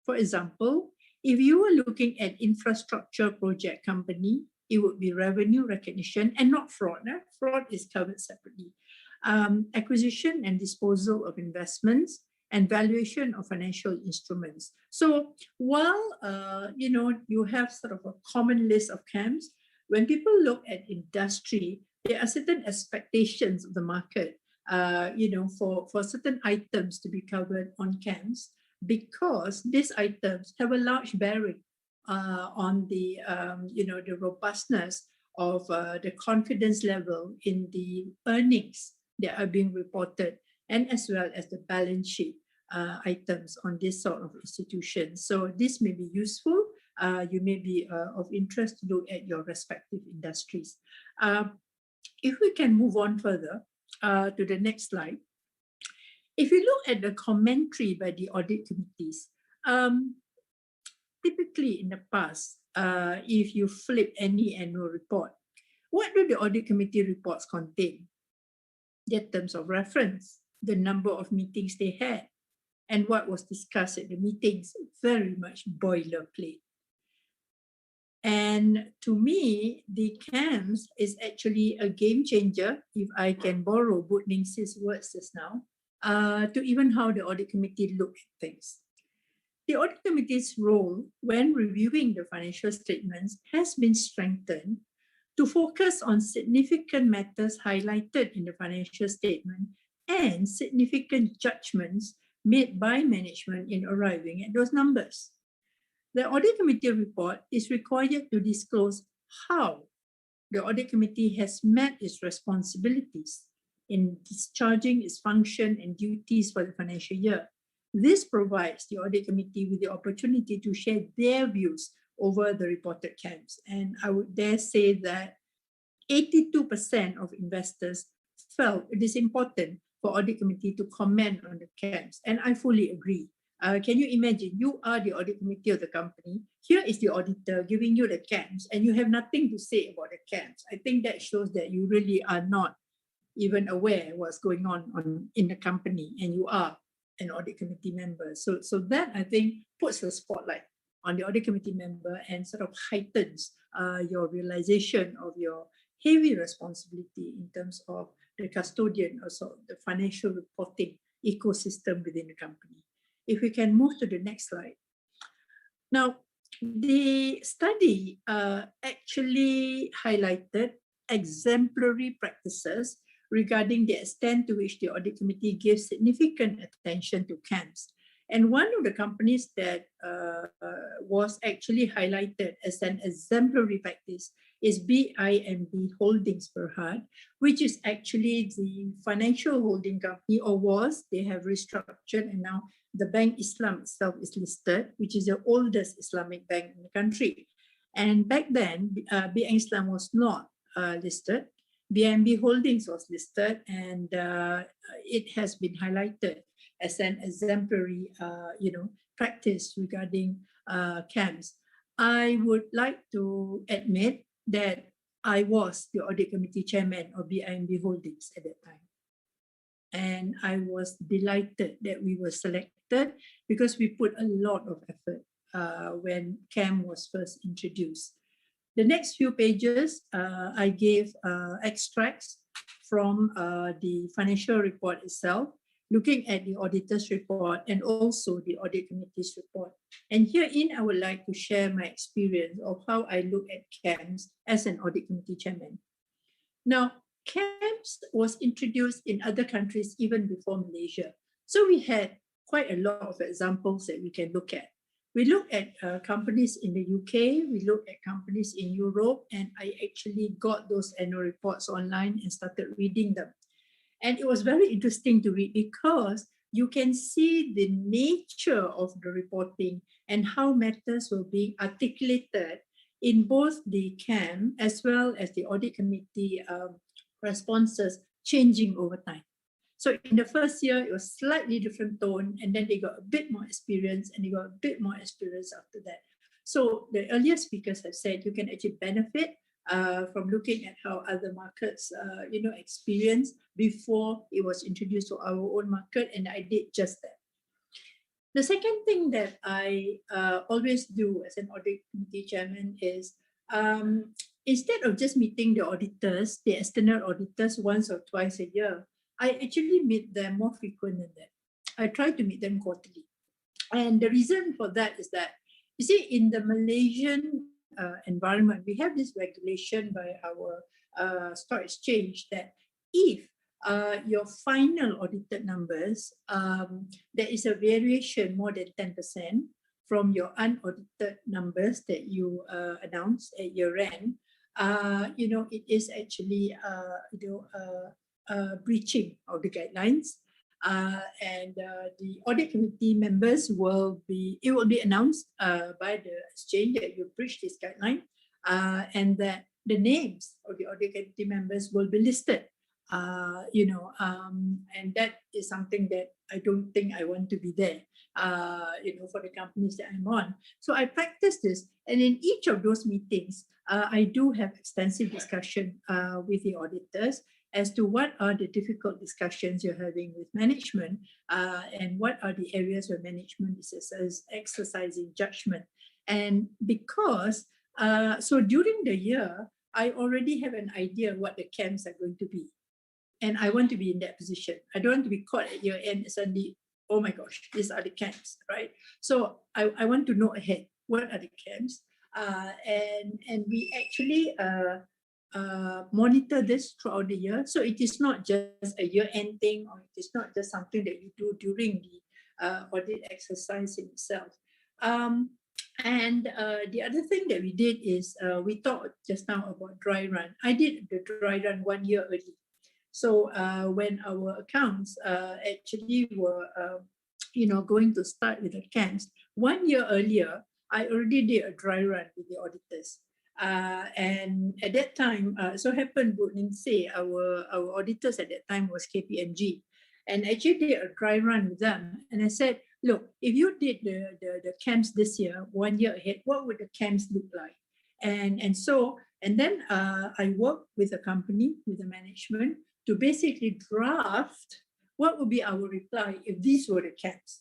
For example, if you were looking at infrastructure project company, it would be revenue recognition and not fraud. Fraud is covered separately. Acquisition and disposal of investments and valuation of financial instruments. So while you have sort of a common list of KAMs, when people look at industry, there are certain expectations of the market, for certain items to be covered on KAMs, because these items have a large bearing on the robustness of the confidence level in the earnings that are being reported, and as well as the balance sheet items on this sort of institutions. So this may be useful. You may be of interest to look at your respective industries. If we can move on further to the next slide. If you look at the commentary by the audit committees, typically in the past, if you flip any annual report, what do the audit committee reports contain? Their terms of reference, the number of meetings they had, and what was discussed at the meetings, very much boilerplate. And to me, the KAMs is actually a game changer, if I can borrow Buningsih's words just now, to even how the audit committee look at things. The audit committee's role when reviewing the financial statements has been strengthened to focus on significant matters highlighted in the financial statement and significant judgments made by management in arriving at those numbers. The audit committee report is required to disclose how the audit committee has met its responsibilities in discharging its function and duties for the financial year. This provides the audit committee with the opportunity to share their views over the reported KAMs. And I would dare say that 82% of investors felt it is important for audit committee to comment on the KAMs. And I fully agree. Can you imagine, you are the audit committee of the company, here is the auditor giving you the KAMs, and you have nothing to say about the KAMs. I think that shows that you really are not even aware what's going on in the company, and you are an audit committee member. So that, I think, puts the spotlight on the audit committee member and sort of heightens your realization of your heavy responsibility in terms of the custodian, also the financial reporting ecosystem within the company. If we can move to the next slide. Now, the study actually highlighted exemplary practices regarding the extent to which the audit committee gives significant attention to KAMs. And one of the companies that was actually highlighted as an exemplary practice is BIMB Holdings Berhad, which is actually the financial holding company, or was. They have restructured, and now the Bank Islam itself is listed, which is the oldest Islamic bank in the country. And back then, Bank Islam was not listed. BIMB Holdings was listed, and it has been highlighted as an exemplary, practice regarding KAMs. I would like to admit that I was the audit committee chairman of BIMB Holdings at that time. And I was delighted that we were selected because we put a lot of effort when KAM was first introduced. The next few pages, I gave extracts from the financial report itself, looking at the auditor's report and also the audit committee's report. And herein, I would like to share my experience of how I look at KAMs as an audit committee chairman. Now, KAMs was introduced in other countries even before Malaysia. So we had quite a lot of examples that we can look at. We look at companies in the UK, we look at companies in Europe, and I actually got those annual reports online and started reading them. And it was very interesting to read because you can see the nature of the reporting and how matters were being articulated in both the KAM as well as the audit committee responses changing over time. So in the first year, it was slightly different tone, and then they got a bit more experience, and they got a bit more experience after that. So the earlier speakers have said you can actually benefit from looking at how other markets, experience before it was introduced to our own market, and I did just that. The second thing that I always do as an audit committee chairman is instead of just meeting the auditors, the external auditors once or twice a year, I actually meet them more frequent than that. I try to meet them quarterly. And the reason for that is that, you see, in the Malaysian environment, we have this regulation by our stock exchange that if your final audited numbers, there is a variation more than 10% from your unaudited numbers that you announce at year end, it is actually breaching of the guidelines. And the audit committee members will be announced by the exchange that you breached this guideline, and that the names of the audit committee members will be listed. And that is something that I don't think I want to be there, for the companies that I'm on. So I practice this, and in each of those meetings, I do have extensive discussion with the auditors as to what are the difficult discussions you're having with management, and what are the areas where management is exercising judgment. And because, so during the year, I already have an idea what the KAMs are going to be. And I want to be in that position. I don't want to be caught at year end and suddenly, oh my gosh, these are the KAMs, right? So I want to know ahead, what are the KAMs? And we actually monitor this throughout the year. So it is not just a year-end thing, or it is not just something that you do during the audit exercise in itself. And the other thing that we did is we talked just now about dry run. I did the dry run 1 year early. So when our accounts actually were, going to start with the KAMs, 1 year earlier, I already did a dry run with the auditors. And at that time, so happened, Kusumaningsih, our auditors at that time was KPMG, and actually did a dry run with them. And I said, look, if you did the KAMs this year, 1 year ahead, what would the KAMs look like? And then I worked with the company, with the management, to basically draft what would be our reply if these were the KAMs.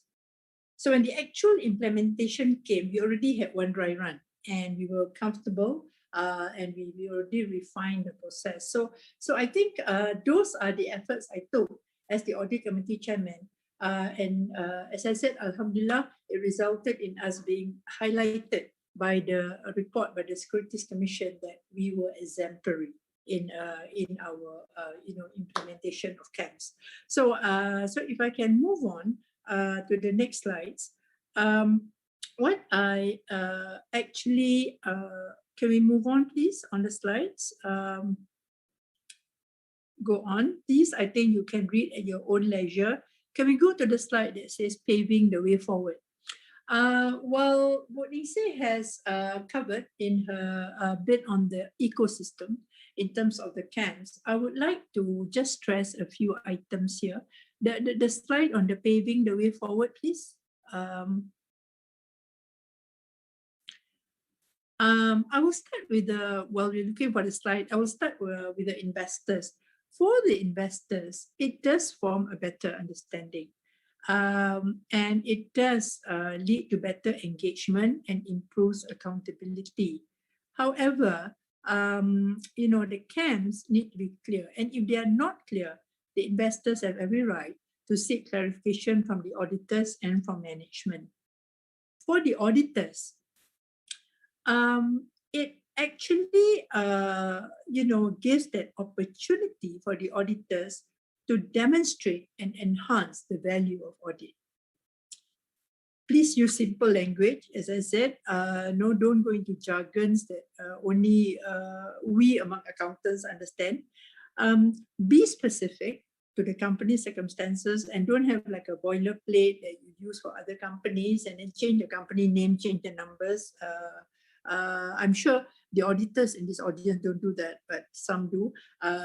So when the actual implementation came, we already had one dry run, and we were comfortable, and we already refined the process. So I think those are the efforts I took as the audit committee chairman. And as I said, Alhamdulillah, it resulted in us being highlighted by the report by the Securities Commission that we were exemplary in our implementation of KAMs. So if I can move on to the next slides. What I actually, can we move on please on the slides? Go on, please. I think you can read at your own leisure. Can we go to the slide that says paving the way forward? Well, Kusumaningsih has covered in her bit on the ecosystem in terms of the KAMs. I would like to just stress a few items here. The slide on the paving the way forward, please. I will start with while we're looking for the slide, I will start with the investors. For the investors, it does form a better understanding. And it does lead to better engagement and improves accountability. However, the KAMs need to be clear. And if they are not clear, the investors have every right to seek clarification from the auditors and from management. For the auditors, it actually, gives that opportunity for the auditors to demonstrate and enhance the value of audit. Please use simple language, as I said. No, don't go into jargons that only we among accountants understand. Be specific to the company's circumstances and don't have like a boilerplate that you use for other companies and then change the company name, change the numbers. I'm sure the auditors in this audience don't do that, but some do.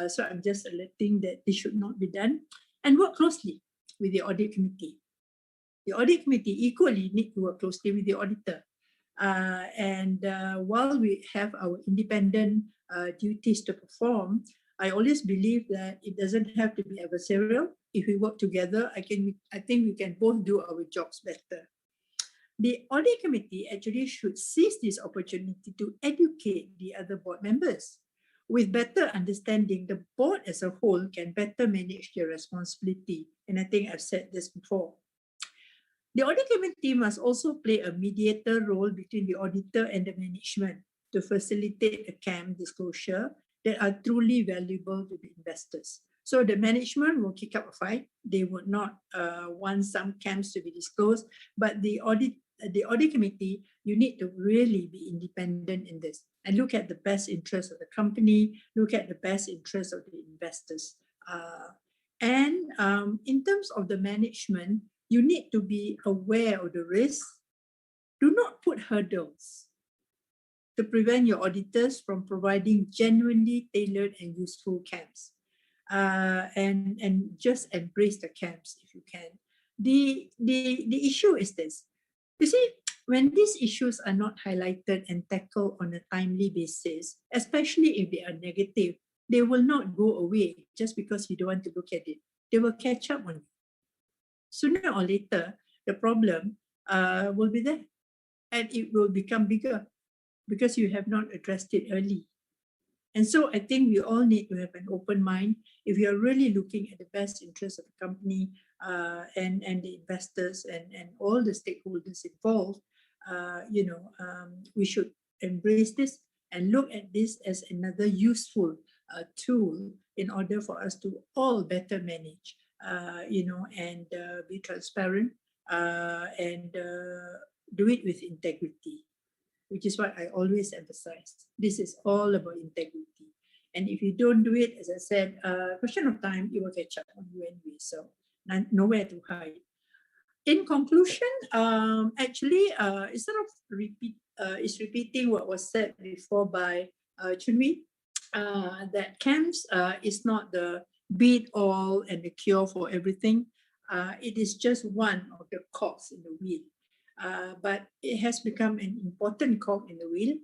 So I'm just alerting that this should not be done. And work closely with the audit committee. The audit committee equally need to work closely with the auditor. And while we have our independent duties to perform, I always believe that it doesn't have to be adversarial. If we work together, I think we can both do our jobs better. the audit committee actually should seize this opportunity to educate the other board members. With better understanding, the board as a whole can better manage their responsibility. And I think I've said this before. The audit committee must also play a mediator role between the auditor and the management to facilitate a KAM disclosure that are truly valuable to the investors. So the management will kick up a fight. They would not want some KAMs to be disclosed, but the audit committee, you need to really be independent in this and look at the best interest of the company, look at the best interest of the investors. And in terms of the management, you need to be aware of the risk. Do not put hurdles to prevent your auditors from providing genuinely tailored and useful KAMs. And just embrace the KAMs if you can. The issue is this. You see, when these issues are not highlighted and tackled on a timely basis, especially if they are negative, they will not go away just because you don't want to look at it. They will catch up on you. Sooner or later, the problem will be there and it will become bigger because you have not addressed it early. And so I think we all need to have an open mind. If you are really looking at the best interest of the company and the investors and all the stakeholders involved, we should embrace this and look at this as another useful tool in order for us to all better manage, and be transparent and do it with integrity, which is what I always emphasize. This is all about integrity. And if you don't do it, as I said, question of time, it will catch up on you anyway. So nowhere to hide. In conclusion, actually, instead of repeating what was said before by Chun, that KAMs is not the be-all and the cure for everything. It is just one of the cogs in the wheel. But it has become an important cog in the wheel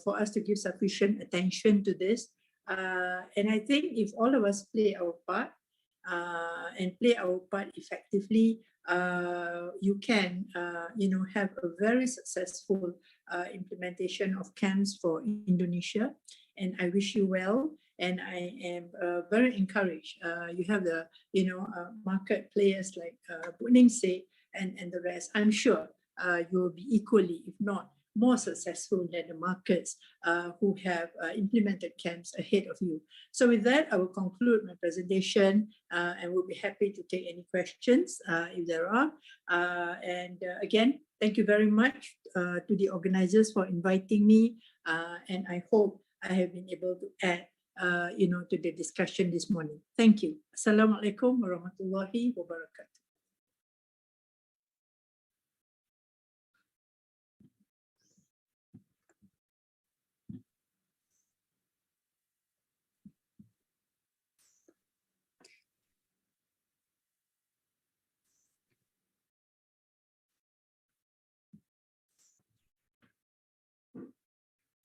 for us to give sufficient attention to this. And I think if all of us play our part and play our part effectively, you can, have a very successful implementation of KAMs for Indonesia. And I wish you well. And I am very encouraged. You have the, market players like Mohd and the rest. I'm sure you will be equally, if not more successful than the markets who have implemented KAMs ahead of you. So with that, I will conclude my presentation and we'll be happy to take any questions if there are. And again, thank you very much to the organizers for inviting me. And I hope I have been able to add to the discussion this morning. Thank you. Assalamualaikum warahmatullahi wabarakatuh.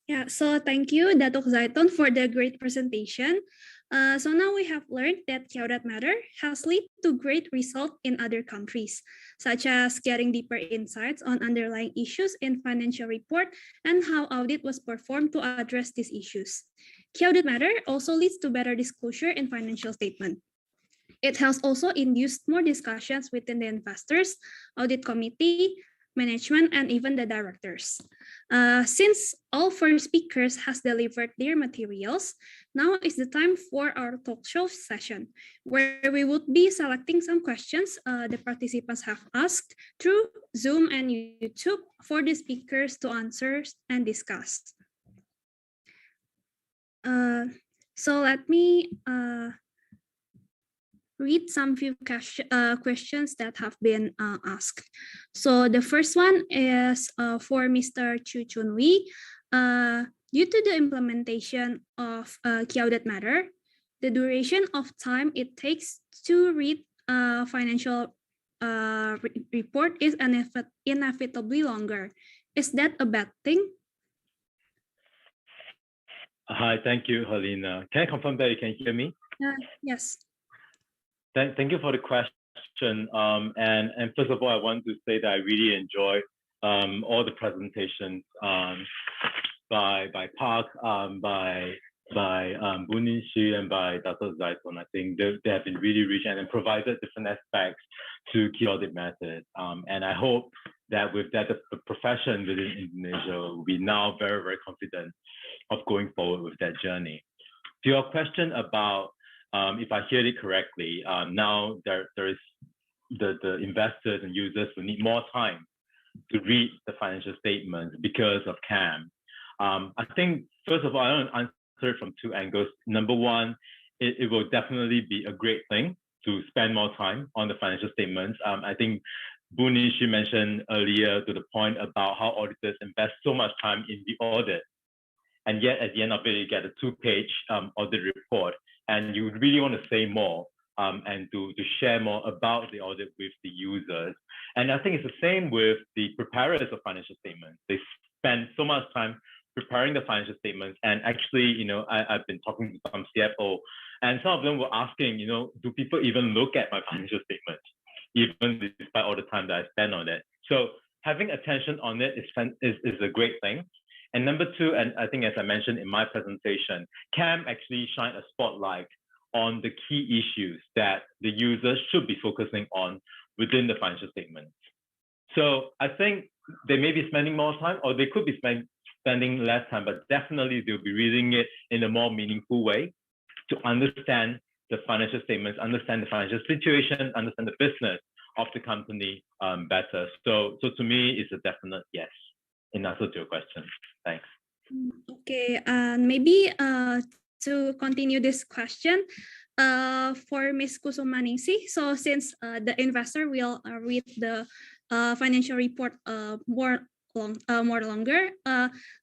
Yeah, so thank you, Datuk Zaiton, for the great presentation. So now we have learned that Key Audit Matter has led to great results in other countries, such as getting deeper insights on underlying issues in financial report and how audit was performed to address these issues. Key Audit Matter also leads to better disclosure in financial statement. It has also induced more discussions within the investors, audit committee, management, and even the directors. Since all four speakers has delivered their materials, now is the time for our talk show session, where we would be selecting some questions the participants have asked through Zoom and YouTube for the speakers to answer and discuss. So let me read some few questions that have been asked. So the first one is for Mr. Chun. Due to the implementation of Key Audit Matter, the duration of time it takes to read financial report is inevitably longer. Is that a bad thing? Hi, thank you, Helena. Can I confirm that you can hear me? Yes. Thank you for the question. question. And first of all, I want to say that I really enjoyed all the presentations by Park, by Buningsih, and by Datuk Zaiton. I think they have been really rich and provided different aspects to key audit methods. And I hope that with that, the profession within Indonesia will be now very, very confident of going forward with that journey. To your question about, if I hear it correctly, now there is the investors and users will need more time to read the financial statements because of KAM. I think, first of all, I want to answer it from two angles. Number one, it will definitely be a great thing to spend more time on the financial statements. I think Buningsih mentioned earlier to the point about how auditors invest so much time in the audit. And yet at the end of it, you get a 2-page audit report. And you really want to say more and to share more about the audit with the users. And I think it's the same with the preparers of financial statements. They spend so much time preparing the financial statements. And actually, I've been talking to some CFO, and some of them were asking, do people even look at my financial statements, even despite all the time that I spend on it? So having attention on it is a great thing. And number two, and I think as I mentioned in my presentation, KAM actually shine a spotlight on the key issues that the users should be focusing on within the financial statements. So I think they may be spending more time, or they could be spending less time, but definitely they'll be reading it in a more meaningful way to understand the financial statements, understand the financial situation, understand the business of the company better. So to me, it's a definite yes in answer to your question. Thanks. Okay, maybe to continue this question, for Ms. Kusumaningsih, so since the investor will read the financial report more longer,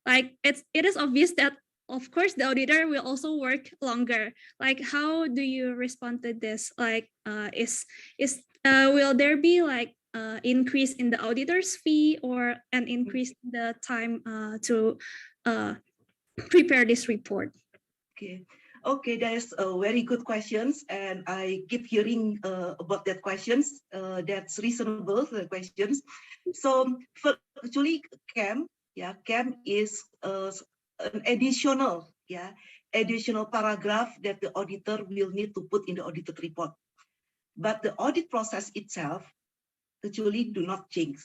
like it is obvious that of course the auditor will also work longer. Like, how do you respond to this? Like, will there be like increase in the auditor's fee or an increase in the time to prepare this report? Okay, that's very good questions, and I keep hearing about that questions. That's reasonable, the questions. So, actually, KAM is an additional paragraph that the auditor will need to put in the audited report. But the audit process itself actually do not change.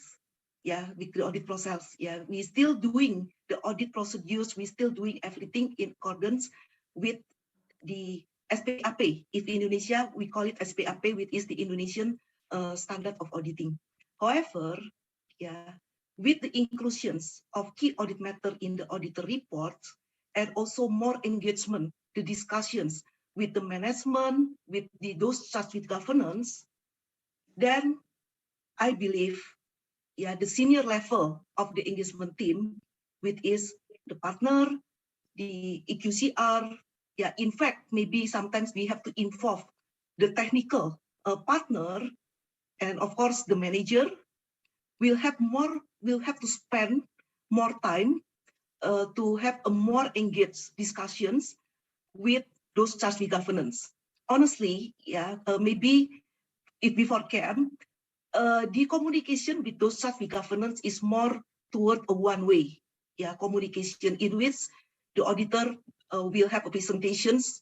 With the audit process, we still doing the audit procedures, we still doing everything in accordance with the SPAP. If in Indonesia, we call it SPAP, which is the Indonesian standard of auditing. However, with the inclusions of key audit matter in the auditor report, and also more engagement, the discussions with the management, with those charged with governance, then I believe, the senior level of the engagement team, which is the partner, the EQCR, in fact, maybe sometimes we have to involve the technical partner, and of course the manager will have to spend more time to have a more engaged discussions with those charged with governance. Honestly, maybe if before KAM, the communication with those charged with governance is more toward a one-way communication, in which the auditor will have a presentations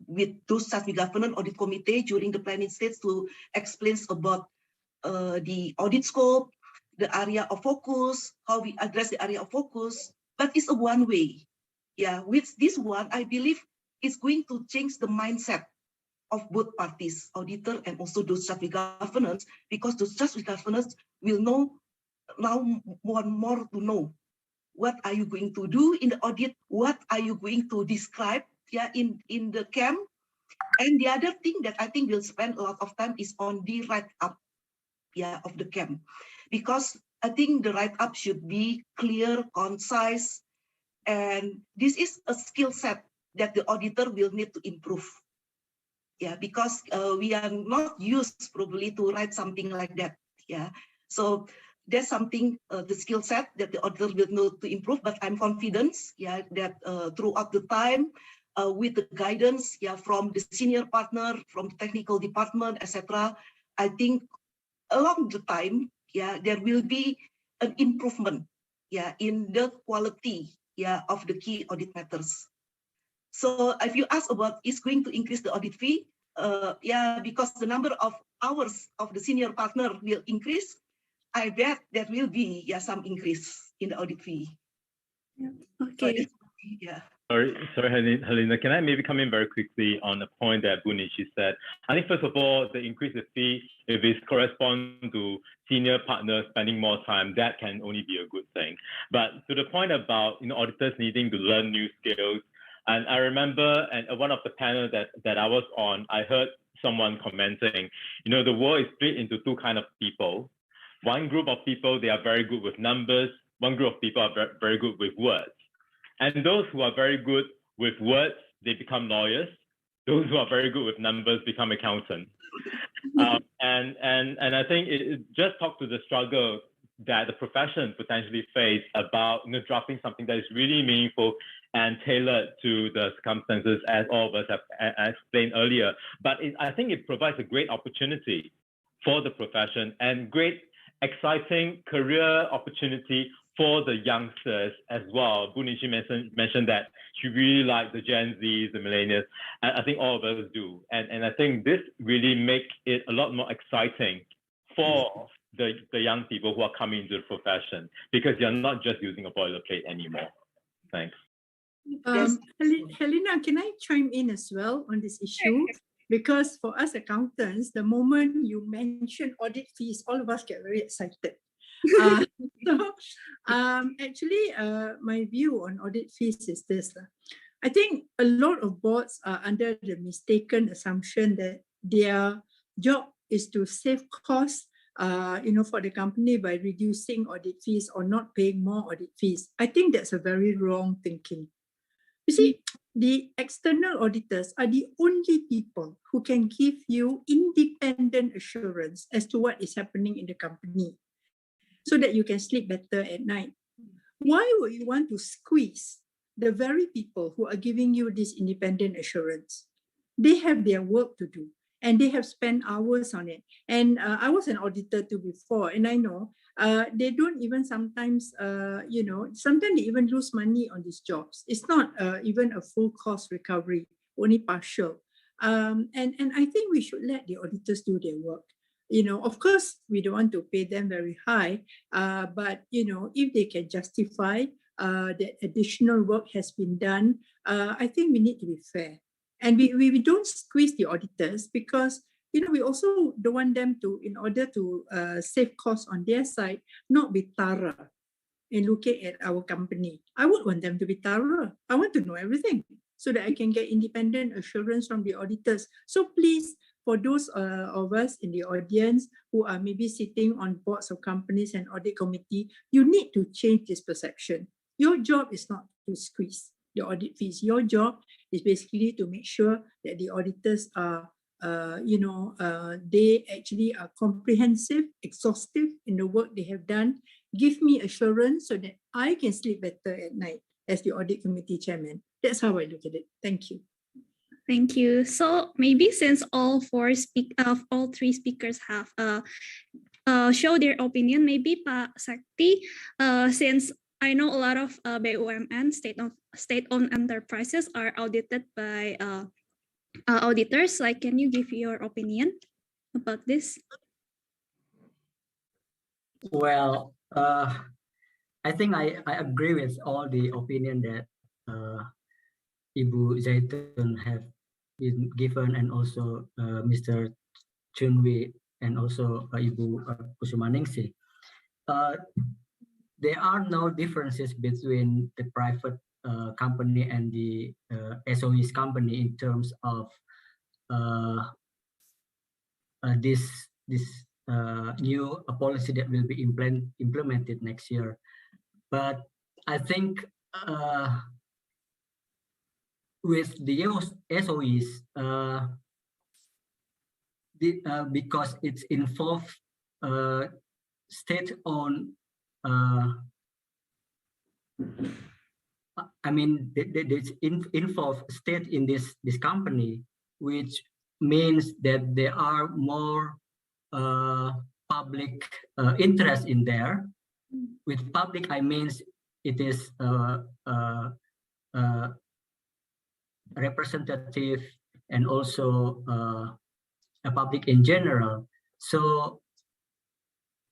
with those charged with governance audit committee during the planning stage to explain about the audit scope, the area of focus, how we address the area of focus, but it's a one-way. With this one, I believe it's going to change the mindset of both parties, auditor and also those charged with governance, because those charged with governance will know now more to know what are you going to do in the audit, what are you going to describe in the KAM. And the other thing that I think we'll spend a lot of time is on the write-up of the KAM, because I think the write-up should be clear, concise, and this is a skill set that the auditor will need to improve. Because we are not used probably to write something like that. So that's something, the skill set that the auditor will need to improve, but I'm confident that throughout the time, with the guidance from the senior partner, from the technical department, etc., I think along the time, there will be an improvement, in the quality, of the key audit matters. So if you ask about is going to increase the audit fee, because the number of hours of the senior partner will increase, I bet there will be some increase in the audit fee. Okay. So Sorry, Helena, can I maybe come in very quickly on a point that Bunichi said? I think first of all, the increase in fee, if it corresponds to senior partners spending more time, that can only be a good thing. But to the point about auditors needing to learn new skills, and I remember at one of the panels that I was on, I heard someone commenting, the world is split into two kinds of people. One group of people, they are very good with numbers. One group of people are very good with words. And those who are very good with words, they become lawyers. Those who are very good with numbers become accountants. And I think it just talks to the struggle that the profession potentially face about drafting something that is really meaningful and tailored to the circumstances, as all of us have explained earlier. But I think it provides a great opportunity for the profession and great, exciting career opportunity for the youngsters as well. Bunichi mentioned that she really liked the Gen Zs, the millennials, and I think all of us do. And I think this really makes it a lot more exciting for the young people who are coming into the profession, because you're not just using a boilerplate anymore. Thanks. Helena, can I chime in as well on this issue? Because for us accountants, the moment you mention audit fees, all of us get very excited. Actually, my view on audit fees is this. I think a lot of boards are under the mistaken assumption that their job is to save costs, for the company by reducing audit fees or not paying more audit fees. I think that's a very wrong thinking. You see, the external auditors are the only people who can give you independent assurance as to what is happening in the company, so that you can sleep better at night. Why would you want to squeeze the very people who are giving you this independent assurance? They have their work to do, and they have spent hours on it. And I was an auditor too before, and I know they don't even sometimes, sometimes they even lose money on these jobs. It's not even a full cost recovery, only partial. And I think we should let the auditors do their work. Of course, we don't want to pay them very high, but, if they can justify that additional work has been done, I think we need to be fair. And we don't squeeze the auditors because, we also don't want them to, in order to save costs on their side, not be thorough in looking at our company. I would want them to be thorough. I want to know everything so that I can get independent assurance from the auditors. So please, for those of us in the audience who are maybe sitting on boards of companies and audit committee, you need to change this perception. Your job is not to squeeze the audit fees. Your job is basically to make sure that the auditors are, they actually are comprehensive, exhaustive in the work they have done. Give me assurance so that I can sleep better at night as the audit committee chairman. That's how I look at it. Thank you. Thank you. So maybe since all three speakers have show their opinion, maybe Pak Sekti, since I know a lot of BUMN, state-owned enterprises are audited by auditors. Like, can you give your opinion about this? Well, I think I agree with all the opinion that Ibu Zaiton have been given, and also Mr. Chun and also Ibu Kusumaningsih. There are no differences between the private company and the SOE's company in terms of this new policy that will be implemented next year. But I think with the SOEs, because it's involved state-owned, I mean, there's involved state in this company, which means that there are more public interest in there. With public, I mean it is representative and also a public in general. So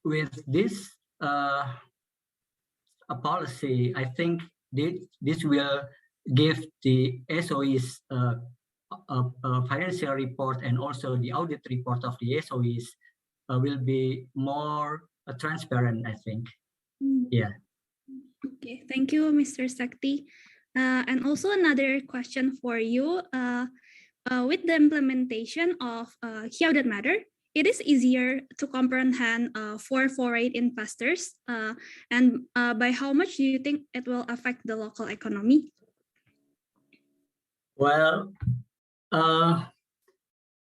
with this a policy, I think this will give the SOEs a financial report and also the audit report of the SOEs will be more transparent, I think. Yeah. Okay, thank you, Mr. Sekti. And also another question for you. With the implementation of key audit matter, it is easier to comprehend for foreign investors. And by how much do you think it will affect the local economy? Well,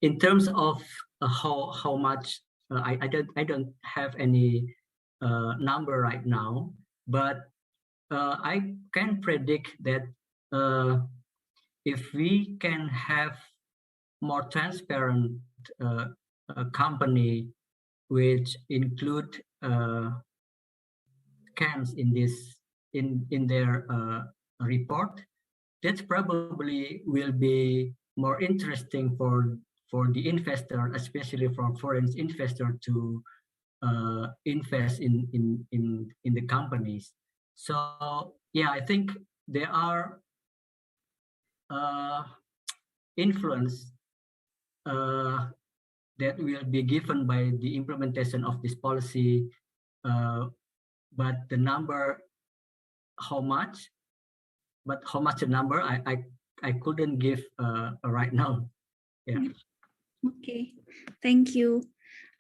in terms of how much, I don't have any number right now, but I can predict that if we can have more transparent company which include KAMs in their report, that probably will be more interesting for the investor, especially for foreign investor, to invest in the companies. So yeah, I think there are influence that will be given by the implementation of this policy, but the number, how much the number, I couldn't give right now. Yeah. Okay, thank you.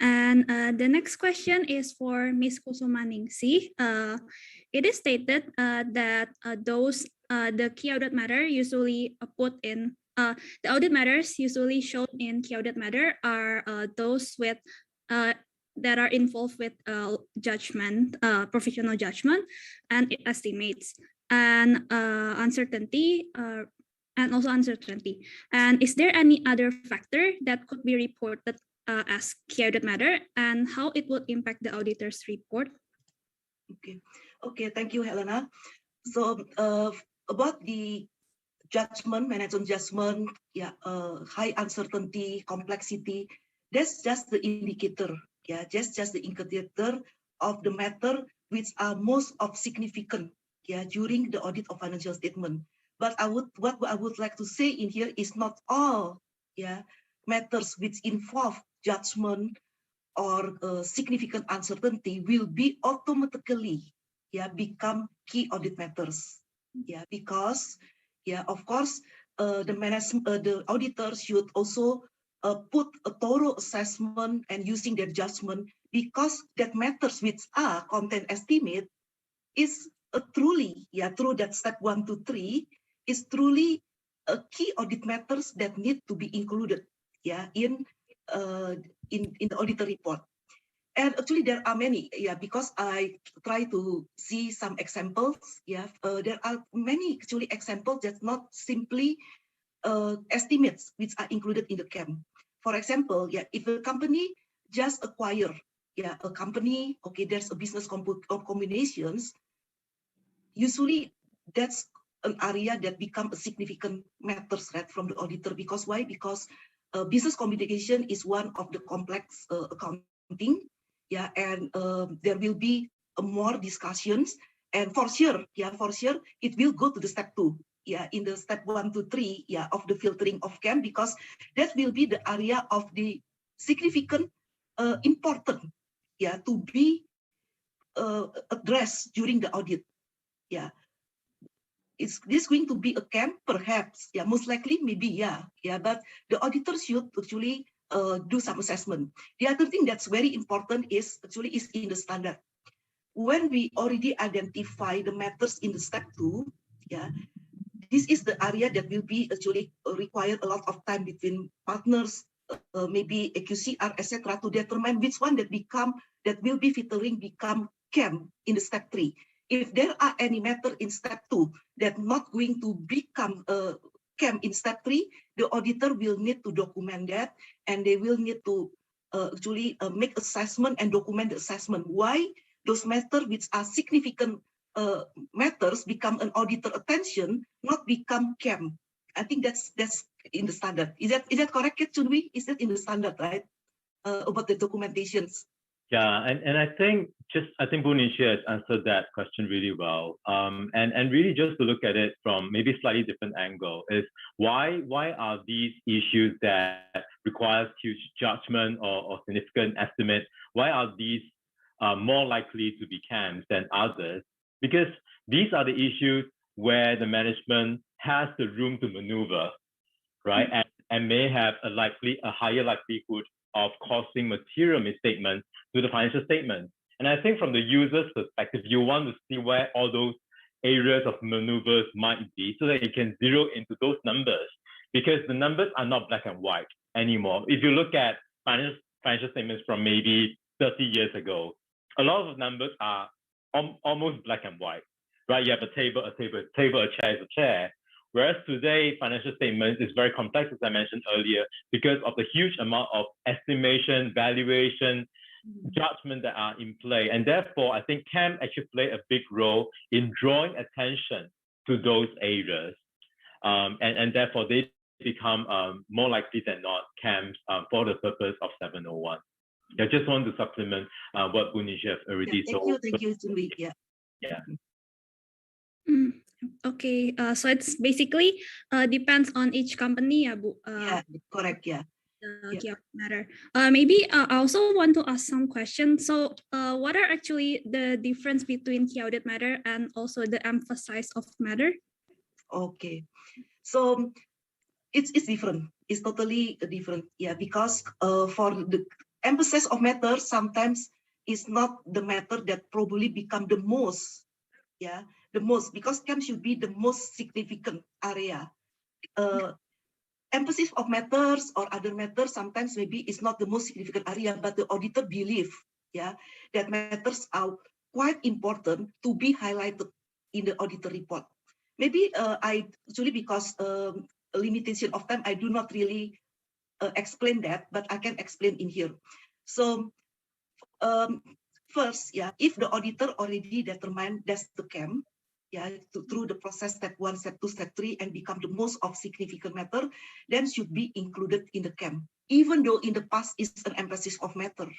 And the next question is for Ms. Kusumaningsih. It is stated that the key audit matter usually put in the audit matters usually shown in key audit matter are those with that are involved with judgment, professional judgment, and estimates, and uncertainty. And also uncertainty. And is there any other factor that could be reported as key audit matter, and how it will impact the auditor's report? Okay, thank you, Helena. So about the judgment, management judgment, yeah, high uncertainty, complexity, that's just the indicator, yeah, just the indicator of the matter which are most of significant, yeah, during the audit of financial statement. But what I would like to say in here is not all, yeah, matters which involve judgment or significant uncertainty will be automatically, yeah, become key audit matters, yeah, because, yeah, of course, the auditors should also put a thorough assessment and using their judgment, because that matters which are content estimate is truly, yeah, through that step 1 to 3 is truly a key audit matters that need to be included, yeah, in the auditor report. And actually there are many, yeah, because I try to see some examples, yeah, there are many actually examples that's not simply estimates which are included in the KAM. For example, yeah, if a company just acquire, yeah, a company, okay, there's a business combinations, usually that's an area that become a significant matters, right, from the auditor. Because why? Because business communication is one of the complex accounting, yeah, and there will be more discussions, and for sure, yeah, for sure, it will go to the step 2, yeah, in the step 1 to 3, yeah, of the filtering of KAM, because that will be the area of the significant, important, yeah, to be addressed during the audit, yeah. Is this going to be a KAM? Perhaps, yeah, most likely, maybe, yeah, but the auditor should actually do some assessment. The other thing that's very important is actually is in the standard. When we already identify the matters in the step 2, yeah, this is the area that will be actually require a lot of time between partners, maybe AQCR, etc., to determine which one that will be filtering become KAM in the step 3. If there are any matter in step 2 that not going to become KAM in step 3, the auditor will need to document that, and they will need to actually make assessment and document the assessment. Why those matters which are significant matters become an auditor attention, not become KAM. I think that's in the standard. Is that correct, Chun? Is that in the standard, right? About the documentations. Yeah, and I think Bu Ningsih has answered that question really well. And really just to look at it from maybe slightly different angle is why are these issues that requires huge judgment or significant estimate, why are these more likely to be KAMs than others? Because these are the issues where the management has the room to maneuver, right? And may have a higher likelihood of causing material misstatements to the financial statement. And I think from the user's perspective, you want to see where all those areas of maneuvers might be so that you can zero into those numbers, because the numbers are not black and white anymore. If you look at financial statements from maybe 30 years ago, a lot of the numbers are almost black and white, right? You have a table, a chair is a chair. Whereas today, financial statements is very complex, as I mentioned earlier, because of the huge amount of estimation, valuation, judgment that are in play. And therefore, I think KAM actually play a big role in drawing attention to those areas. And therefore, they become more likely than not KAMs for the purpose of 701. I just want to supplement what Bu Ningsih has already told. Thank you, Chun. Yeah. Okay, so it's basically depends on each company, yeah, Bu. Yeah, correct, yeah. Matter. Maybe I also want to ask some questions. So, what are actually the difference between key audit matter and also the emphasis of matter? Okay, so it's different. It's totally different, yeah. Because for the emphasis of matter, sometimes is not the matter that probably become the most, yeah, the most, because KAM should be the most significant area. Emphasis of matters or other matters sometimes maybe is not the most significant area, but the auditor believe, yeah, that matters are quite important to be highlighted in the auditor report. Maybe actually because limitation of time, I do not really explain that, but I can explain in here. So first, yeah, if the auditor already determined that's the KAM, yeah, through the process step 1, step 2, step 3, and become the most of significant matter, then should be included in the KAM, even though in the past is an emphasis of matter,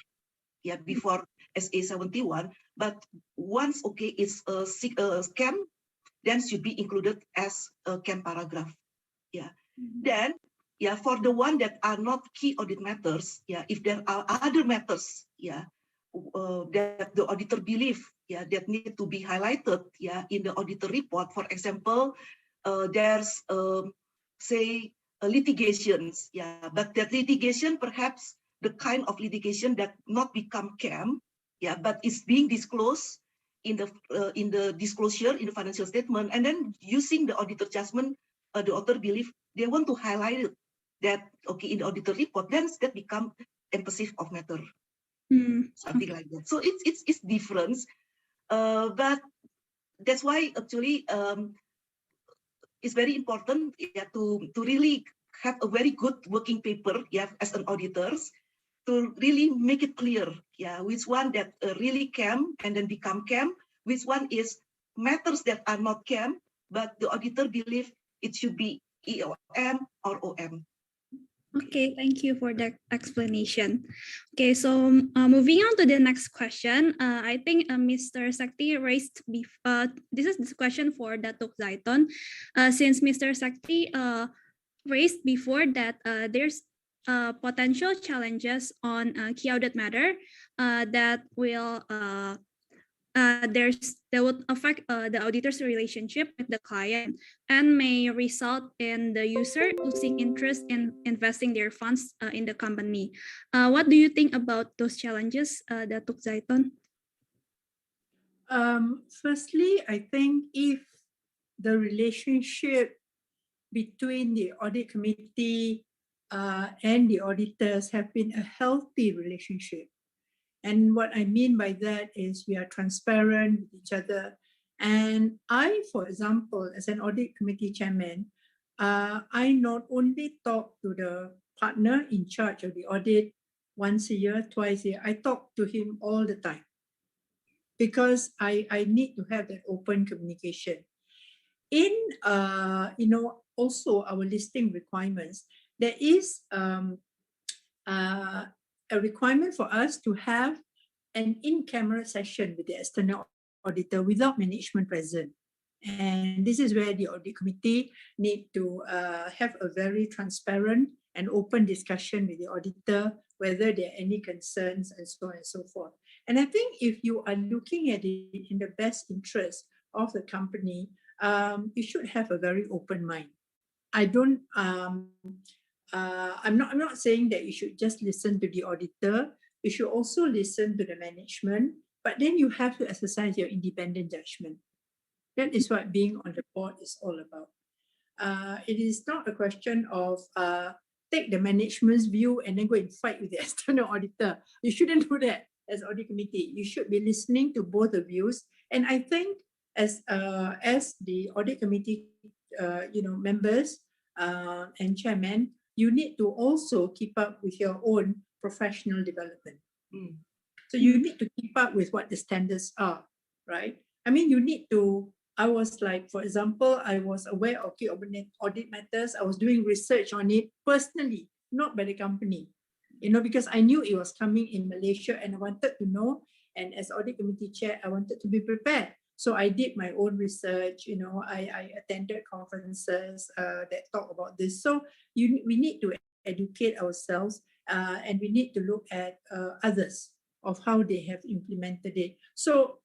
yeah, before SA 71. But once it's a KAM, then should be included as a KAM paragraph, yeah. Then, yeah, for the one that are not key audit matters, yeah, if there are other matters, yeah, that the auditor believe, yeah, that need to be highlighted, yeah, in the auditor report. For example, there's say litigations, yeah, but that litigation perhaps the kind of litigation that not become KAM, yeah, but is being disclosed in the disclosure in the financial statement, and then using the auditor judgment, the author believe they want to highlight it, that in the auditor report, then that become emphasis of matter. Something like that. So it's different, but that's why actually it's very important, yeah, to really have a very good working paper, yeah, as an auditors, to really make it clear, yeah, which one that really KAM and then become KAM, which one is matters that are not KAM, but the auditor believe it should be EOM or OM. Okay, thank you for that explanation. Okay, so moving on to the next question, I think Mr. Sekti raised, this is this question for Datuk Zaiton. Since Mr. Sekti raised before that there's potential challenges on key audit matter that will that would affect the auditor's relationship with the client and may result in the user losing interest in investing their funds in the company. What do you think about those challenges, Datuk Zaiton? Firstly, I think if the relationship between the audit committee and the auditors have been a healthy relationship. And what I mean by that is we are transparent with each other. And I, for example, as an audit committee chairman, I not only talk to the partner in charge of the audit once a year, twice a year. I talk to him all the time because I need to have that open communication. In also our listing requirements, there is a requirement for us to have an in-camera session with the external auditor without management present. And this is where the audit committee need to have a very transparent and open discussion with the auditor, whether there are any concerns and so on and so forth. And I think if you are looking at it in the best interest of the company, you should have a very open mind. I'm not saying that you should just listen to the auditor. You should also listen to the management, but then you have to exercise your independent judgment. That is what being on the board is all about. It is not a question of take the management's view and then go and fight with the external auditor. You shouldn't do that as audit committee. You should be listening to both the views. And I think as the audit committee members and chairman, you need to also keep up with your own professional development. So you need to keep up with what the standards are, right? I mean, you need to, I was like, for example, I was aware of key audit matters. I was doing research on it personally, not by the company, because I knew it was coming in Malaysia and I wanted to know. And as audit committee chair, I wanted to be prepared. So I did my own research, I attended conferences that talk about this. So we need to educate ourselves and we need to look at others of how they have implemented it. So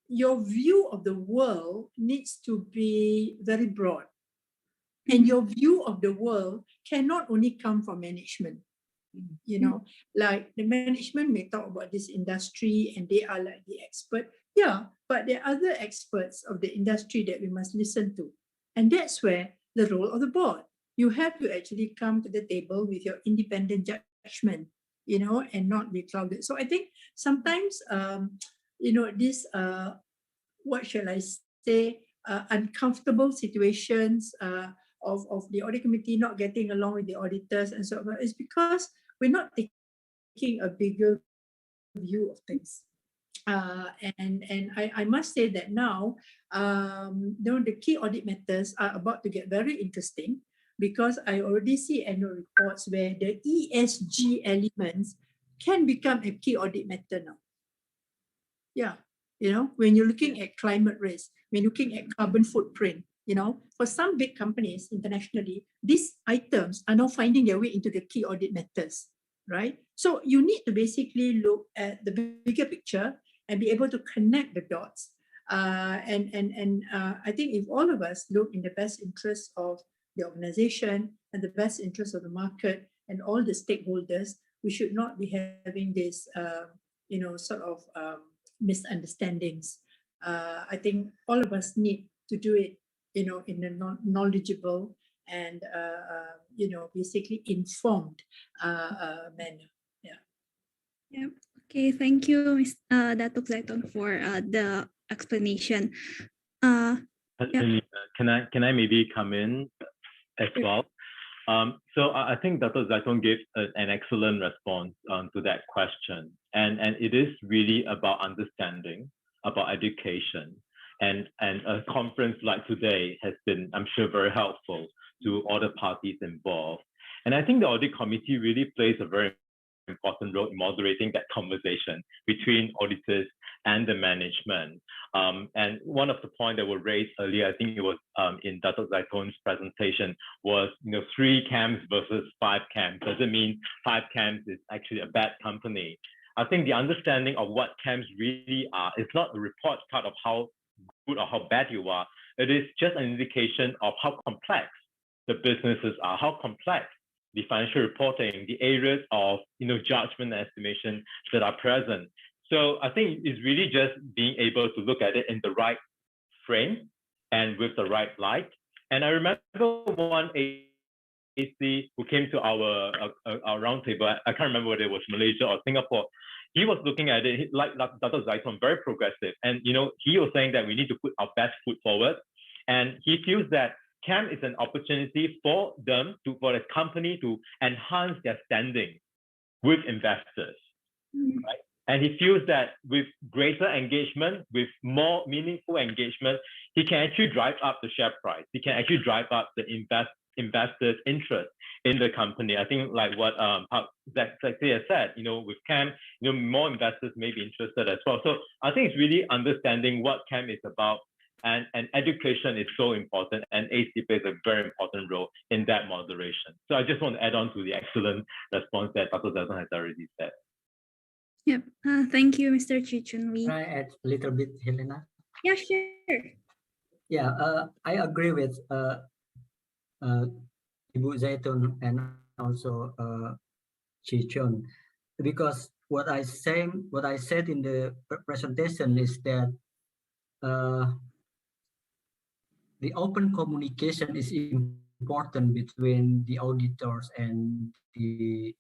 your view of the world needs to be very broad. And your view of the world cannot only come from management. Like the management may talk about this industry and they are like the expert. Yeah, but there are other experts of the industry that we must listen to. And that's where the role of the board. You have to actually come to the table with your independent judgment, and not be clouded. So I think sometimes, this, what shall I say, uncomfortable situations of the audit committee not getting along with the auditors and so on, is because we're not taking a bigger view of things. And I must say that now, the key audit matters are about to get very interesting because I already see annual reports where the ESG elements can become a key audit matter now. Yeah, when you're looking at climate risk, when you're looking at carbon footprint, for some big companies internationally, these items are now finding their way into the key audit matters, right? So you need to basically look at the bigger picture and be able to connect the dots. I think if all of us look in the best interest of the organization and the best interest of the market and all the stakeholders, we should not be having this, misunderstandings. I think all of us need to do it, in a knowledgeable and, basically informed manner. Yeah. Okay, thank you, Ms. Datuk Zaiton, for the explanation. Can I maybe come in as well? So I think Datuk Zaiton gave an excellent response to that question. And it is really about understanding, about education. And a conference like today has been, I'm sure, very helpful to all the parties involved. And I think the audit committee really plays a very important role in moderating that conversation between auditors and the management. And one of the points that were raised earlier, I think it was in Datuk Zaiton's presentation, was 3 KAMs versus 5 KAMs. Does it mean 5 KAMs is actually a bad company? I think the understanding of what KAMs really are is not a report card of how good or how bad you are. It is just an indication of how complex the businesses are, how complex the financial reporting, the areas of judgment and estimation that are present. So I think it's really just being able to look at it in the right frame and with the right light. And I remember one AC who came to our roundtable. I can't remember whether it was Malaysia or Singapore. He was looking at it like Datuk Zaiton, very progressive. And he was saying that we need to put our best foot forward. And he feels that KAM is an opportunity for them for the company to enhance their standing with investors, right? And he feels that with greater engagement, with more meaningful engagement, he can actually drive up the share price. He can actually drive up the investors' interest in the company. I think like what Sekti has said, with KAM, more investors may be interested as well. So I think it's really understanding what KAM is about, and education is so important, and ACCA plays a very important role in that moderation. So I just want to add on to the excellent response that Dr. Zaiton has already said. Yep. Thank you, Mr. Chun. Can I add a little bit, Helena? Yeah, sure. Yeah, I agree with Ibu Zaiton and also Chun, because what I said in the presentation is that the open communication is important between the auditors and the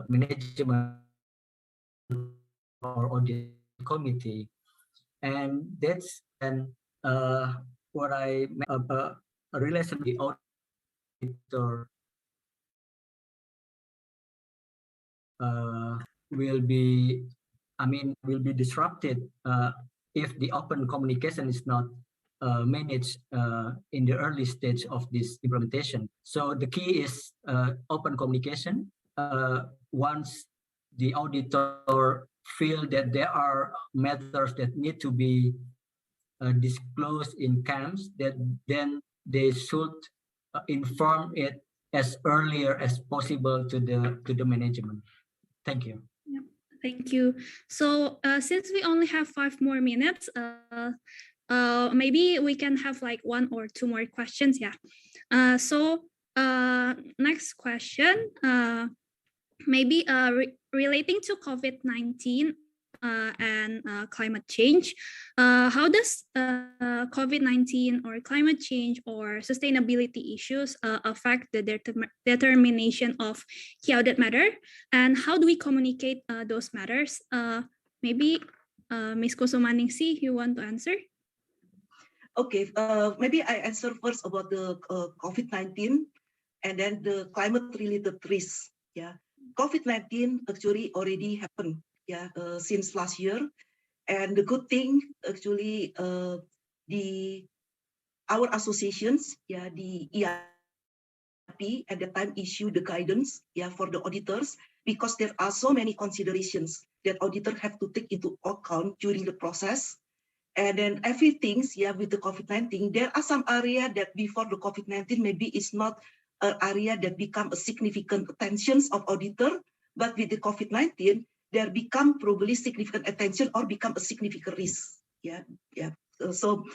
management or audit committee, and that's what I a relation with the auditor will be disrupted if the open communication is not managed in the early stage of this implementation. So the key is open communication. Once the auditor feel that there are matters that need to be disclosed in KAMs, then they should inform it as earlier as possible to the management. Thank you. Yeah, thank you. So since we only have 5 more minutes, maybe we can have like 1 or 2 more questions. Yeah. Next question, maybe relating to COVID-19 and climate change. How does COVID-19 or climate change or sustainability issues affect the determination of key audit matter? And how do we communicate those matters? Maybe Ms. Kusumaningsih, you want to answer? Okay, maybe I answer first about the COVID-19 and then the climate-related risks. Yeah, COVID-19 actually already happened. Yeah, since last year, and the good thing actually, our associations, yeah, the EIP at the time issued the guidance, yeah, for the auditors, because there are so many considerations that auditors have to take into account during the process. And then everything, yeah, with the COVID-19, there are some area that before the COVID-19 maybe is not an area that become a significant attention of auditor, but with the COVID-19, there become probably significant attention or become a significant risk. Yeah, yeah. So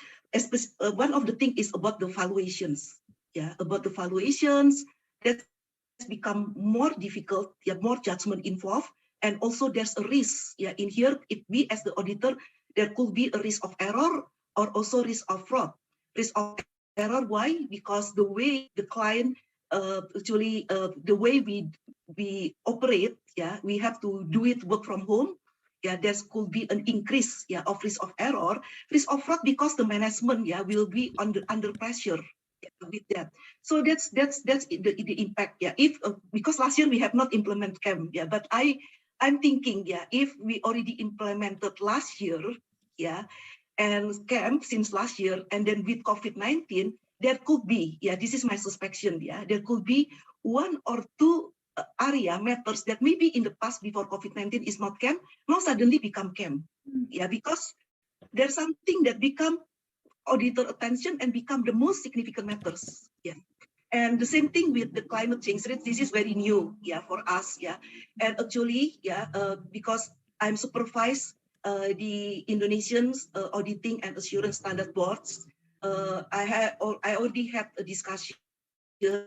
one of the things is about the valuations. Yeah, about the valuations that become more difficult. Yeah, more judgment involved, and also there's a risk. Yeah, in here, if we as the auditor, there could be a risk of error or also risk of fraud. Risk of error, why? Because the way the client the way we operate, yeah, we have to do it work from home. Yeah, there could be an increase, yeah, of risk of error, risk of fraud, because the management, yeah, will be under pressure, yeah, with that. So that's the impact, yeah. If because last year we have not implemented KAM, yeah, but I'm thinking, yeah, if we already implemented last year, yeah, and KAM since last year, and then with COVID-19, there could be, yeah, this is my suspicion, yeah, there could be 1 or 2 area matters that maybe in the past before COVID-19 is not KAM, now suddenly become KAM, yeah, because there's something that become auditor attention and become the most significant matters, yeah. And the same thing with the climate change risk. This is very new, yeah, for us, yeah. And actually, yeah, because I'm supervised the Indonesian auditing and assurance standard boards. I already had a discussion, yeah,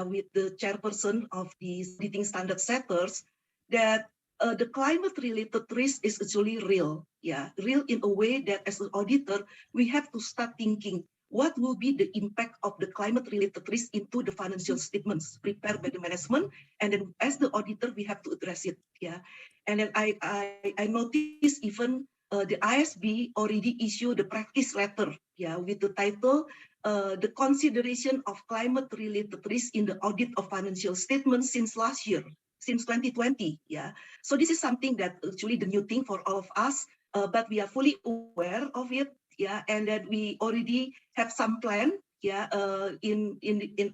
with the chairperson of the auditing standard setters that the climate-related risk is actually real, yeah, real in a way that as an auditor we have to start thinking what will be the impact of the climate-related risk into the financial statements prepared by the management, and then as the auditor we have to address it, yeah. And then I noticed even the IAASB already issued the practice letter, yeah, with the title the consideration of climate-related risk in the audit of financial statements since last year. since 2020. Yeah, so this is something that actually the new thing for all of us, but we are fully aware of it. Yeah, and that we already have some plan. Yeah, in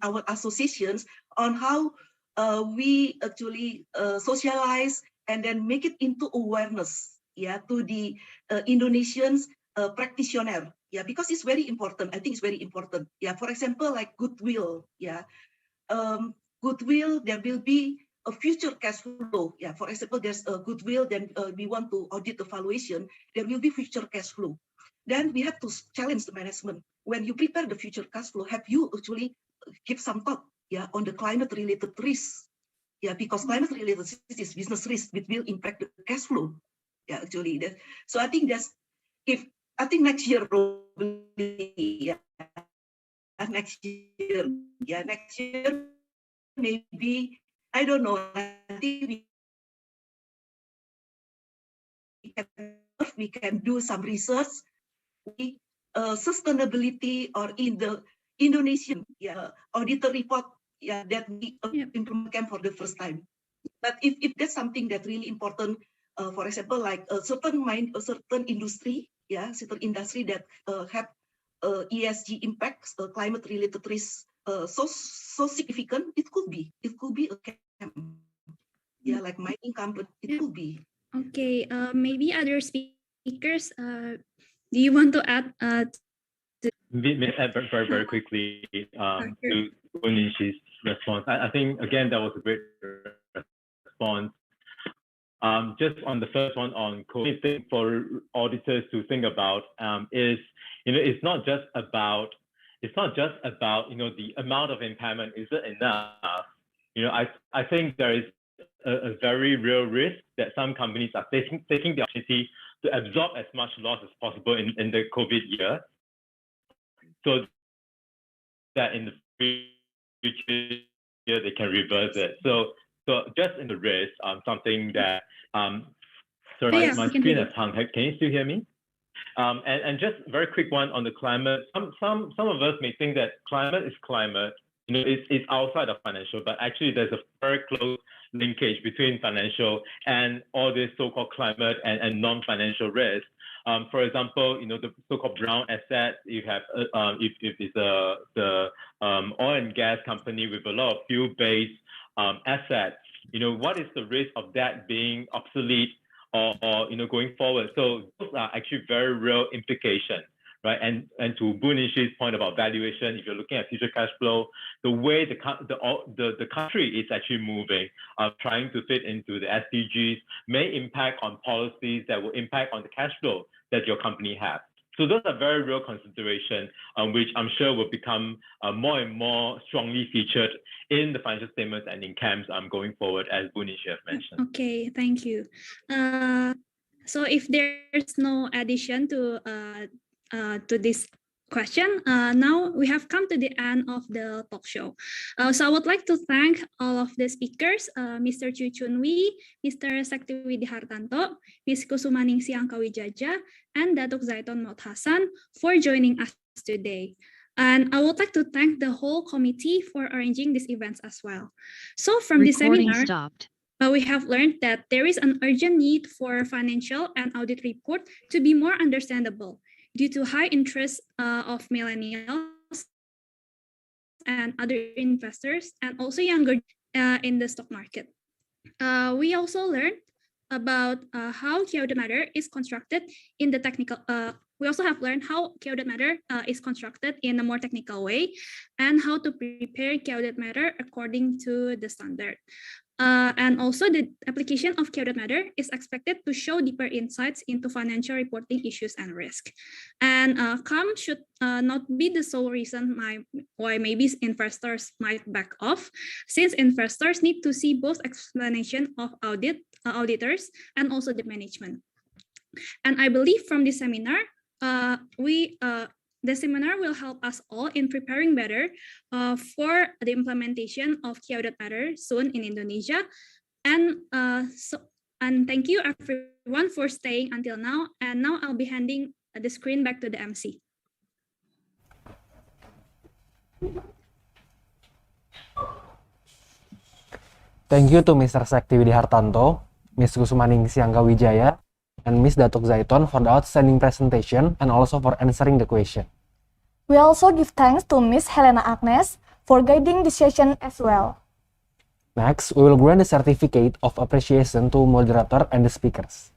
our associations on how we actually socialize and then make it into awareness. Yeah, to the Indonesians practitioner. Yeah, because it's very important. I think it's very important. Yeah, for example, like goodwill. Yeah, goodwill. There will be a future cash flow. Yeah, for example, there's a goodwill. Then we want to audit evaluation. There will be future cash flow. Then we have to challenge the management. When you prepare the future cash flow, have you actually give some thought, yeah, on the climate-related risks? Yeah, because climate-related risk is business risk, which will impact the cash flow. Yeah, actually, so I think I think next year probably, yeah, next year maybe, I don't know. I think we can do some research. Sustainability or in the Indonesian auditor report that we implement for the first time. But if that's something that really important, for example, like a certain industry, certain industry that have ESG impacts, climate related risks so significant, it could be a KAM. Yeah, like mining company, it could be. Okay, maybe other speakers. Do you want to add? Very quickly to Kusumaningsih's response. I think again that was a great response. Just on the first one on COVID, thing for auditors to think about is, it's not just about the amount of impairment. Is it enough? I think there is a very real risk that some companies are taking the opportunity to absorb as much loss as possible in the COVID year, so that in the future year they can reverse it. So just in the risk, something that sorry, my screen has hung. Can you still hear me? And just very quick one on the climate. Some of us may think that climate is climate. It's outside of financial, but actually there's a very close linkage between financial and all this so-called climate and non-financial risk. For example, the so-called brown assets, you have if it's the oil and gas company with a lot of fuel-based assets, what is the risk of that being obsolete or going forward? So those are actually very real implications. Right, and to Kusumaningsih's point about valuation, if you're looking at future cash flow, the way the country is actually moving, trying to fit into the SDGs, may impact on policies that will impact on the cash flow that your company has. So those are very real considerations, which I'm sure will become more and more strongly featured in the financial statements and in KAMs going forward, as Kusumaningsih has mentioned. Okay, thank you. So if there's no addition to this question, now we have come to the end of the talk show. So I would like to thank all of the speakers, Mr. Chun, Mr. Sekti Widihartanto, Ms. Kusumaningsih Angkawidjaja, and Datuk Zaiton Mohd Hassan for joining us today. And I would like to thank the whole committee for arranging these events as well. So from this seminar, we have learned that there is an urgent need for financial and audit report to be more understandable due to high interest of millennials and other investors, and also younger in the stock market. We also learned about how key audit matter is constructed in the technical. We also have learned how key audit matter is constructed in a more technical way, and how to prepare key audit matter according to the standard. And also the application of key audit matter is expected to show deeper insights into financial reporting issues and risk. And KAM should not be the sole reason why maybe investors might back off, since investors need to see both explanation of auditors and also the management. And I believe from this seminar, the seminar will help us all in preparing better for the implementation of key audit matter soon in Indonesia. And thank you everyone for staying until now. And now I'll be handing the screen back to the MC. Thank you to Mr. Sekti Widihartanto, Ms. Kusumaningsih Angkawidjaja, and Ms. Datuk Zaiton for the outstanding presentation and also for answering the question. We also give thanks to Ms. Helena Agnes for guiding the session as well. Next, we will grant the certificate of appreciation to moderator and the speakers.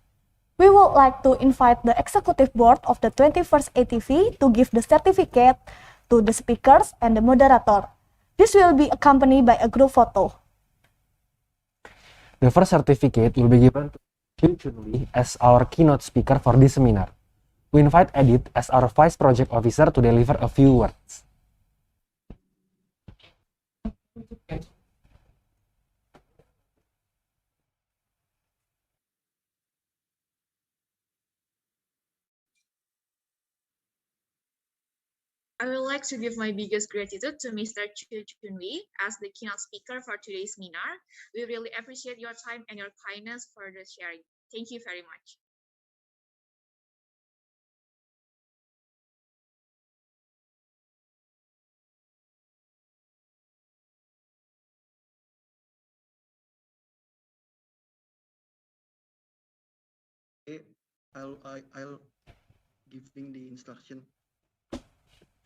We would like to invite the executive board of the 21st ATV to give the certificate to the speakers and the moderator. This will be accompanied by a group photo. The first certificate will be given to Chun as our keynote speaker for this seminar. We invite Audit as our Vice Project Officer to deliver a few words. I would like to give my biggest gratitude to Mr. Chun as the keynote speaker for today's seminar. We really appreciate your time and your kindness for the sharing. Thank you very much. Okay, I'll giving the instruction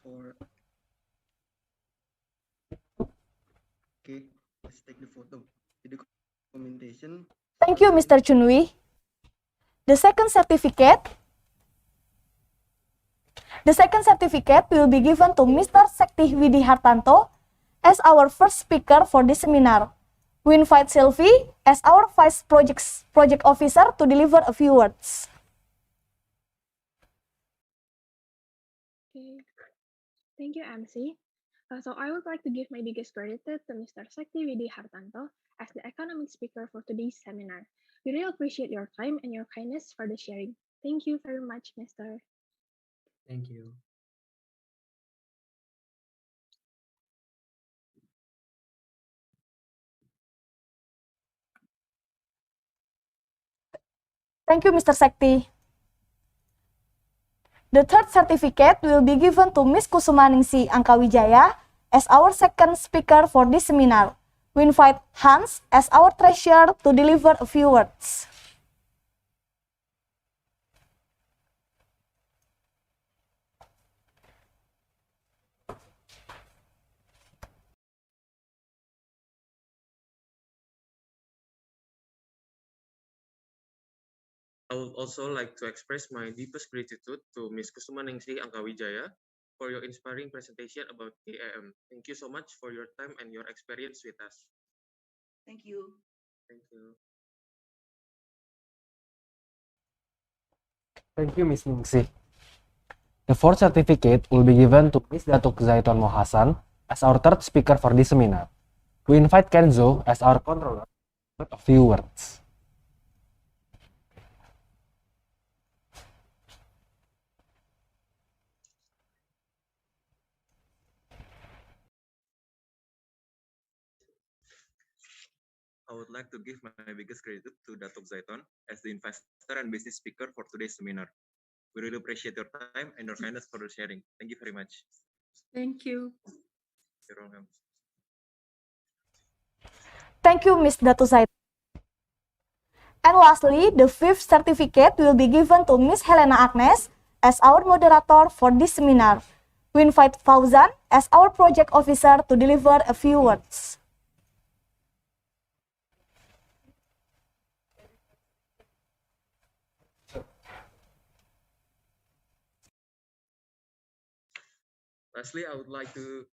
for. Okay, let's take the photo. The documentation. Thank you, Mr. Chunwi. The second certificate will be given to Mr. Sekti Widihartanto as our first speaker for this seminar. We invite Sylvie as our Vice Project Officer to deliver a few words. Okay. Thank you, MC. So I would like to give my biggest gratitude to Mr. Sekti Widihartanto as the economic speaker for today's seminar. We really appreciate your time and your kindness for the sharing. Thank you very much, Mr. Thank you. Thank you, Mr. Sekti. The third certificate will be given to Ms. Kusumaningsih Angkawidjaja as our second speaker for this seminar. We invite Hans as our treasurer to deliver a few words. I would also like to express my deepest gratitude to Ms. Kusumaningsih Angkawidjaja for your inspiring presentation about KAM. Thank you so much for your time and your experience with us. Thank you. Thank you. Thank you, Ms. Ningsih. The fourth certificate will be given to Ms. Datuk Zaiton Hassan as our third speaker for this seminar. We invite Kenzo as our controller with a few words. I would like to give my biggest gratitude to Datuk Zaiton as the investor and business speaker for today's seminar. We really appreciate your time and your kindness for the sharing. Thank you very much. Thank you. You're welcome. Thank you, Ms. Datuk Zaiton. And lastly, the fifth certificate will be given to Ms. Helena Agnes as our moderator for this seminar. We invite Fauzan as our project officer to deliver a few words. Lastly, I would like to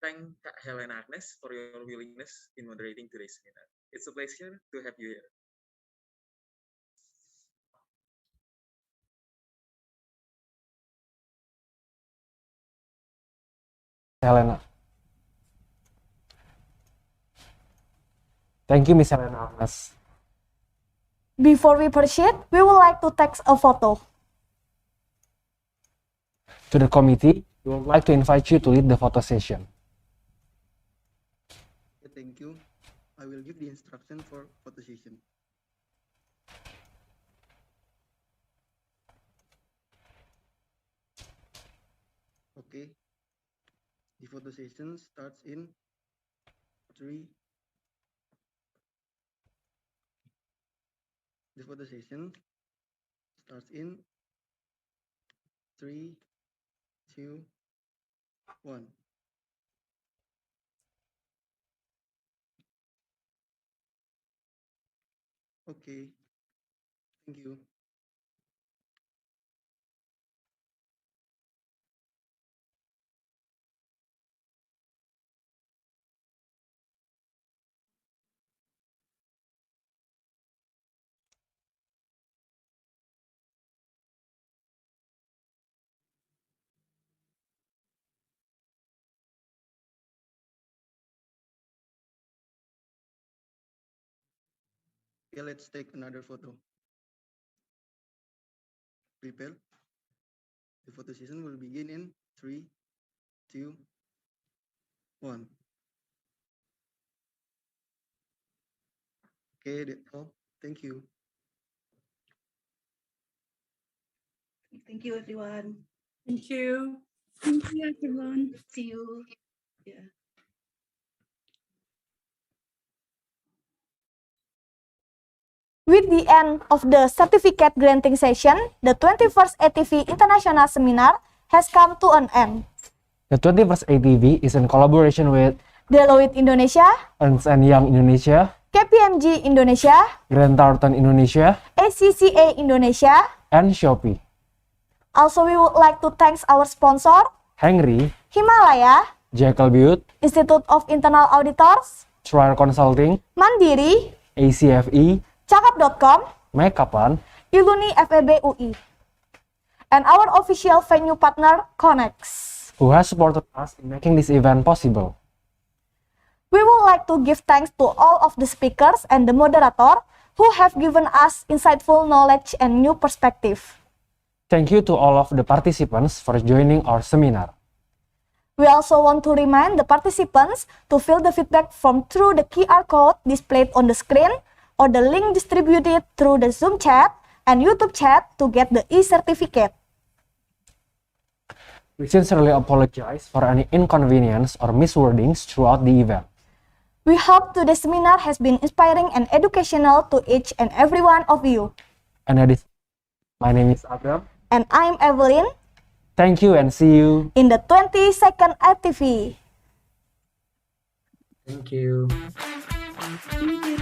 thank Kak Helena Agnes for your willingness in moderating today's seminar. It's a pleasure to have you here. Helena. Thank you, Ms. Helena Agnes. Before we proceed, we would like to take a photo. To the committee, we would like to invite you to lead the photo session. Thank you. I will give the instruction for photo session. Okay. The photo session starts in 3, The photo session starts in 3, 2, 1. Okay, thank you. Okay, let's take another photo. Prepare. The photo session will begin in 3, 2, 1. Okay, that's all. Thank you. Thank you, everyone. Thank you. Thank you, everyone. See you. Yeah. With the end of the certificate granting session, the 21st ATV International Seminar has come to an end. The 21st ATV is in collaboration with Deloitte Indonesia, Ernst & Young Indonesia, KPMG Indonesia, Grant Thornton Indonesia, ACCA Indonesia, and Shopee. Also, we would like to thank our sponsor, Henry, Himalaya, Jekyll Butte, Institute of Internal Auditors, Trial Consulting, Mandiri, ACFE, Cakap.com, Mekapan, Iluni FEB UI, and our official venue partner, Connex, who has supported us in making this event possible. We would like to give thanks to all of the speakers and the moderator who have given us insightful knowledge and new perspective. Thank you to all of the participants for joining our seminar. We also want to remind the participants to fill the feedback form through the QR code displayed on the screen or the link distributed through the Zoom chat and YouTube chat to get the e-certificate. We sincerely apologize for any inconvenience or miswordings throughout the event. We hope today's seminar has been inspiring and educational to each and every one of you. And my name is Abram. And I'm Evelyn. Thank you and see you in the 22nd ATV. Thank you. Thank you.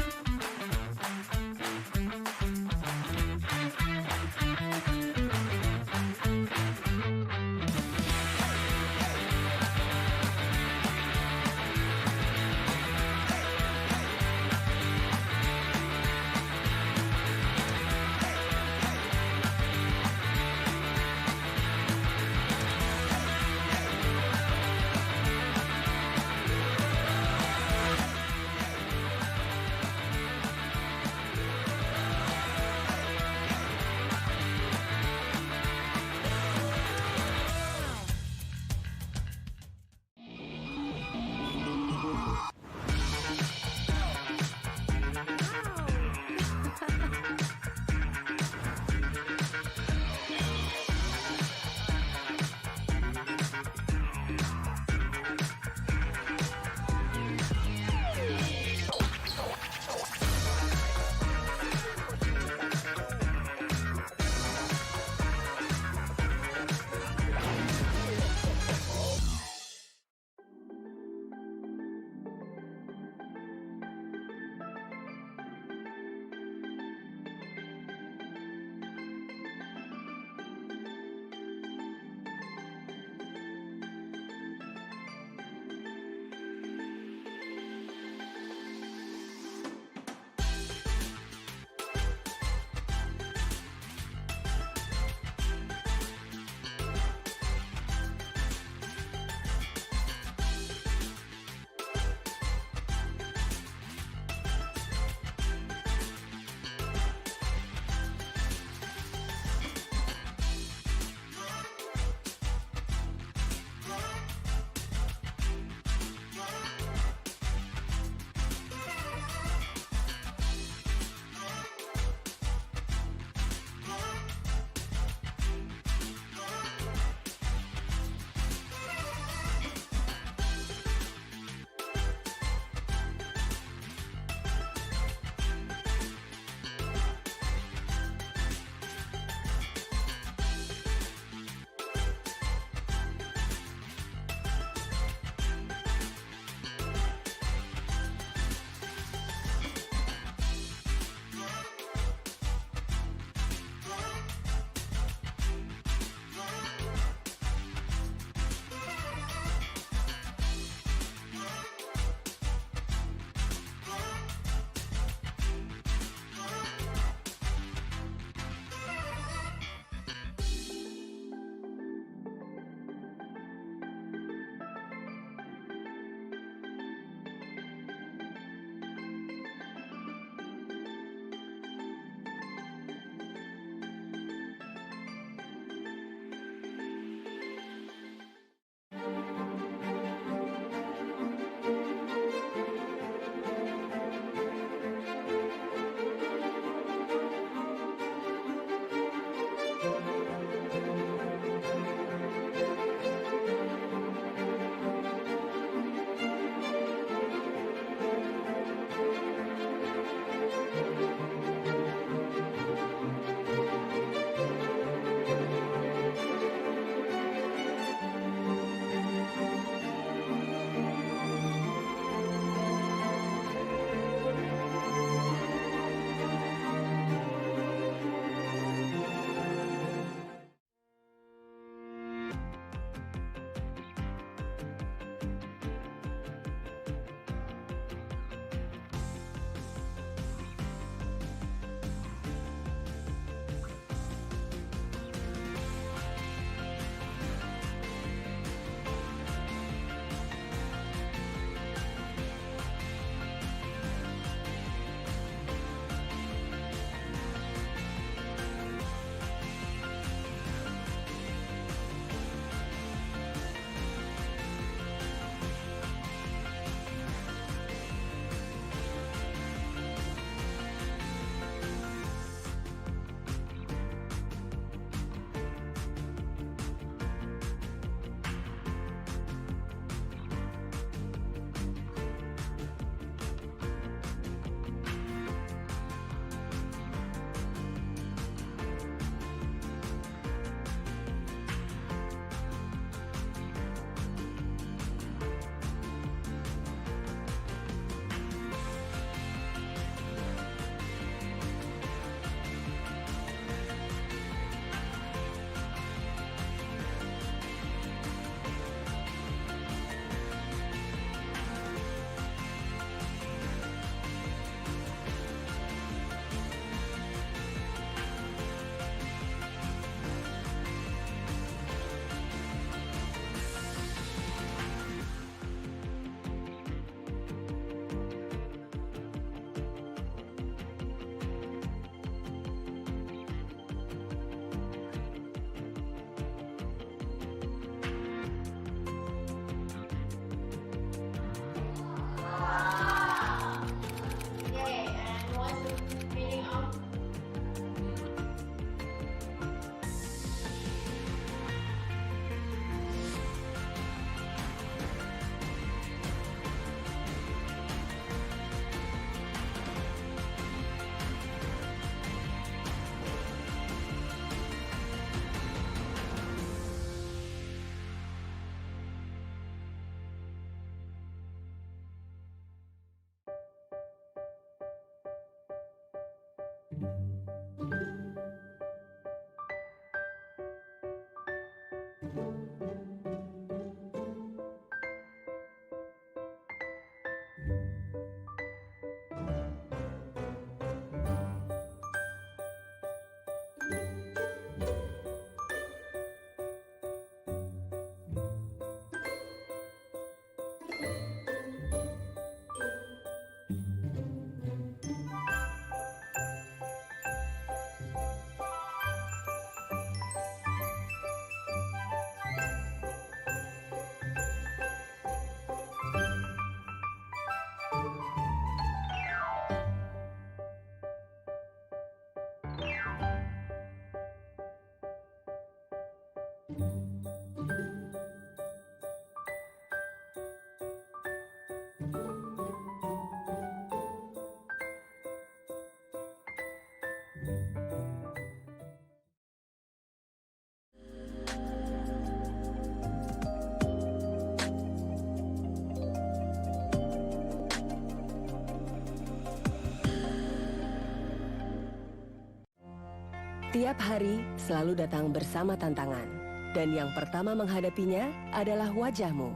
Tiap hari selalu datang bersama tantangan, dan yang pertama menghadapinya adalah wajahmu.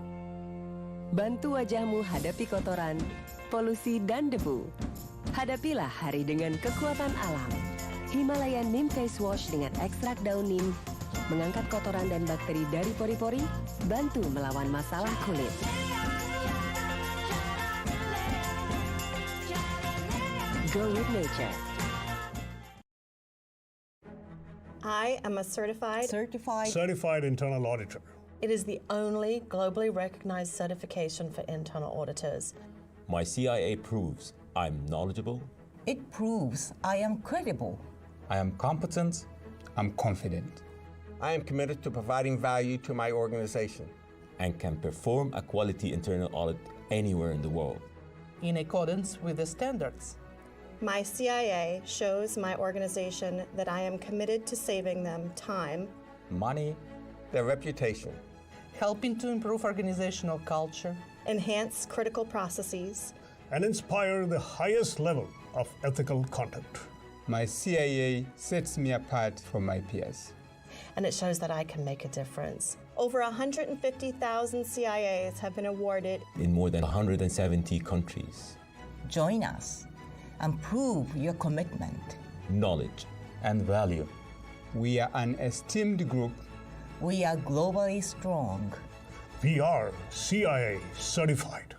Bantu wajahmu hadapi kotoran, polusi, dan debu. Hadapilah hari dengan kekuatan alam. Himalaya Neem Face Wash dengan ekstrak daun neem mengangkat kotoran dan bakteri dari pori-pori, bantu melawan masalah kulit. Go with nature. I am a certified internal auditor. It is the only globally recognized certification for internal auditors. My CIA proves I'm knowledgeable. It proves I am credible. I am competent. I'm confident. I am committed to providing value to my organization. And can perform a quality internal audit anywhere in the world. In accordance with the standards. My CIA shows my organization that I am committed to saving them time, money, their reputation, helping to improve organizational culture, enhance critical processes, and inspire the highest level of ethical conduct. My CIA sets me apart from my peers. And it shows that I can make a difference. Over 150,000 CIAs have been awarded in more than 170 countries. Join us and prove your commitment, knowledge, and value. We are an esteemed group. We are globally strong. We are CIA certified.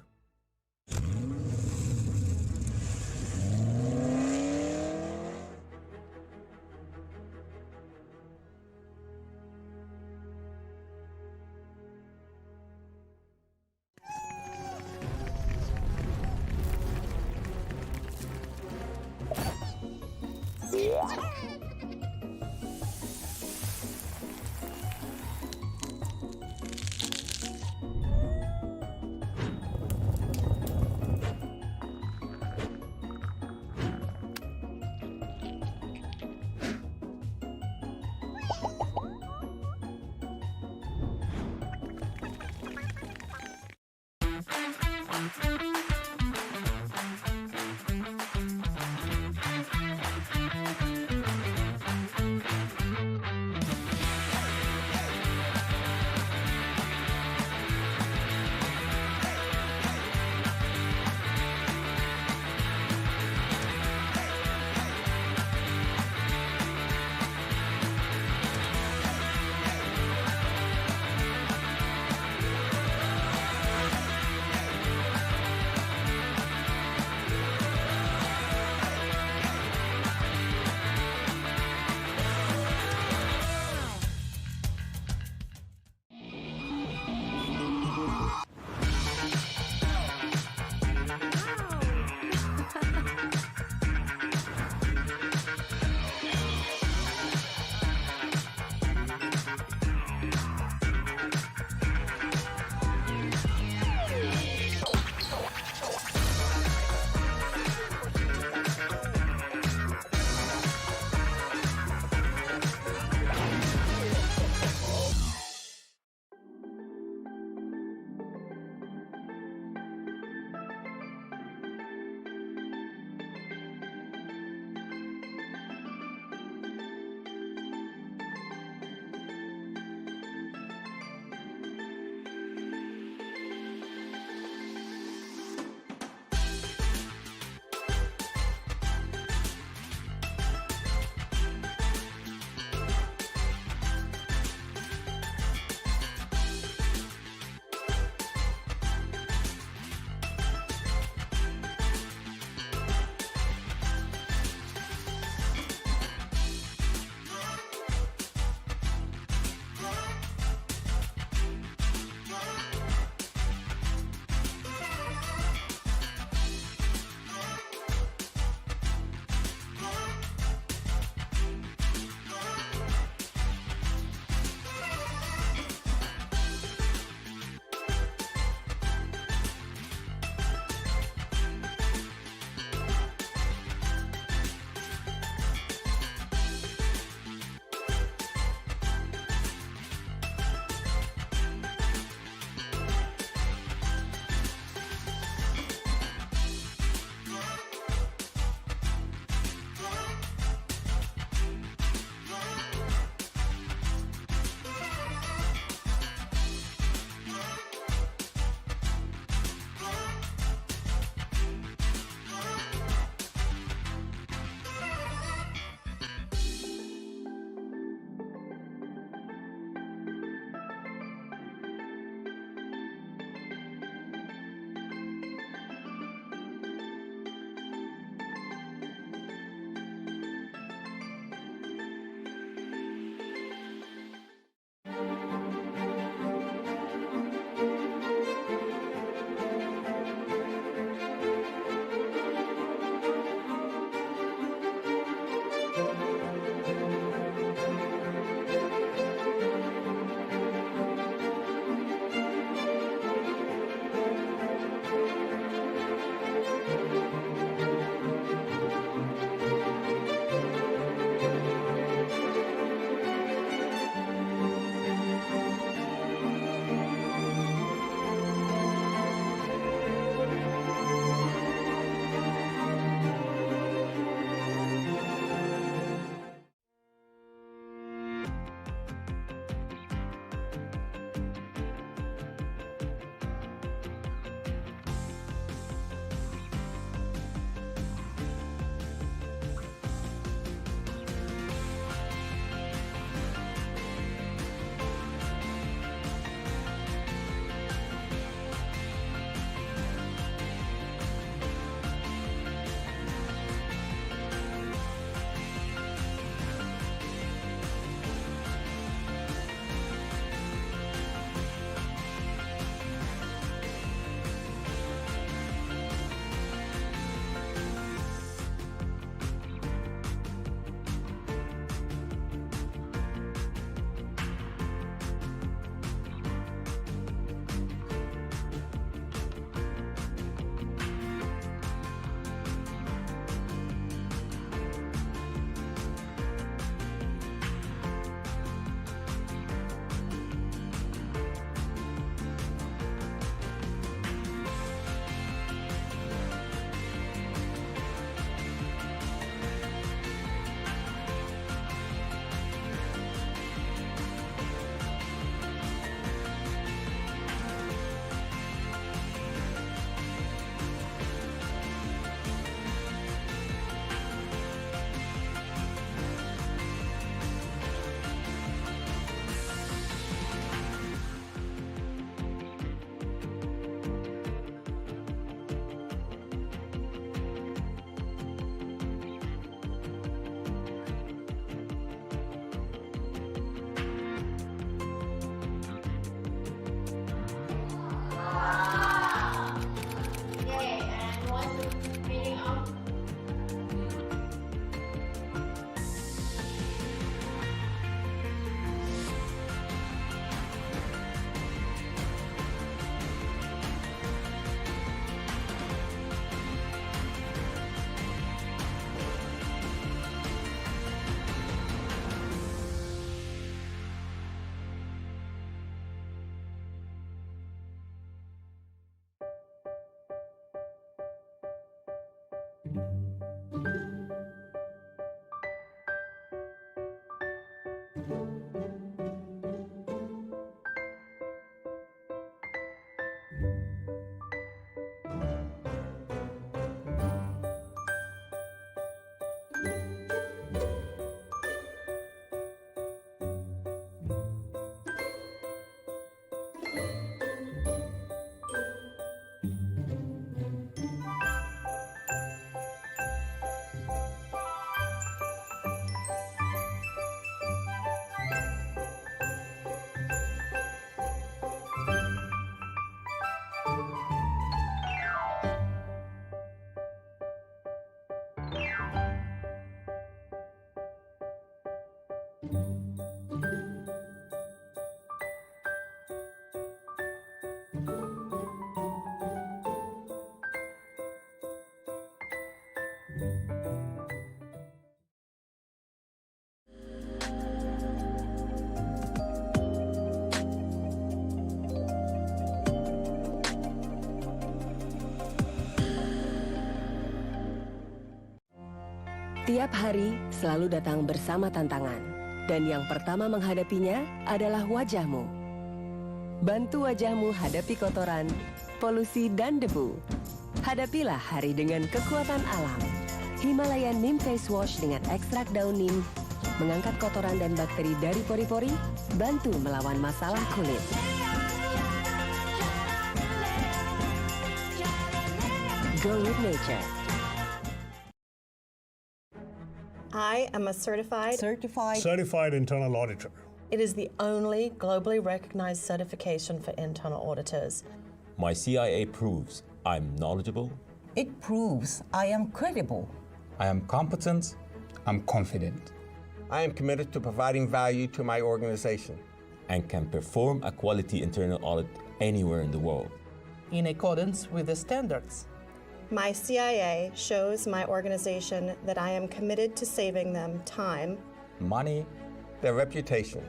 Tiap hari selalu datang bersama tantangan, dan yang pertama menghadapinya adalah wajahmu. Bantu wajahmu hadapi kotoran, polusi, dan debu. Hadapilah hari dengan kekuatan alam. Himalayan Neem Face Wash dengan ekstrak daun neem mengangkat kotoran dan bakteri dari pori-pori, bantu melawan masalah kulit. Go with nature. I am a certified internal auditor. It is the only globally recognized certification for internal auditors. My CIA proves I'm knowledgeable. It proves I am credible. I am competent. I'm confident. I am committed to providing value to my organization. And can perform a quality internal audit anywhere in the world. in accordance with the standards. My CIA shows my organization that I am committed to saving them time, money, their reputation,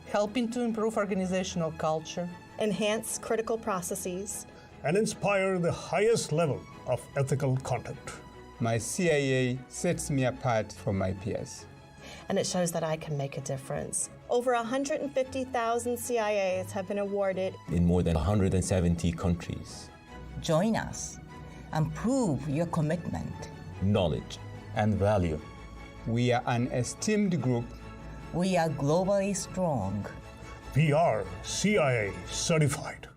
helping to improve organizational culture, enhance critical processes, and inspire the highest level of ethical conduct. My CIA sets me apart from my peers. And it shows that I can make a difference. Over 150,000 CIAs have been awarded in more than 170 countries. Join us and prove your commitment, knowledge, and value. We are an esteemed group. We are globally strong. We are CIA certified.